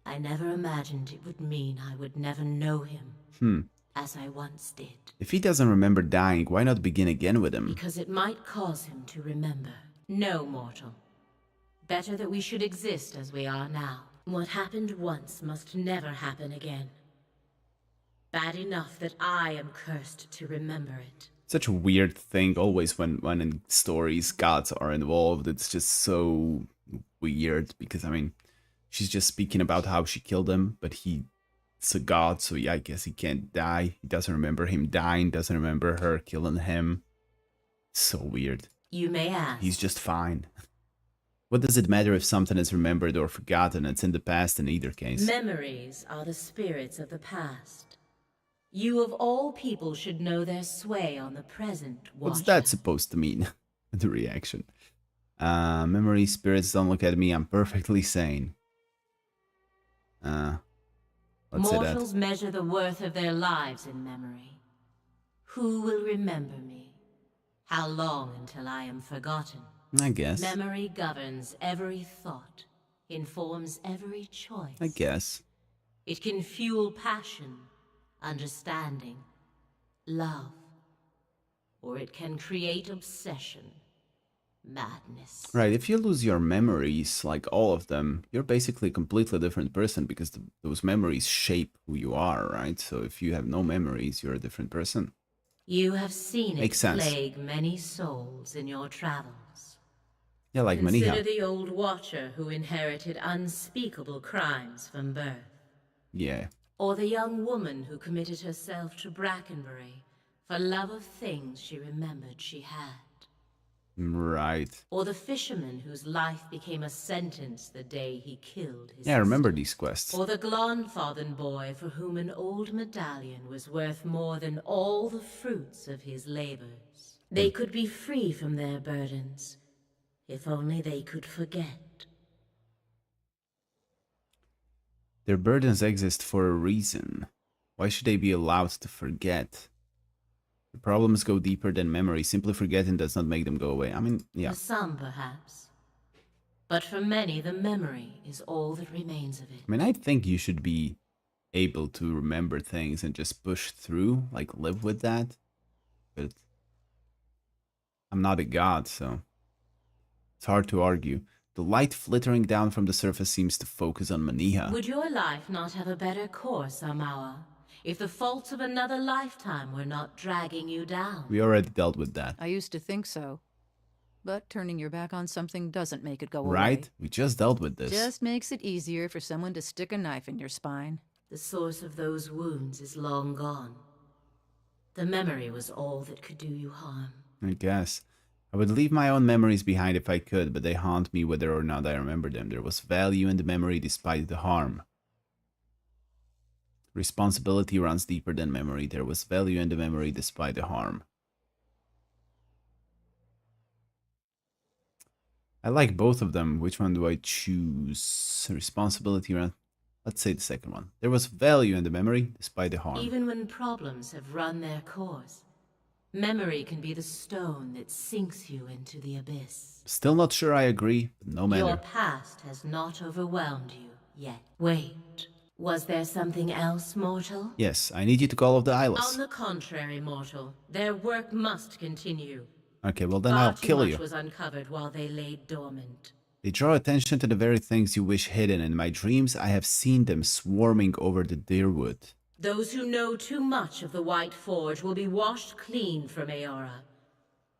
I never imagined it would mean I would never know him. As I once did. If he doesn't remember dying, why not begin again with him? Because it might cause him to remember. No, mortal. Better that we should exist as we are now. What happened once must never happen again. Bad enough that I am cursed to remember it. Such a weird thing always when in stories gods are involved. It's just so weird because, she's just speaking about how she killed him, but it's a god, so yeah, I guess he can't die. He doesn't remember him dying, doesn't remember her killing him. So weird. You may ask. He's just fine. What does it matter if something is remembered or forgotten? It's in the past in either case. Memories are the spirits of the past. You of all people should know their sway on the present, Watcher. What's that supposed to mean? The reaction. Memory spirits, don't look at me, I'm perfectly sane. Let's say that. Mortals measure the worth of their lives in memory. Who will remember me? How long until I am forgotten? I guess. Memory governs every thought, informs every choice. I guess. It can fuel passion, understanding, love, or it can create obsession, madness. Right, if you lose your memories, like all of them, you're basically a completely different person because those memories shape who you are, right? So if you have no memories, you're a different person. You have seen it Makes sense. plague many souls in your travels. Yeah, like many Consider have. the old Watcher who inherited unspeakable crimes from birth. Yeah. Or the young woman who committed herself to Brackenbury for love of things she remembered she had. Right. Or the fisherman whose life became a sentence the day he killed his Yeah, I remember sister. these quests. Or the Glonfathen boy for whom an old medallion was worth more than all the fruits of his labors. They could be free from their burdens, if only they could forget. Their burdens exist for a reason. Why should they be allowed to forget? The problems go deeper than memory. Simply forgetting does not make them go away. I mean, yeah. For some, perhaps. But for many, the memory is all that remains of it. I mean, I think you should be able to remember things and just push through, like live with that. But I'm not a god, so it's hard to argue. The light flittering down from the surface seems to focus on Maniha. Would your life not have a better course, Amawa, if the faults of another lifetime were not dragging you down? We already dealt with that. I used to think so. But turning your back on something doesn't make it go away. Right? We just dealt with this. Just makes it easier for someone to stick a knife in your spine. The source of those wounds is long gone. The memory was all that could do you harm. I guess. I would leave my own memories behind if I could, but they haunt me whether or not I remember them. There was value in the memory despite the harm. Responsibility runs deeper than memory. There was value in the memory despite the harm. I like both of them. Which one do I choose? Responsibility run. Let's say the second one. There was value in the memory despite the harm. Even when problems have run their course, memory can be the stone that sinks you into the abyss. Still not sure I agree, but no matter. Your past has not overwhelmed you yet. Wait, was there something else, mortal? Yes, I need you to call off the Eyeless. On the contrary, mortal, their work must continue. Okay, well then Far I'll too kill much you. was uncovered while they lay dormant. They draw attention to the very things you wish hidden. In my dreams, I have seen them swarming over the Deerwood. Those who know too much of the White Forge will be washed clean from Aora,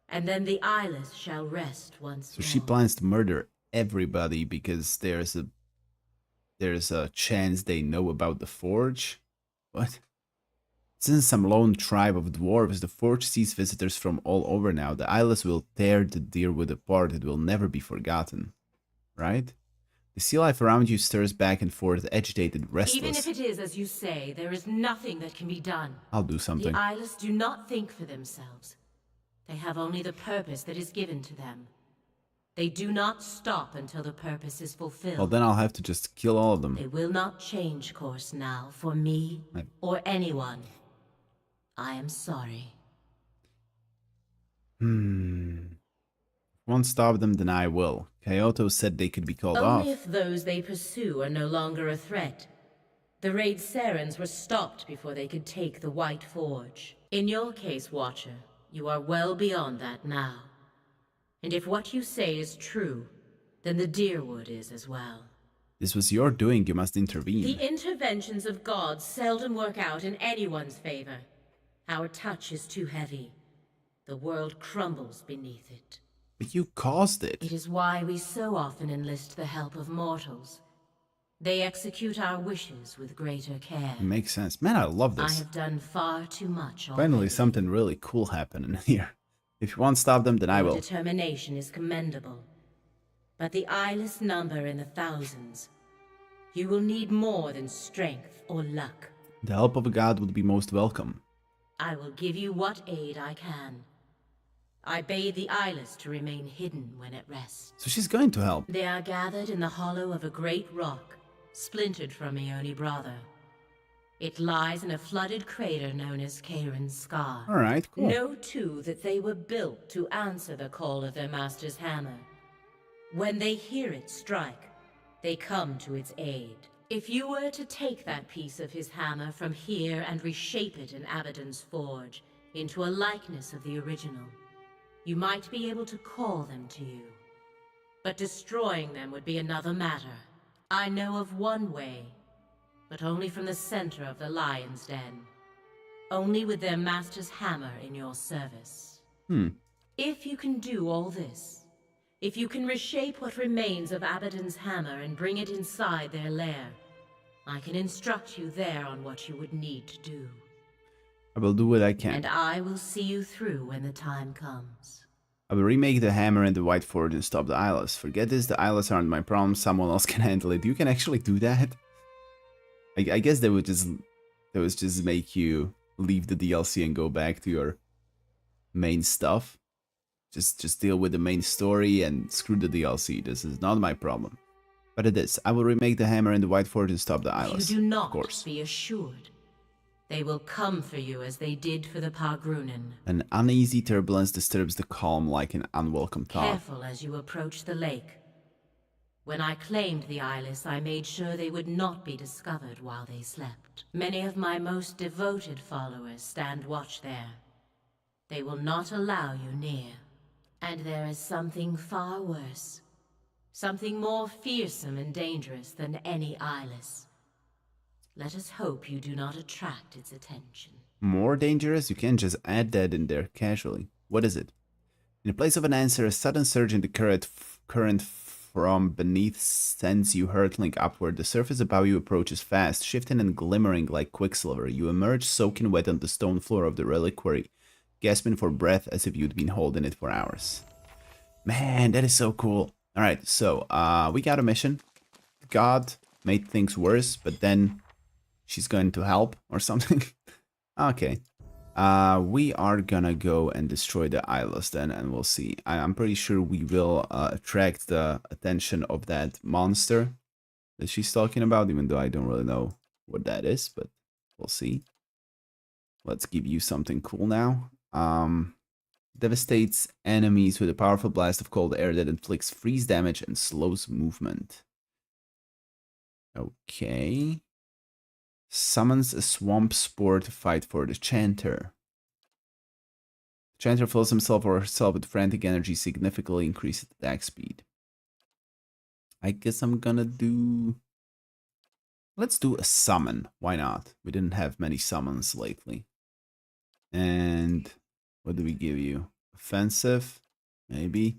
and then the Eyeless shall rest once So more. she plans to murder everybody because there's a chance they know about the forge? What? Since some lone tribe of dwarves, the forge sees visitors from all over now. The Eyeless will tear the Deerwood apart. It will never be forgotten. Right? The sea life around you stirs back and forth, agitated, restless. Even if it is as you say, there is nothing that can be done. I'll do something. The Eyeless do not think for themselves. They have only the purpose that is given to them. They do not stop until the purpose is fulfilled. Well, then I'll have to just kill all of them. They will not change course now for me or anyone. I am sorry. Won't stop them, then I will. Kyoto said they could be called off. Only if those they pursue are no longer a threat. The raid Sarens were stopped before they could take the White Forge. In your case, Watcher, you are well beyond that now. And if what you say is true, then the Deerwood is as well. This was your doing, you must intervene. The interventions of gods seldom work out in anyone's favor. Our touch is too heavy. The world crumbles beneath it. But you caused it. It is why we so often enlist the help of mortals. They execute our wishes with greater care. It makes sense. Man, I love I this. have done far too much already. Finally, something really cool happening here. If you won't stop them, then I Your will. determination is commendable. But the eyeless number in the thousands. You will need more than strength or luck. The help of a god would be most welcome. I will give you what aid I can. I bade the eyeless to remain hidden when at rest. So she's going to help. They are gathered in the hollow of a great rock, splintered from Ione Brother. It lies in a flooded crater known as Kairin's Scar. Alright, cool. Know, too, that they were built to answer the call of their master's hammer. When they hear it strike, they come to its aid. If you were to take that piece of his hammer from here and reshape it in Abaddon's forge into a likeness of the original, you might be able to call them to you. But destroying them would be another matter. I know of one way, but only from the center of the Lion's Den. Only with their master's hammer in your service. If you can do all this, if you can reshape what remains of Abaddon's hammer and bring it inside their lair, I can instruct you there on what you would need to do. I will do what I can. And I will see you through when the time comes. I will remake the hammer and the white forge and stop the Eyeless. Forget this, the Eyeless aren't my problem, someone else can handle it. You can actually do that? I guess they would just make you leave the DLC and go back to your main stuff. Just deal with the main story and screw the DLC. This is not my problem. But it is. I will remake the hammer and the white forge and stop the Eyeless. You do not of course. be assured. They will come for you as they did for the Pargrunen. An uneasy turbulence disturbs the calm like an unwelcome thought. Careful as you approach the lake. When I claimed the Eyeless, I made sure they would not be discovered while they slept. Many of my most devoted followers stand watch there. They will not allow you near. And there is something far worse. Something more fearsome and dangerous than any Eyeless. Let us hope you do not attract its attention. More dangerous? You can't just add that in there casually. What is it? In place of an answer, a sudden surge in the current from beneath sends you hurtling upward. The surface above you approaches fast, shifting and glimmering like quicksilver. You emerge soaking wet on the stone floor of the reliquary, gasping for breath as if you'd been holding it for hours. Man, that is so cool. Alright, so we got a mission. God made things worse, but then she's going to help or something. Okay. We are gonna go and destroy the Eyeless then, and we'll see. I'm pretty sure we will attract the attention of that monster that she's talking about, even though I don't really know what that is, but we'll see. Let's give you something cool now. Devastates enemies with a powerful blast of cold air that inflicts freeze damage and slows movement. Okay. Summons a swamp spore to fight for the Chanter. The Chanter fills himself or herself with frantic energy, significantly increases attack speed. I guess I'm gonna do... Let's do a summon. Why not? We didn't have many summons lately. And what do we give you? Offensive? Maybe.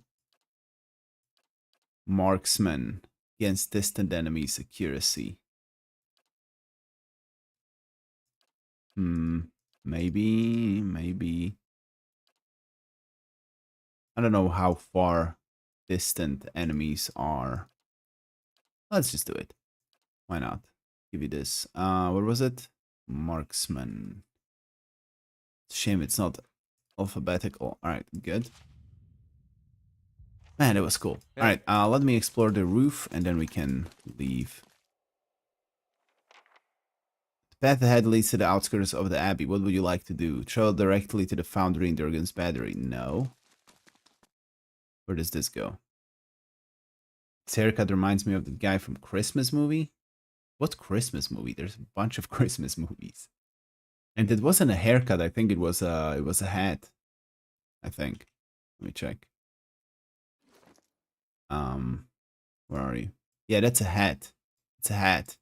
Marksman. Against distant enemies, accuracy. Maybe. I don't know how far distant enemies are. Let's just do it. Why not? Give you this. What was it? Marksman. Shame it's not alphabetical. Alright, good. Man, it was cool. Alright, let me explore the roof and then we can leave. The path ahead leads to the outskirts of the Abbey. What would you like to do? Travel directly to the foundry in Durgan's Battery? No. Where does this go? This haircut reminds me of the guy from Christmas movie. What Christmas movie? There's a bunch of Christmas movies. And it wasn't a haircut. I think it was a hat. I think. Let me check. Where are you? Yeah, that's a hat. It's a hat.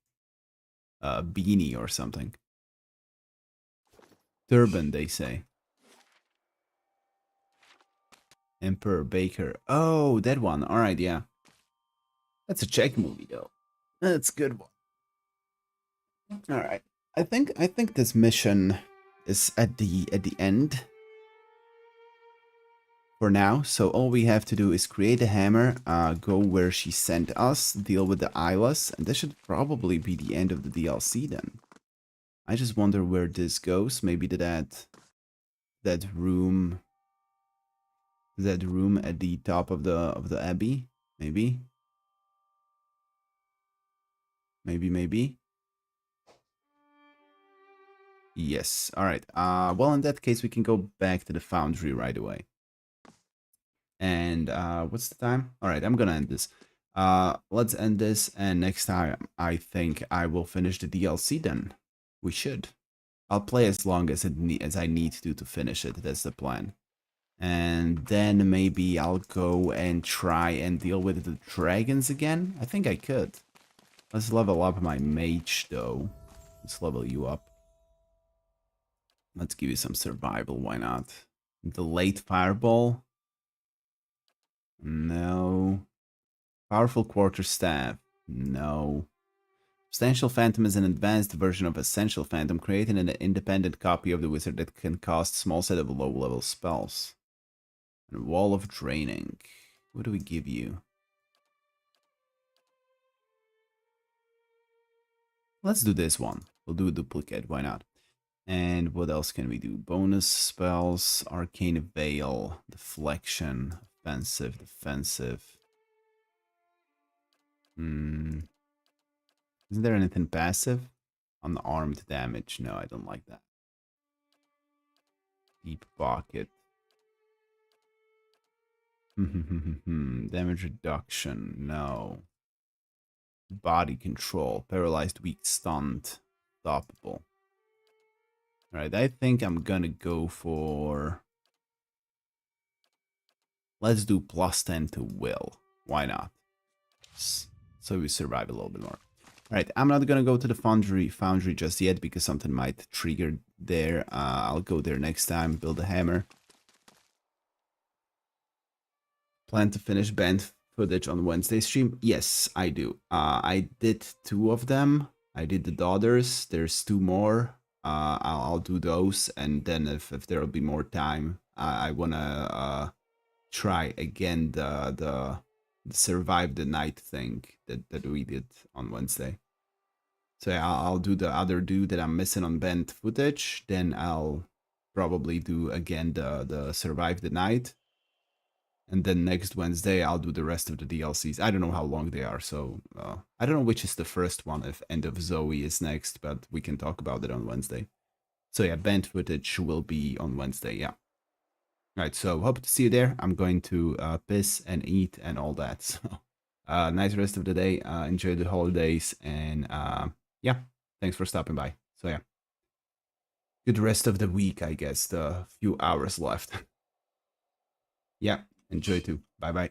Beanie or something. Turban, they say. Emperor Baker. Oh, that one. All right, yeah. That's a Czech movie, though. That's a good one. All right. I think this mission is at the end for now. So all we have to do is create a hammer, go where she sent us, deal with the Eyeless, and this should probably be the end of the DLC then. I just wonder where this goes. Maybe to that room at the top of the Abbey. Maybe. Yes. All right. Well, in that case, we can go back to the foundry right away. And what's the time? All right, I'm gonna end this. Let's end this, and next time I think I will finish the DLC. Then we should. I'll play as long as I need to finish it. That's the plan. And then maybe I'll go and try and deal with the dragons again. I think I could. Let's level up my mage though. Let's level you up. Let's give you some survival. Why not? The late fireball. No. Powerful quarterstaff. No. Substantial Phantom is an advanced version of Essential Phantom, creating an independent copy of the wizard that can cast small set of low-level spells. And Wall of Draining. What do we give you? Let's do this one. We'll do a duplicate, why not? And what else can we do? Bonus spells, Arcane Veil, Deflection, Offensive, Defensive. Isn't there anything passive? Unarmed damage. No, I don't like that. Deep Pocket. Damage reduction. No. Body control. Paralyzed, weak, stunned. Stoppable. Alright, I think I'm gonna go for... Let's do +10 to will. Why not? So we survive a little bit more. Alright, I'm not gonna go to the foundry just yet because something might trigger there. I'll go there next time, build a hammer. Plan to finish band footage on Wednesday stream? Yes, I do. I did 2 of them. I did the daughters. There's 2 more. I'll do those, and then if there'll be more time, I wanna try again the survive the night thing that we did on Wednesday. So yeah, I'll do the other 2 that I'm missing on band footage. Then I'll probably do again the survive the night. And then next Wednesday, I'll do the rest of the DLCs. I don't know how long they are, so I don't know which is the first one, if End of Zoe is next, but we can talk about it on Wednesday. So yeah, band footage will be on Wednesday, yeah. Alright, so hope to see you there. I'm going to piss and eat and all that. So nice rest of the day. Enjoy the holidays, and yeah, thanks for stopping by. So yeah, good rest of the week, I guess. The few hours left. Yeah. Enjoy too. Bye bye.